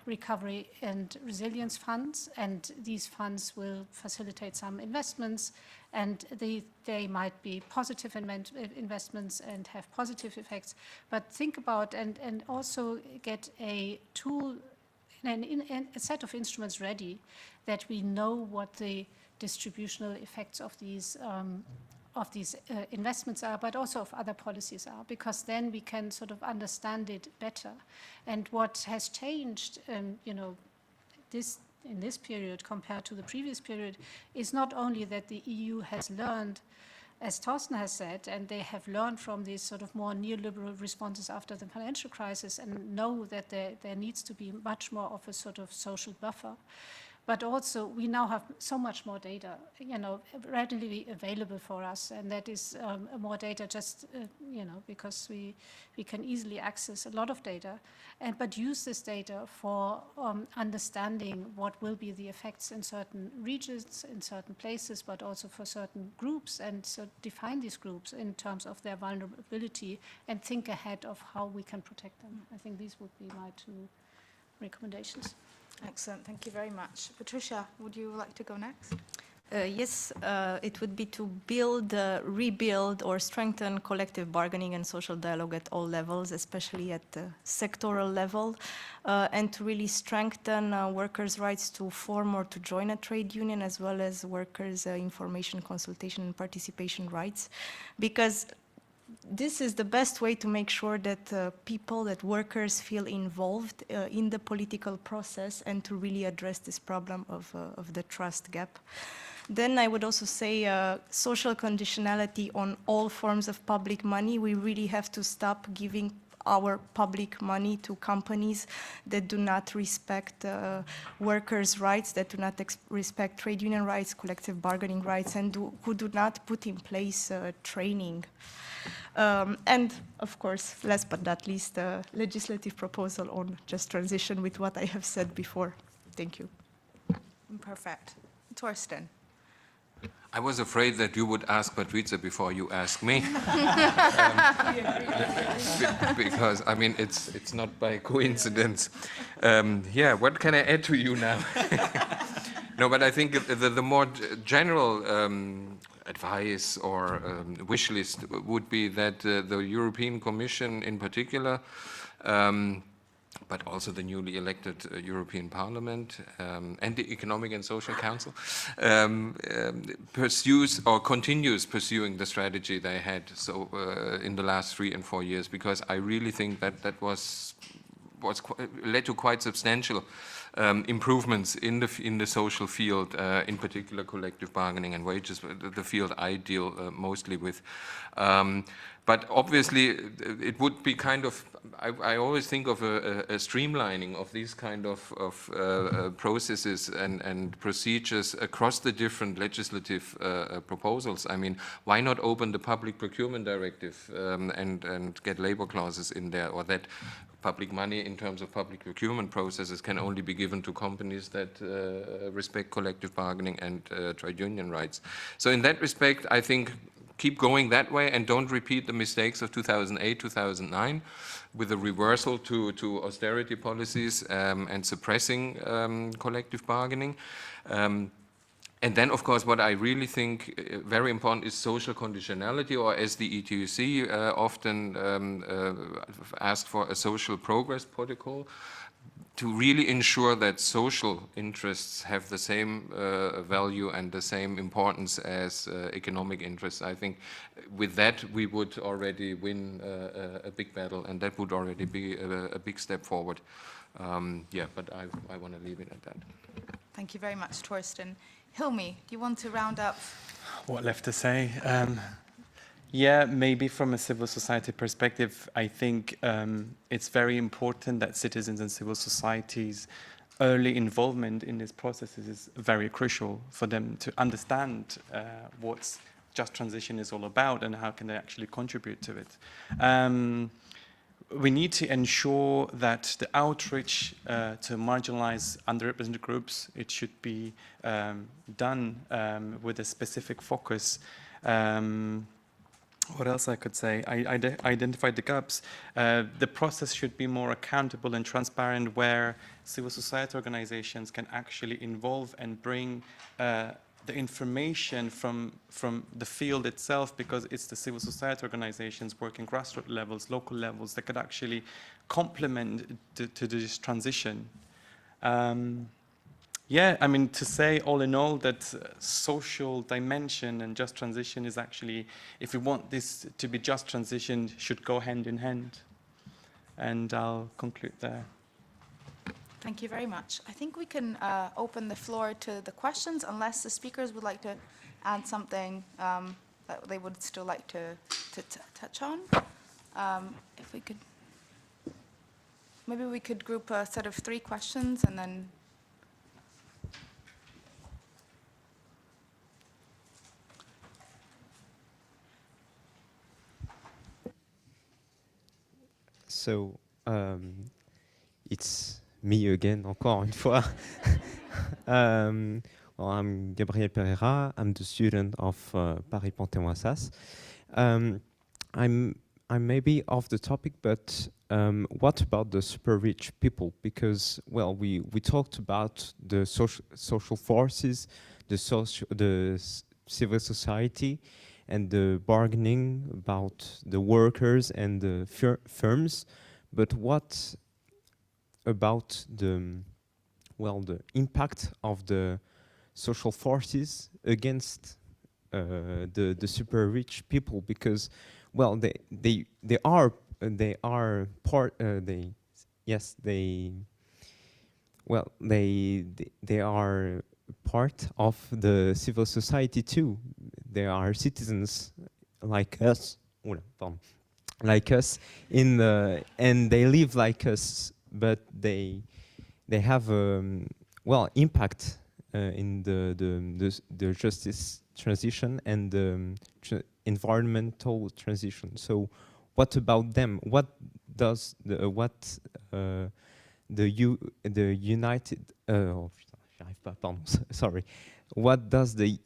recovery and resilience funds, and these funds will facilitate some investments, and they might be positive investments and have positive effects. But think about and also get a tool a set of instruments ready, that we know what the distributional effects of these investments are, but also of other policies are, because then we can sort of understand it better. And what has changed, in this period compared to the previous period is not only that the EU has learned, as Thorsten has said, and they have learned from these sort of more neoliberal responses after the financial crisis and know that there needs to be much more of a sort of social buffer. But also, we now have so much more data, readily available for us, and that is more data just, because we can easily access a lot of data, but use this data for understanding what will be the effects in certain regions, in certain places, but also for certain groups, and so define these groups in terms of their vulnerability and think ahead of how we can protect them. I think these would be my 2 recommendations. Excellent, thank you very much. Patricia, would you like to go next? Yes, it would be to build, rebuild, or strengthen collective bargaining and social dialogue at all levels, especially at the sectoral level, and to really strengthen workers' rights to form or to join a trade union, as well as workers' information, consultation, and participation rights, because this is the best way to make sure that people, that workers feel involved in the political process, and to really address this problem of the trust gap. Then I would also say social conditionality on all forms of public money. We really have to stop giving our public money to companies that do not respect workers' rights, that do not respect trade union rights, collective bargaining rights, and who do not put in place training. And of course, last but not least, a legislative proposal on just transition with what I have said before. Thank you. Perfect. Thorsten. I was afraid that you would ask Patrizia before you ask me. Because, I mean, it's not by coincidence. Yeah, what can I add to you now? No, but I think the more general advice or wish list would be that the European Commission in particular, but also the newly elected European Parliament and the Economic and Social Council pursues or continues pursuing the strategy they had in the last 3 and 4 years, because I really think that that led to quite substantial improvements in the social field, in particular collective bargaining and wages, the field I deal mostly with. But obviously, it would be kind of, I always think of a streamlining of these kind of processes and procedures across the different legislative proposals. I mean, why not open the Public Procurement Directive and get labor clauses in there, or that public money in terms of public procurement processes can only be given to companies that respect collective bargaining and trade union rights. So in that respect, I think keep going that way and don't repeat the mistakes of 2008, 2009 with a reversal to austerity policies and suppressing collective bargaining. And then, of course, what I really think very important is social conditionality, or as the ETUC often asked for, a social progress protocol, to really ensure that social interests have the same value and the same importance as economic interests. I think with that we would already win a big battle, and that would already be a big step forward. Yeah, but I want to leave it at that. Thank you very much, Thorsten. Hilmi, do you want to round up? What left to say? Yeah, maybe from a civil society perspective, I think it's very important that citizens and civil society's early involvement in these processes is very crucial for them to understand what just transition is all about and how can they actually contribute to it. We need to ensure that the outreach to marginalized, underrepresented groups, it should be done with a specific focus. What else I could say? I identified the gaps. The process should be more accountable and transparent, where civil society organizations can actually involve and bring the information from the field itself, because it's the civil society organizations working grassroots levels, local levels, that could actually complement to this transition. Yeah, I mean, to say all in all that social dimension and just transition is actually, if we want this to be just transition, should go hand in hand. And I'll conclude there. Thank you very much. I think we can open the floor to the questions, unless the speakers would like to add something that they would still like to touch on. If we could, maybe we could group a set of 3 questions and then. So, it's me again, encore une fois. Well, I'm Gabriel Pereira. I'm the student of Paris Panthéon-Assas. I'm maybe off the topic, but what about the super rich people? Because, well, we talked about the social forces, the civil society, and the bargaining about the workers and the firms. But what about the impact of the social forces against the super rich people? Because, well, they are part. They are part of the civil society too. They are citizens like us, like us, and they live like us, but they have impact in the justice transition and the environmental transition. So, what about them? What does the United? Sorry. What does the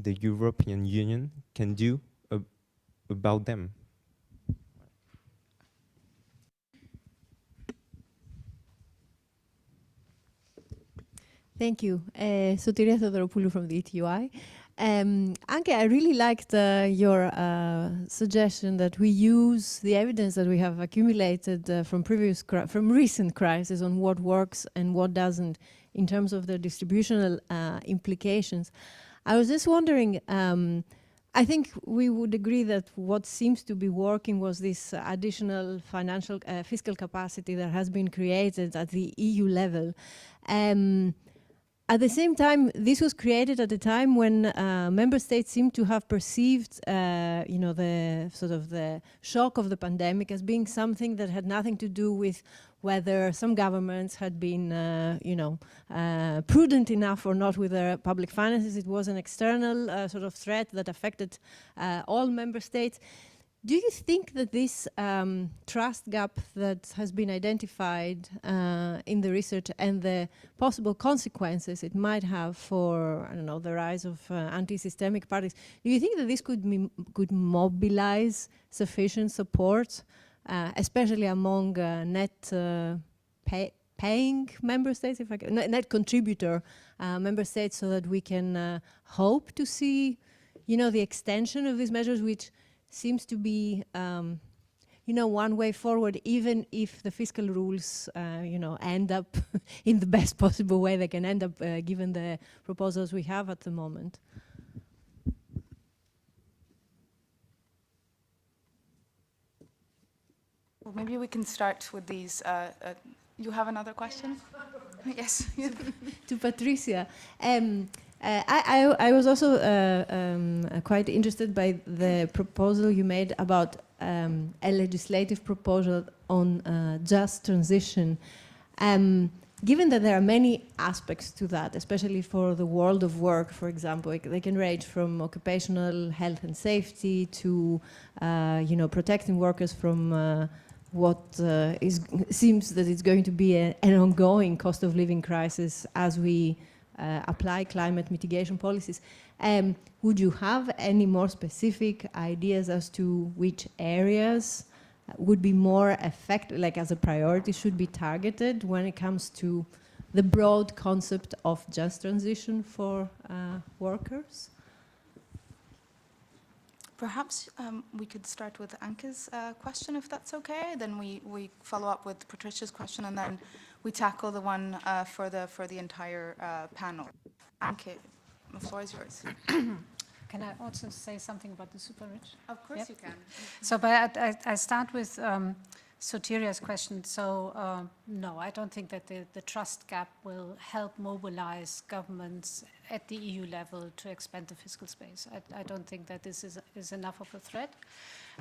European Union can do about them? Thank you. Sotiria Theodoropoulos from the ETUI. Anke, I really liked your suggestion that we use the evidence that we have accumulated from recent crises on what works and what doesn't in terms of the distributional implications. I was just wondering, I think we would agree that what seems to be working was this additional financial fiscal capacity that has been created at the EU level. At the same time, this was created at a time when member states seem to have perceived, the shock of the pandemic as being something that had nothing to do with whether some governments had been, prudent enough or not with their public finances. It was an external sort of threat that affected all member states. Do you think that this trust gap that has been identified in the research and the possible consequences it might have for, I don't know, the rise of anti-systemic parties, do you think that this could mobilize sufficient support, especially among net paying member states, net contributor member states, so that we can hope to see, the extension of these measures, which seems to be, one way forward, even if the fiscal rules, end up in the best possible way they can end up, given the proposals we have at the moment. Well, maybe we can start with these. You have another question? Yes. To Patricia. I was also quite interested by the proposal you made about a legislative proposal on just transition. Given that there are many aspects to that, especially for the world of work, for example, they can range from occupational health and safety to, protecting workers from what seems that it's going to be an ongoing cost of living crisis as we apply climate mitigation policies. Would you have any more specific ideas as to which areas would be more effective, like as a priority, should be targeted when it comes to the broad concept of just transition for workers? Perhaps we could start with Anke's question, if that's okay. Then we follow up with Patricia's question, and then we tackle the one for the entire panel. Okay, the floor is yours. Can I also say something about the super rich? Of course you can. So, but I start with Sotiria's question. So, no, I don't think that the trust gap will help mobilize governments at the EU level to expand the fiscal space. I don't think that this is enough of a threat.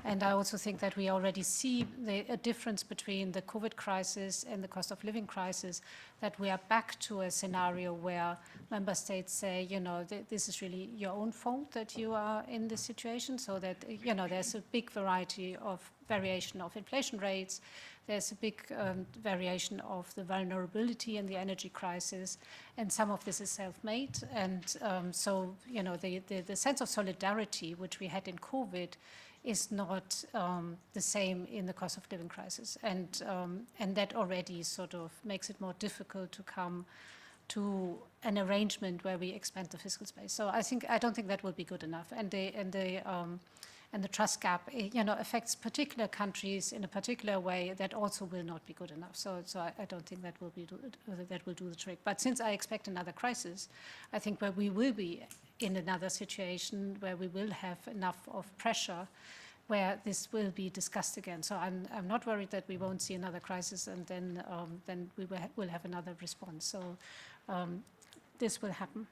And I also think that we already see a difference between the COVID crisis and the cost of living crisis, that we are back to a scenario where member states say, you know, this is really your own fault that you are in this situation, so that, you know, there's a big variation of inflation rates, there's a big variation of the vulnerability in the energy crisis, and some of this is self-made. And so, you know, the sense of solidarity which we had in COVID is not the same in the cost of living crisis. And that already sort of makes it more difficult to come to an arrangement where we expand the fiscal space. So I don't think that will be good enough. And the trust gap, you know, affects particular countries in a particular way that also will not be good enough. So I don't think that will do the trick. But since I expect another crisis, I think where we will be in another situation where we will have enough of pressure where this will be discussed again. So I'm not worried that we won't see another crisis and then we will have another response. So this will happen.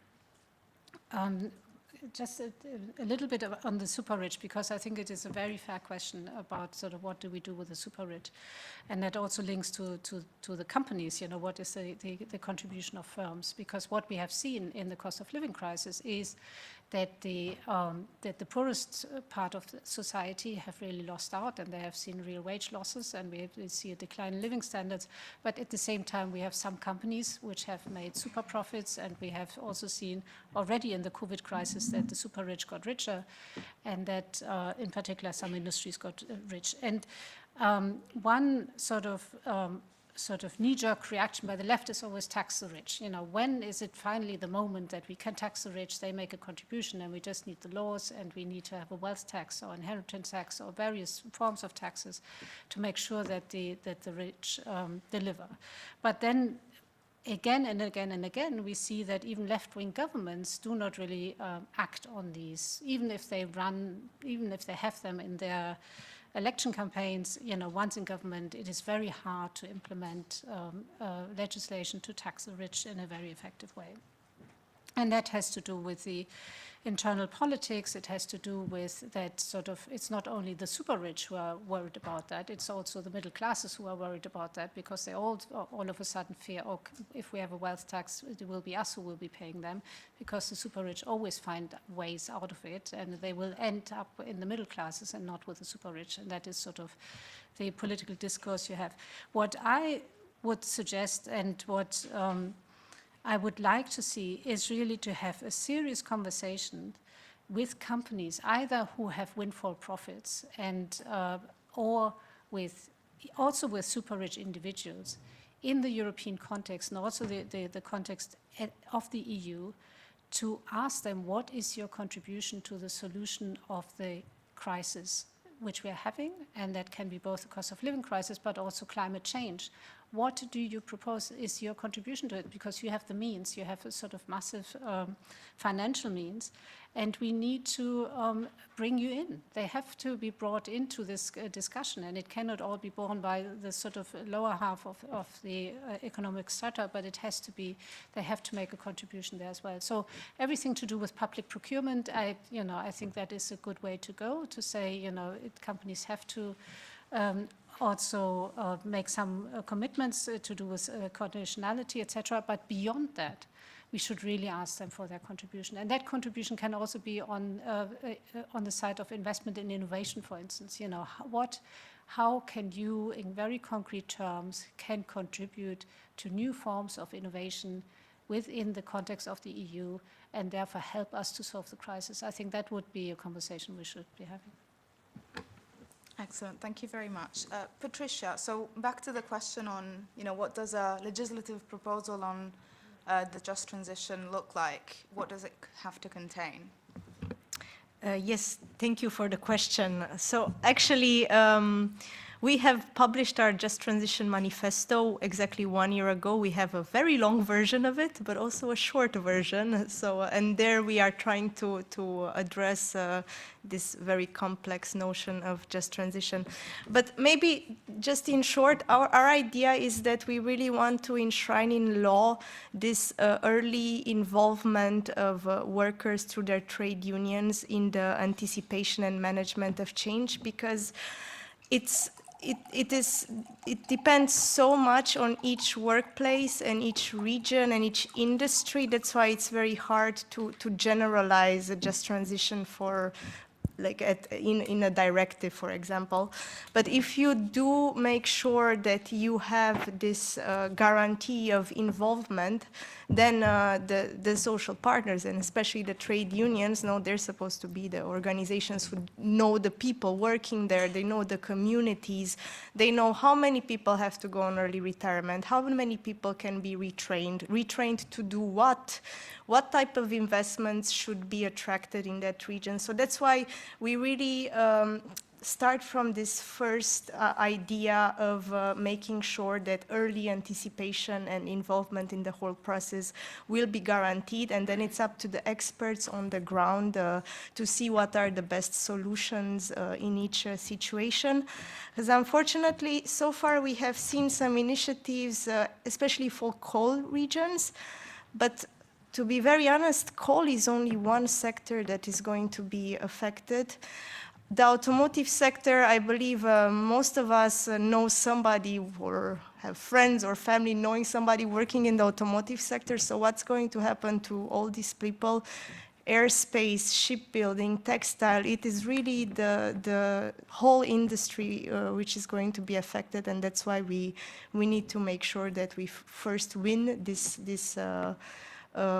Just a little bit on the super rich, because I think it is a very fair question about sort of what do we do with the super rich, and that also links to the companies. You know, what is the contribution of firms? Because what we have seen in the cost of living crisis is that the poorest part of the society have really lost out, and they have seen real wage losses, and we see a decline in living standards. But at the same time, we have some companies which have made super profits, and we have also seen already in the COVID crisis that the super rich got richer, and that in particular some industries got rich. And one sort of knee-jerk reaction by the left is always tax the rich. You know, when is it finally the moment that we can tax the rich? They make a contribution, and we just need the laws, and we need to have a wealth tax or inheritance tax or various forms of taxes to make sure that the rich deliver. But then again and again and again, we see that even left-wing governments do not really act on these, even if they have them in their election campaigns. You know, once in government, it is very hard to implement legislation to tax the rich in a very effective way. And that has to do with the internal politics. It has to do with that sort of, it's not only the super rich who are worried about that, it's also the middle classes who are worried about that, because they all of a sudden fear, oh, if we have a wealth tax, it will be us who will be paying them, because the super rich always find ways out of it, and they will end up in the middle classes and not with the super rich. And that is sort of the political discourse you have. What I would suggest, and what I would like to see, is really to have a serious conversation with companies, either who have windfall profits and or also with super rich individuals in the European context, and also the context of the EU, to ask them, what is your contribution to the solution of the crisis which we are having? And that can be both the cost of living crisis, but also climate change. What do you propose is your contribution to it? Because you have the means, you have a sort of massive financial means, and we need to bring you in. They have to be brought into this discussion, and it cannot all be borne by the sort of lower half of the economic strata, but it has to be, they have to make a contribution there as well. So everything to do with public procurement, I think that is a good way to go, to say, companies have to also make some commitments to do with conditionality, etc. But beyond that, we should really ask them for their contribution. And that contribution can also be on the side of investment in innovation, for instance. How can you, in very concrete terms, can contribute to new forms of innovation within the context of the EU, and therefore help us to solve the crisis? I think that would be a conversation we should be having. Excellent, thank you very much. Patricia, so back to the question on, what does a legislative proposal on the just transition look like? What does it have to contain? Yes, thank you for the question. So actually, We have published our Just Transition Manifesto exactly 1 year ago. We have a very long version of it, but also a short version. So, and there we are trying to address this very complex notion of just transition. But maybe just in short, our idea is that we really want to enshrine in law this early involvement of workers through their trade unions in the anticipation and management of change, because it depends so much on each workplace and each region and each industry. That's why it's very hard to generalize a just transition for like in a directive, for example. But if you do make sure that you have this guarantee of involvement, then the social partners, and especially the trade unions, know they're supposed to be the organizations who know the people working there, they know the communities, they know how many people have to go on early retirement, how many people can be retrained to do what type of investments should be attracted in that region. So that's why we really start from this first idea of making sure that early anticipation and involvement in the whole process will be guaranteed, and then it's up to the experts on the ground to see what are the best solutions in each situation. Because unfortunately, so far we have seen some initiatives, especially for coal regions, but to be very honest, coal is only one sector that is going to be affected. The automotive sector, I believe most of us know somebody or have friends or family knowing somebody working in the automotive sector. So what's going to happen to all these people? Airspace, shipbuilding, textile, it is really the whole industry which is going to be affected, and that's why we need to make sure that we first win this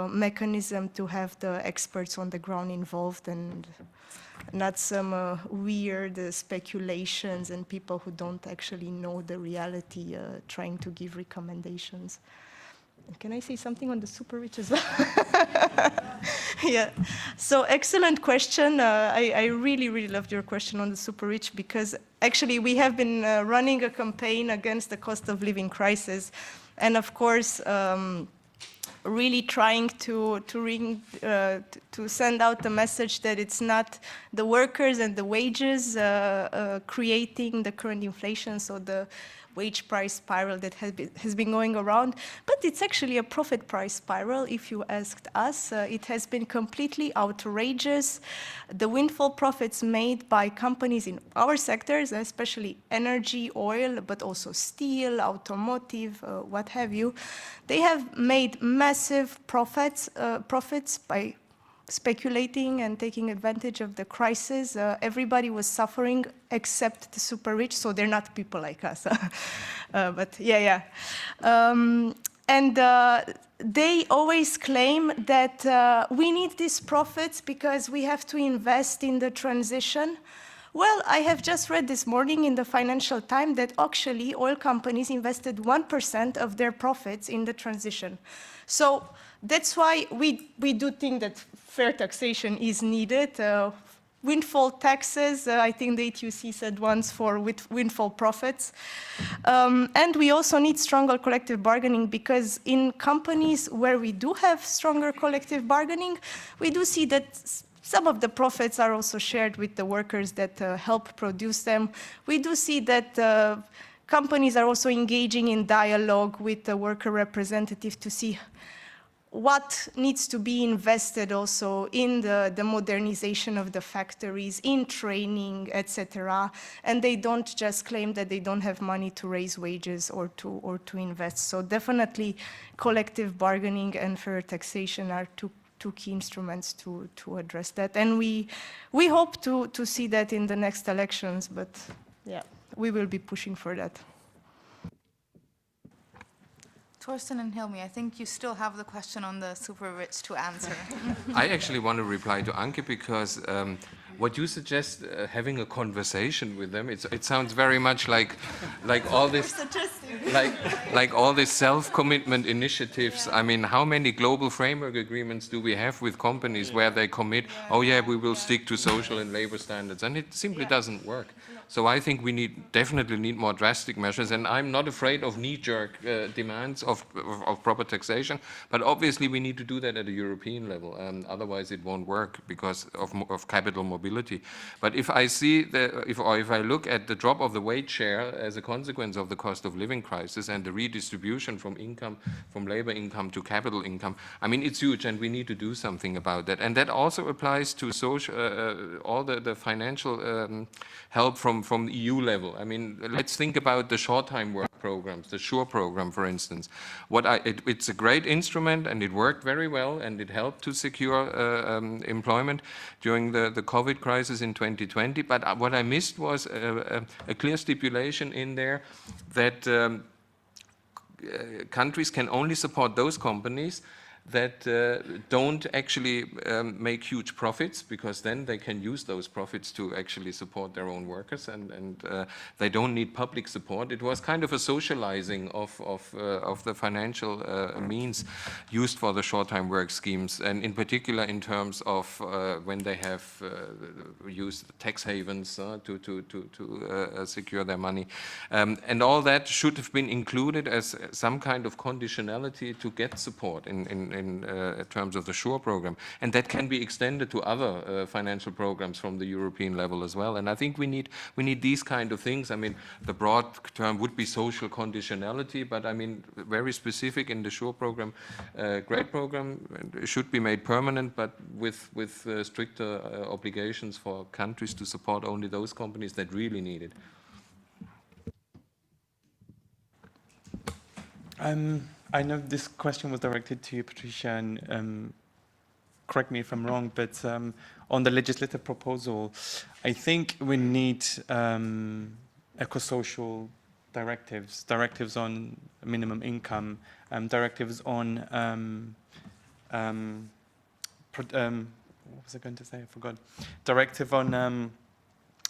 mechanism to have the experts on the ground involved, and not some weird speculations and people who don't actually know the reality trying to give recommendations. Can I say something on the super rich as well? Yeah, so excellent question. I really, really loved your question on the super rich, because actually we have been running a campaign against the cost of living crisis, and of course really trying to send out the message that it's not the workers and the wages creating the current inflation, so the wage price spiral that has been going around, but it's actually a profit price spiral. If you asked us, it has been completely outrageous. The windfall profits made by companies in our sectors, especially energy, oil, but also steel, automotive, what have you, they have made massive profits by speculating and taking advantage of the crisis. Everybody was suffering except the super rich, so they're not people like us. But yeah. And they always claim that we need these profits because we have to invest in the transition. Well, I have just read this morning in the Financial Times that actually oil companies invested 1% of their profits in the transition. So that's why we do think that fair taxation is needed. Windfall taxes, I think the ETUC said once, for windfall profits. And we also need stronger collective bargaining, because in companies where we do have stronger collective bargaining, we do see that some of the profits are also shared with the workers that help produce them. We do see that companies are also engaging in dialogue with the worker representative to see what needs to be invested also in the modernization of the factories, in training, etc. And they don't just claim that they don't have money to raise wages or to invest. So definitely collective bargaining and fair taxation are two key instruments to address that. And we hope to see that in the next elections, but yeah, we will be pushing for that. Torsten and Hilmi, I think you still have the question on the super rich to answer. I actually want to reply to Anke, because what you suggest, having a conversation with them, it sounds very much like all this. like all these self-commitment initiatives. I mean, how many global framework agreements do we have with companies where they commit, oh yeah, we will stick to social and labor standards, and it simply doesn't work. So I think we definitely need more drastic measures, and I'm not afraid of knee-jerk demands of proper taxation, but obviously we need to do that at a European level, otherwise it won't work because of capital mobility. But if I see if I look at the drop of the wage share as a consequence of the cost of living crisis and the redistribution from labor income to capital income, I mean, it's huge, and we need to do something about that. And that also applies to all the financial help from the EU level. I mean, let's think about the short-time work programs, the SURE program, for instance. It's a great instrument, and it worked very well, and it helped to secure employment during the COVID crisis in 2020. But what I missed was a clear stipulation in there that countries can only support those companies that don't actually make huge profits, because then they can use those profits to actually support their own workers, and they don't need public support. It was kind of a socializing of the financial means used for the short-time work schemes, and in particular in terms of when they have used tax havens to secure their money. And all that should have been included as some kind of conditionality to get support in terms of the SURE program, and that can be extended to other financial programs from the European level as well. And I think we need these kind of things. I mean, the broad term would be social conditionality, but I mean, very specific in the SURE program. Great program, should be made permanent, but with stricter obligations for countries to support only those companies that really need it. I know this question was directed to you, Patricia, and correct me if I'm wrong, but on the legislative proposal, I think we need eco-social directives on minimum income, directives on, what was I going to say? I forgot. Directive on,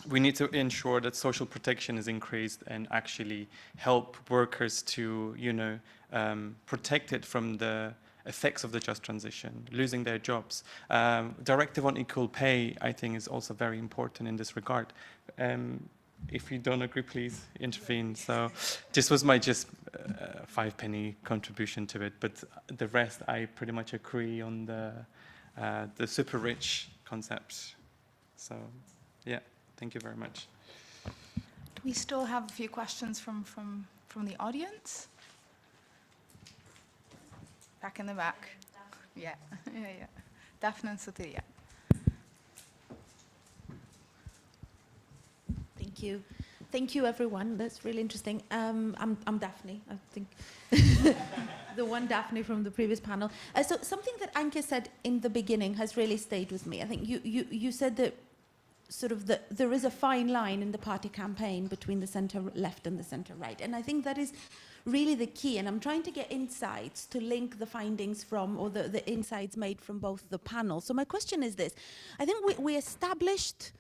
we need to ensure that social protection is increased and actually help workers to, protected from the effects of the just transition, losing their jobs. Directive on equal pay, I think, is also very important in this regard. If you don't agree, please intervene. So this was my just 5-penny contribution to it, but the rest I pretty much agree on the super rich concept. So yeah, thank you very much. Do we still have a few questions from the audience? Back in the back. Yeah. Daphne and Sophia. Thank you, everyone. That's really interesting. I'm Daphne, I think. The one Daphne from the previous panel. So something that Anke said in the beginning has really stayed with me. I think you said that there is a fine line in the party campaign between the center left and the center right. And I think that is really the key. And I'm trying to get insights to link the findings from, or the insights made from both the panels. So my question is this. I think we established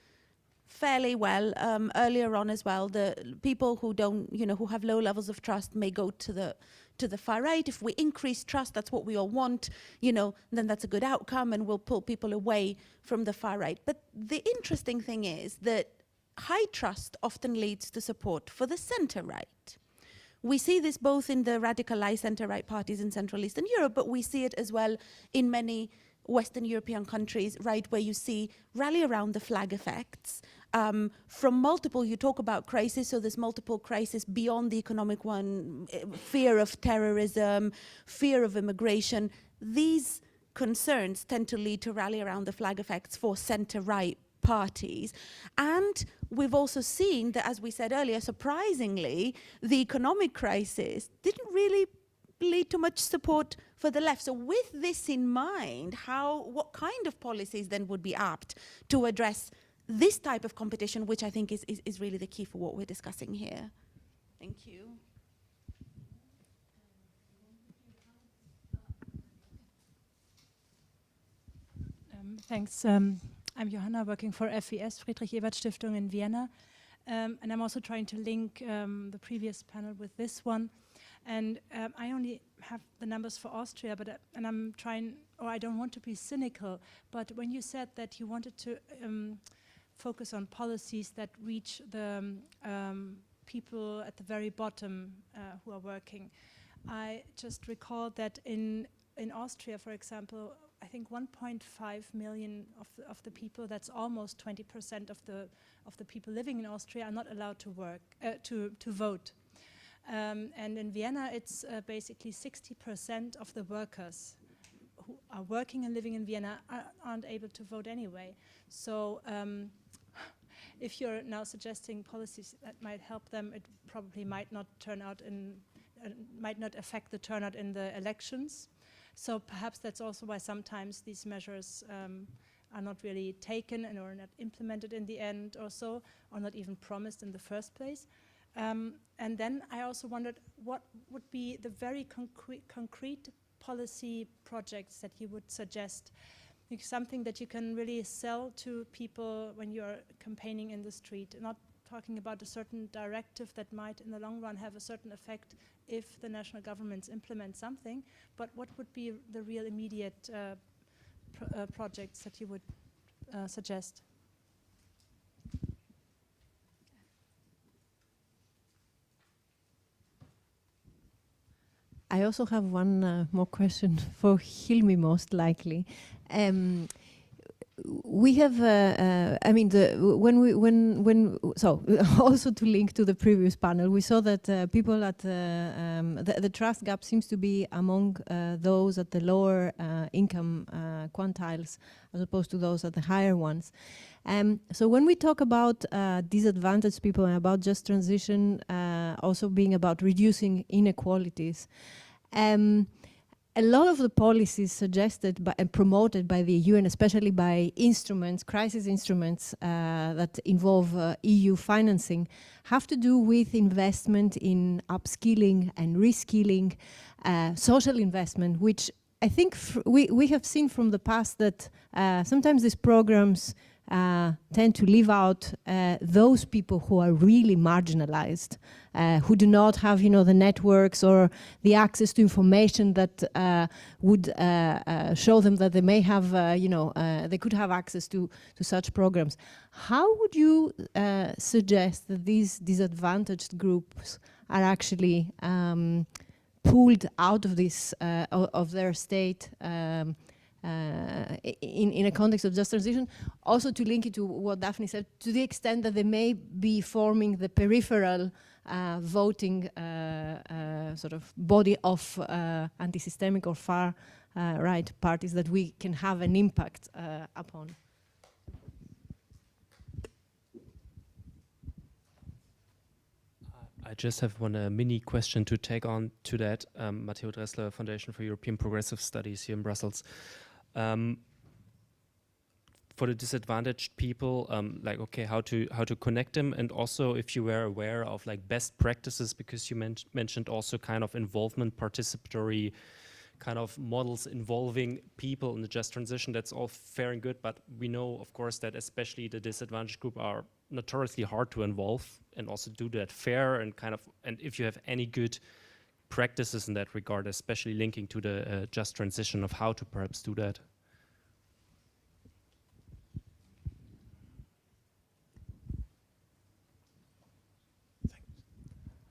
fairly well earlier on as well, the people who don't, who have low levels of trust may go to the far right. If we increase trust, that's what we all want, then that's a good outcome, and we'll pull people away from the far right. But the interesting thing is that high trust often leads to support for the center right. We see this both in the radicalized center-right parties in Central Eastern Europe, but we see it as well in many Western European countries, right, where you see rally around the flag effects. From multiple, you talk about crises, so there's multiple crises beyond the economic one, fear of terrorism, fear of immigration. These concerns tend to lead to rally around the flag effects for center-right parties. And we've also seen that, as we said earlier, surprisingly, the economic crisis didn't really lead to much support for the left. So with this in mind, what kind of policies then would be apt to address this type of competition, which I think is really the key for what we're discussing here? Thank you. Thanks. I'm Johanna, working for FES, Friedrich-Ebert Stiftung in Vienna. And I'm also trying to link the previous panel with this one. And I only have the numbers for Austria, but and I'm trying, or I don't want to be cynical, but when you said that you wanted to focus on policies that reach the people at the very bottom who are working, I just recall that in Austria, for example, I think 1.5 million of the people, that's almost 20% of the people living in Austria, are not allowed to work to vote. And in Vienna, it's basically 60% of the workers who are working and living in Vienna aren't able to vote anyway. So if you're now suggesting policies that might help them, it probably might not turn out might not affect the turnout in the elections. So perhaps that's also why sometimes these measures are not really taken and or not implemented in the end or so, or not even promised in the first place. And then I also wondered what would be the very concrete policy projects that you would suggest, like something that you can really sell to people when you're campaigning in the street, not talking about a certain directive that might in the long run have a certain effect if the national governments implement something, but what would be the real immediate projects that you would suggest? I also have one more question for Hilmi, most likely. We have, I mean, also to link to the previous panel, we saw that people at the trust gap seems to be among those at the lower income quantiles as opposed to those at the higher ones. So when we talk about disadvantaged people and about just transition also being about reducing inequalities, a lot of the policies suggested and promoted by the EU, and especially by instruments, crisis instruments that involve EU financing, have to do with investment in upskilling and reskilling, social investment, which I think we have seen from the past that sometimes these programs tend to leave out those people who are really marginalized, who do not have, the networks or the access to information that would show them that they may have, they could have access to such programs. How would you suggest that these disadvantaged groups are actually pulled out of this, of their state in a context of just transition, also to link it to what Daphne said, to the extent that they may be forming the peripheral voting sort of body of anti-systemic or far right parties that we can have an impact upon. I just have one mini question to take on to that. Matteo Dressler, Foundation for European Progressive Studies here in Brussels. For the disadvantaged people, like, okay, how to connect them, and also if you were aware of like best practices, because you mentioned also kind of involvement, participatory kind of models involving people in the just transition. That's all fair and good, but we know, of course, that especially the disadvantaged group are notoriously hard to involve and also do that fair and kind of, and if you have any good practices in that regard, especially linking to the just transition of how to perhaps do that.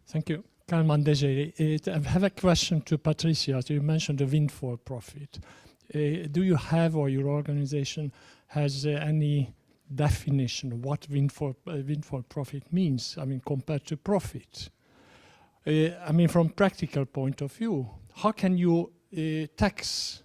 Thank you. Kalman Dejeri. I have a question to Patricia. You mentioned the windfall profit. Do you have, or your organization has any definition of what windfall profit means? I mean, compared to profit. I mean, from practical point of view, how can you tax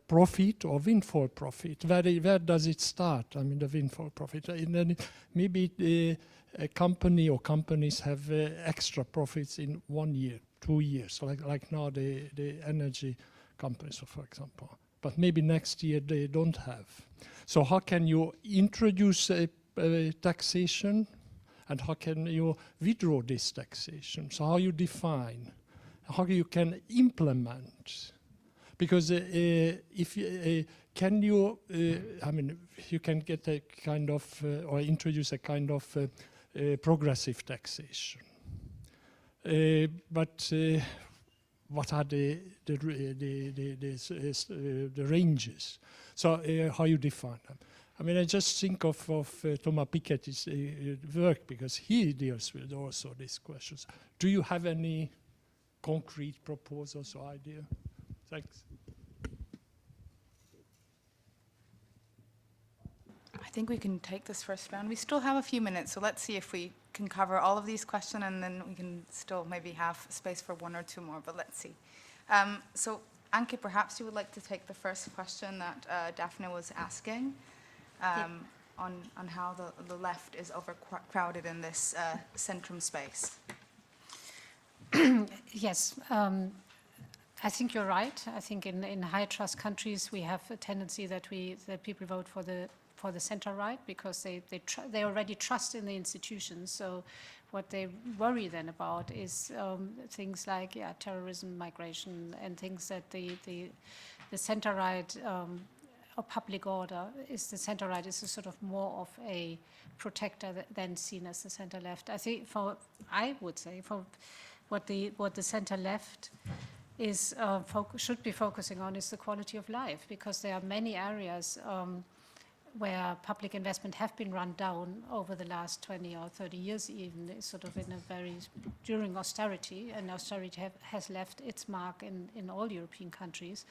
profit or windfall profit? Where does it start? I mean, the windfall profit. And then maybe a company or companies have extra profits in 1 year, 2 years, like now the energy companies, for example. But maybe next year they don't have. So how can you introduce a taxation, and how can you withdraw this taxation? So how you define, how you can implement? Because if can you, I mean, you can get a kind of or introduce a kind of progressive taxation. But what are the ranges? So how you define them? I mean, I just think of Thomas Piketty's work, because he deals with also these questions. Do you have any concrete proposals or idea? Thanks. I think we can take this first round. We still have a few minutes, so let's see if we can cover all of these questions, and then we can still maybe have space for one or two more, but let's see. So Anke, perhaps you would like to take the first question that Daphne was asking on how the left is overcrowded in this centrum space. Yes, I think you're right. I think in high trust countries we have a tendency that people vote for the center right because they already trust in the institutions. So what they worry then about is things like terrorism, migration, and things that the center right or public order is the center right is a sort of more of a protector than seen as the center left. I think I would say what the center left is should be focusing on is the quality of life, because there are many areas where public investment have been run down over the last 20 or 30 years, even sort of during austerity, and austerity has left its mark in all European countries,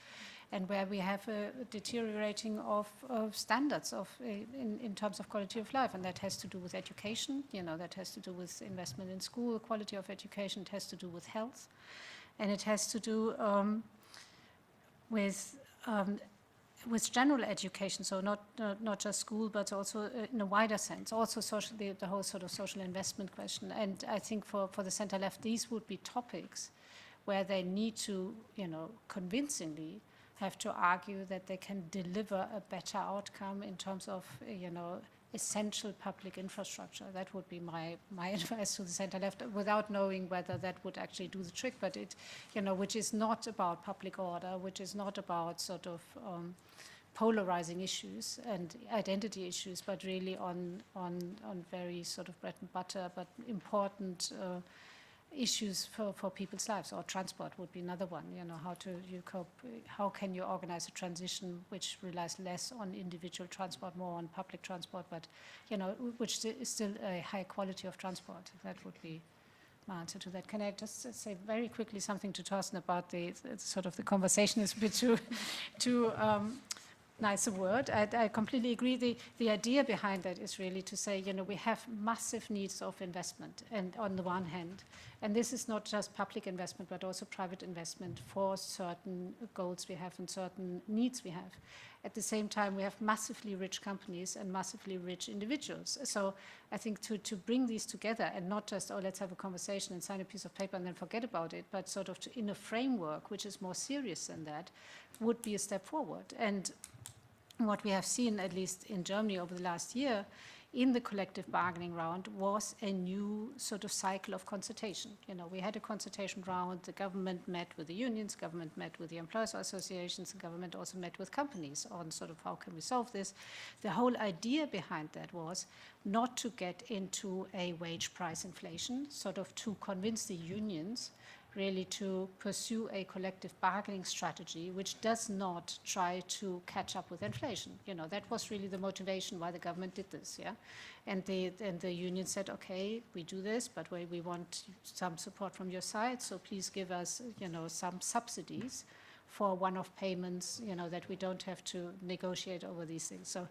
and where we have a deteriorating of standards in terms of quality of life, and that has to do with education, that has to do with investment in school, quality of education, it has to do with health, and it has to do with general education, so not just school, but also in a wider sense, also the whole sort of social investment question. And I think for the center left, these would be topics where they need to, convincingly have to argue that they can deliver a better outcome in terms of, essential public infrastructure. That would be my advice to the center left, without knowing whether that would actually do the trick, but which is not about public order, which is not about sort of polarizing issues and identity issues, but really on very sort of bread and butter, but important issues for people's lives. Or transport would be another one. How can you organize a transition which relies less on individual transport, more on public transport, but which is still a high quality of transport? That would be my answer to that. Can I just say very quickly something to Thorsten about the sort of the conversation is a bit too nice a word. I completely agree. The idea behind that is really to say, we have massive needs of investment, and on the one hand, and this is not just public investment, but also private investment for certain goals we have and certain needs we have. At the same time, we have massively rich companies and massively rich individuals. So I think to bring these together and not just, let's have a conversation and sign a piece of paper and then forget about it, but sort of in a framework which is more serious than that, would be a step forward. And what we have seen, at least in Germany over the last year, in the collective bargaining round was a new sort of cycle of consultation. We had a consultation round, the government met with the unions, government met with the employers associations, the government also met with companies on sort of how can we solve this. The whole idea behind that was not to get into a wage price inflation, sort of to convince the unions really to pursue a collective bargaining strategy which does not try to catch up with inflation. That was really the motivation why the government did this, And the union said, okay, we do this, but we want some support from your side, so please give us, some subsidies for one-off payments, that we don't have to negotiate over these things. So,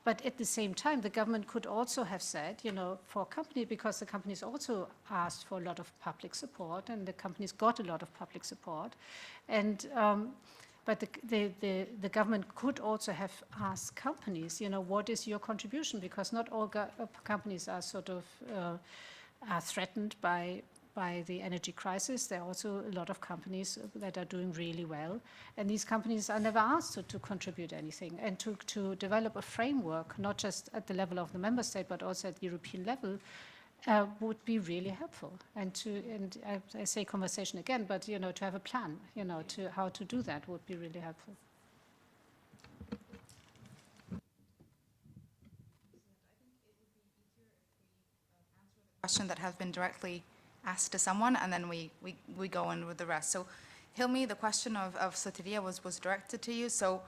but at the same time, the government could also have said, for company, because the companies also asked for a lot of public support, and the companies got a lot of public support, and but the government could also have asked companies, what is your contribution? Because not all companies are sort of are threatened by the energy crisis. There are also a lot of companies that are doing really well, and these companies are never asked to contribute anything, and to develop a framework, not just at the level of the member state, but also at the European level, would be really helpful. And I say conversation again, but to have a plan, to how to do that would be really helpful. question that has been directly asked to someone, and then we go on with the rest. So, Hilmi, the question of Soteria was directed to you. So,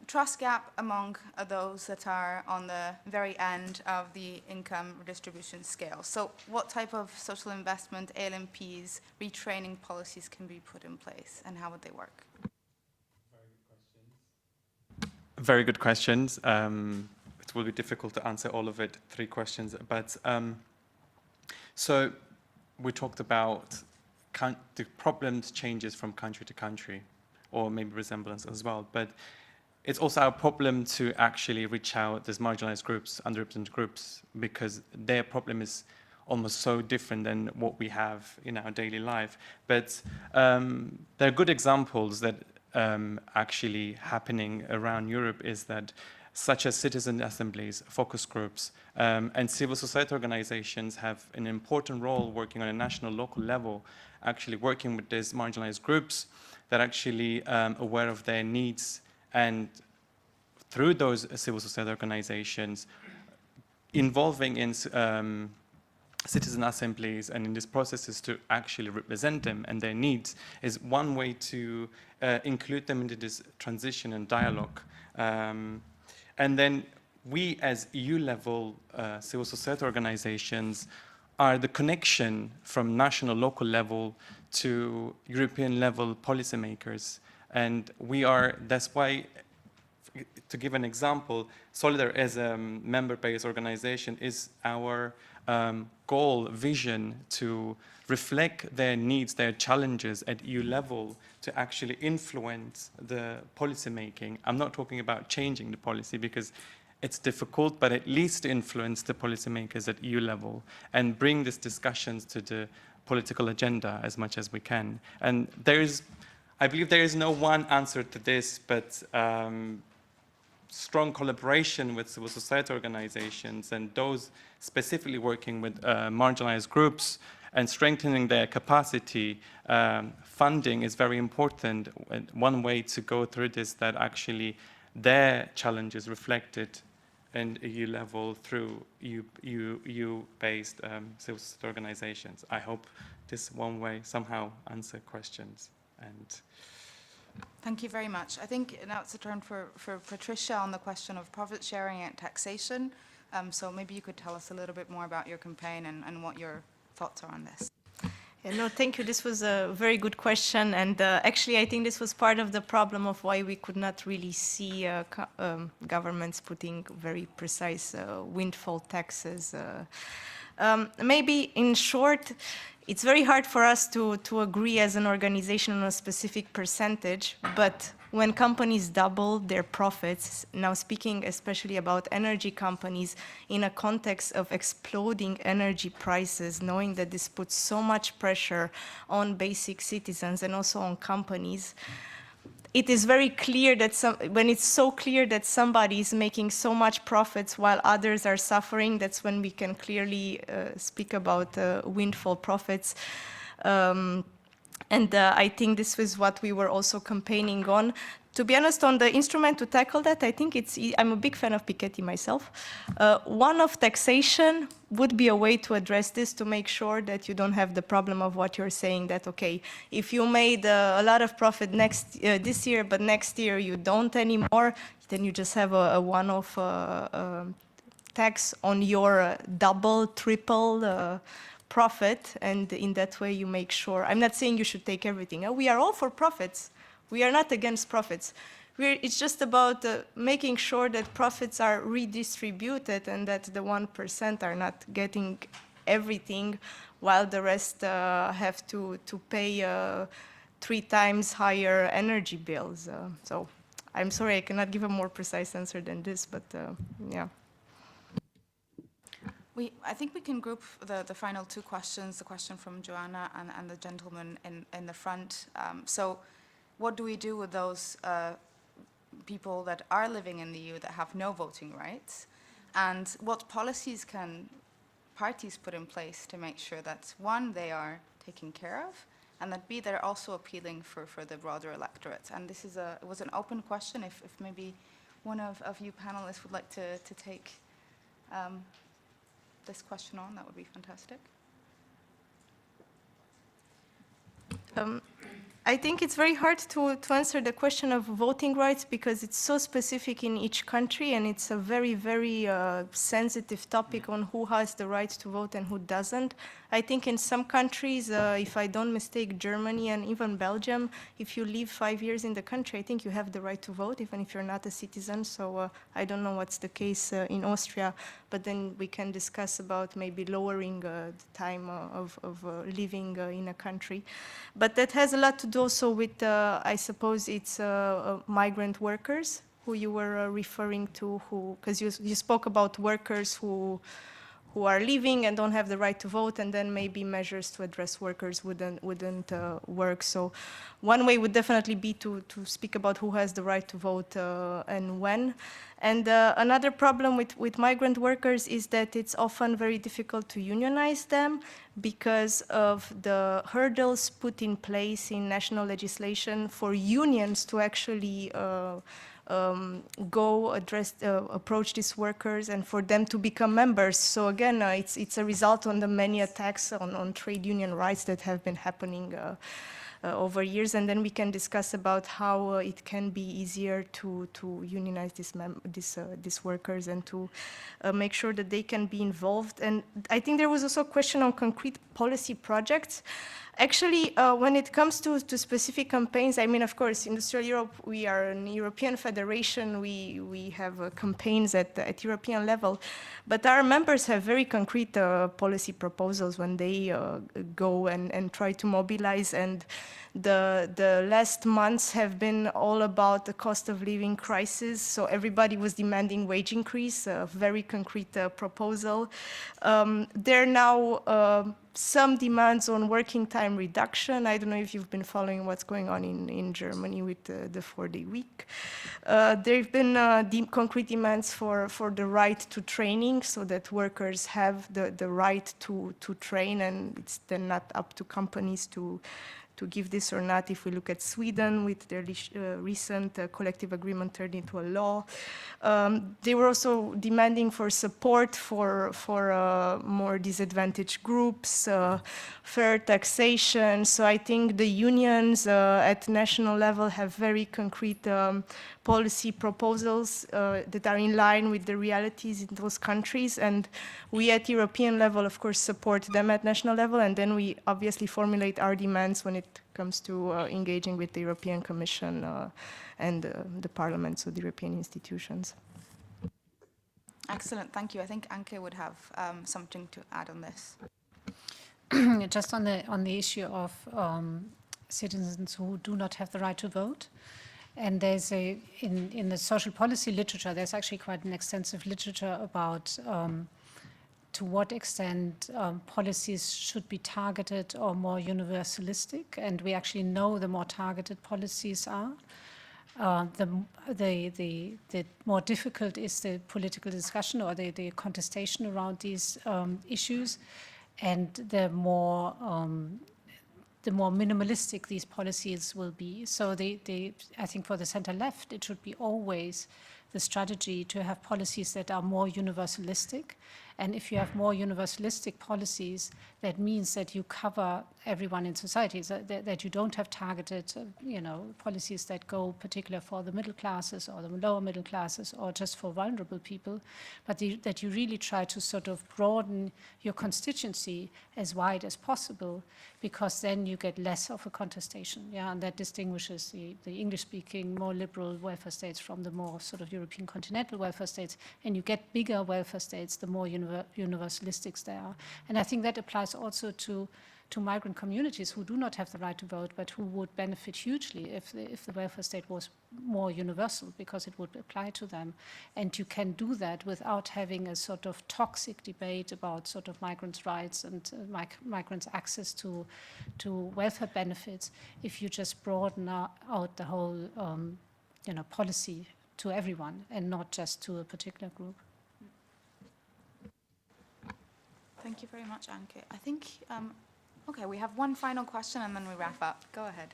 trust gap among those that are on the very end of the income redistribution scale. So, what type of social investment, ALMPs, retraining policies can be put in place, and how would they work? Very good questions. It will be difficult to answer all of it, 3 questions. But so we talked about the problems changes from country to country, or maybe resemblance as well. But it's also our problem to actually reach out these marginalized groups, underrepresented groups, because their problem is almost so different than what we have in our daily life. But there are good examples that actually happening around Europe is that such as citizen assemblies, focus groups, and civil society organizations have an important role working on a national, local level, actually working with these marginalized groups that are actually aware of their needs, and through those civil society organizations, involving in citizen assemblies and in these processes to actually represent them and their needs is one way to include them into this transition and dialogue. And then we as EU-level civil society organizations are the connection from national, local level to European-level policymakers. And we are, that's why, to give an example, Solidar as a member-based organization is our goal, vision to reflect their needs, their challenges at EU level to actually influence the policy making. I'm not talking about changing the policy because it's difficult, but at least influence the policymakers at EU level and bring these discussions to the political agenda as much as we can. And I believe there is no one answer to this, but strong collaboration with civil society organizations and those specifically working with marginalized groups and strengthening their capacity, funding is very important. One way to go through this that actually their challenges reflected in EU level through EU-based civil society organizations. I hope this one way somehow answer questions. And thank you very much. I think now it's a turn for Patricia on the question of profit sharing and taxation. So maybe you could tell us a little bit more about your campaign and what your thoughts are on this. Yeah, no, thank you. This was a very good question. And actually, I think this was part of the problem of why we could not really see governments putting very precise windfall taxes. Maybe in short, it's very hard for us to agree as an organization on a specific percentage, but when companies double their profits, now speaking especially about energy companies, in a context of exploding energy prices, knowing that this puts so much pressure on basic citizens and also on companies, it is very clear that when it's so clear that somebody is making so much profits while others are suffering, that's when we can clearly speak about windfall profits. And I think this was what we were also campaigning on. To be honest, on the instrument to tackle that, I think I'm a big fan of Piketty myself. One of taxation would be a way to address this, to make sure that you don't have the problem of what you're saying, that, okay, if you made a lot of profit this year, but next year you don't anymore, then you just have a one-off tax on your double, triple profit, and in that way you make sure. I'm not saying you should take everything. We are all for profits. We are not against profits. It's just about making sure that profits are redistributed and that the 1% are not getting everything while the rest have to pay 3 times higher energy bills. So I'm sorry, I cannot give a more precise answer than this, but yeah. I think we can group the final 2 questions, the question from Joanna and the gentleman in the front. So what do we do with those people that are living in the EU that have no voting rights? And what policies can parties put in place to make sure that, 1, they are taken care of, and that, B, they're also appealing for the broader electorate? And this is it was an open question. If maybe one of you panelists would like to take this question on, that would be fantastic. I think it's very hard to answer the question of voting rights because it's so specific in each country, and it's a very, very sensitive topic on who has the right to vote and who doesn't. I think in some countries, if I don't mistake, Germany and even Belgium, if you live 5 years in the country, I think you have the right to vote, even if you're not a citizen. So I don't know what's the case in Austria, but then we can discuss about maybe lowering the time of living in a country. But that has a lot to do also with, I suppose it's migrant workers who you were referring to, because you spoke about workers who are leaving and don't have the right to vote, and then maybe measures to address workers wouldn't work. So one way would definitely be to speak about who has the right to vote and when. And another problem with migrant workers is that it's often very difficult to unionize them because of the hurdles put in place in national legislation for unions to actually approach these workers and for them to become members. So again, it's a result on the many attacks on trade union rights that have been happening over years, and then we can discuss about how it can be easier to unionize these workers and to make sure that they can be involved. And I think there was also a question on concrete policy projects. Actually, when it comes to specific campaigns, I mean, of course, Industrial Europe, we are an European federation, we have campaigns at European level, but our members have very concrete policy proposals when they go and try to mobilize, and the last months have been all about the cost of living crisis, so everybody was demanding wage increase, a very concrete proposal. There are now some demands on working time reduction. I don't know if you've been following what's going on in Germany with the 4-day week. There have been concrete demands for the right to training, so that workers have the right to train, and it's then not up to companies to give this or not. If we look at Sweden with their recent collective agreement turned into a law. They were also demanding for support for more disadvantaged groups, fair taxation. So I think the unions at national level have very concrete policy proposals that are in line with the realities in those countries, and we at European level, of course, support them at national level, and then we obviously formulate our demands when it comes to engaging with the European Commission and the Parliament, so the European institutions. Excellent, thank you. I think Anke would have something to add on this. Just on the issue of citizens who do not have the right to vote. And there's in the social policy literature, there's actually quite an extensive literature about to what extent policies should be targeted or more universalistic. And we actually know the more targeted policies are, the more difficult is the political discussion or the contestation around these issues, and the more minimalistic these policies will be. So I think for the center-left, it should be always the strategy to have policies that are more universalistic. And if you have more universalistic policies, that means that you cover everyone in society, so that you don't have targeted, policies that go particular for the middle classes or the lower middle classes or just for vulnerable people, but that you really try to sort of broaden your constituency as wide as possible, because then you get less of a contestation, and that distinguishes the English-speaking, more liberal welfare states from the more sort of European continental welfare states, and you get bigger welfare states the more universalistics they are. And I think that applies also to migrant communities who do not have the right to vote, but who would benefit hugely if the welfare state was more universal, because it would apply to them. And you can do that without having a sort of toxic debate about sort of migrants' rights and migrants' access to welfare benefits if you just broaden out the whole policy to everyone and not just to a particular group. Thank you very much, Anke. I think, okay, we have one final question and then we wrap up. Go ahead.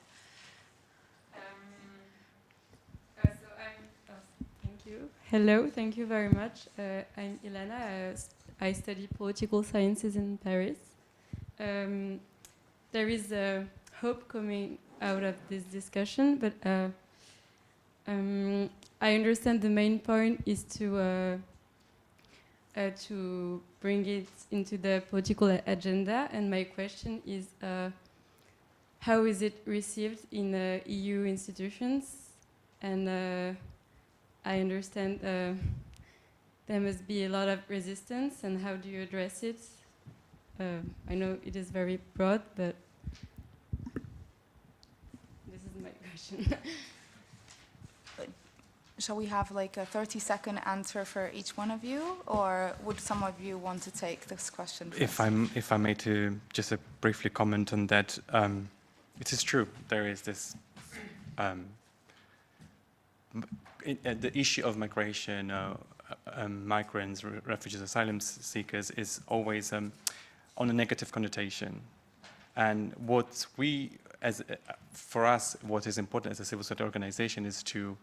Thank you. Hello, thank you very much. I'm Ilana, I study political sciences in Paris. There is hope coming out of this discussion, but I understand the main point is to bring it into the political agenda, and my question is, how is it received in EU institutions? And I understand there must be a lot of resistance, and how do you address it? I know it is very broad, but this is my question. Shall we have like a 30-second answer for each one of you, or would some of you want to take this question first? If I may to just briefly comment on that, it is true, there is this, the issue of migration, migrants, refugees, asylum seekers is always on a negative connotation. And what we, for us, what is important as a civil society organization is to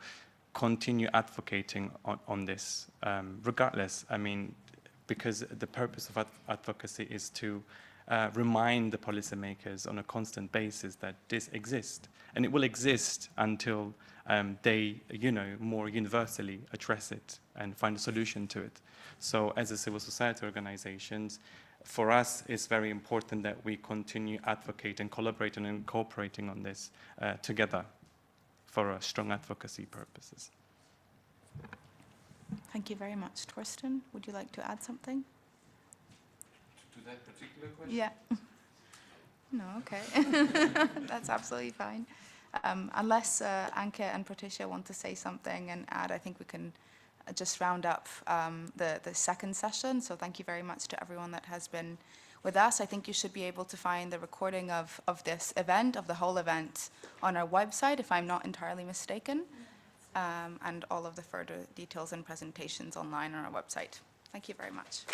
continue advocating on this, regardless. I mean, because the purpose of advocacy is to remind the policymakers on a constant basis that this exists, and it will exist until they, more universally address it and find a solution to it. So, as a civil society organizations, for us, it's very important that we continue advocating, collaborating, and cooperating on this together, for strong advocacy purposes. Thank you very much. Torsten, would you like to add something? To that particular question? Yeah. No, okay. That's absolutely fine. Unless Anke and Patricia want to say something and add, I think we can just round up the second session. So thank you very much to everyone that has been with us. I think you should be able to find the recording of this event, of the whole event, on our website, if I'm not entirely mistaken, and all of the further details and presentations online on our website. Thank you very much.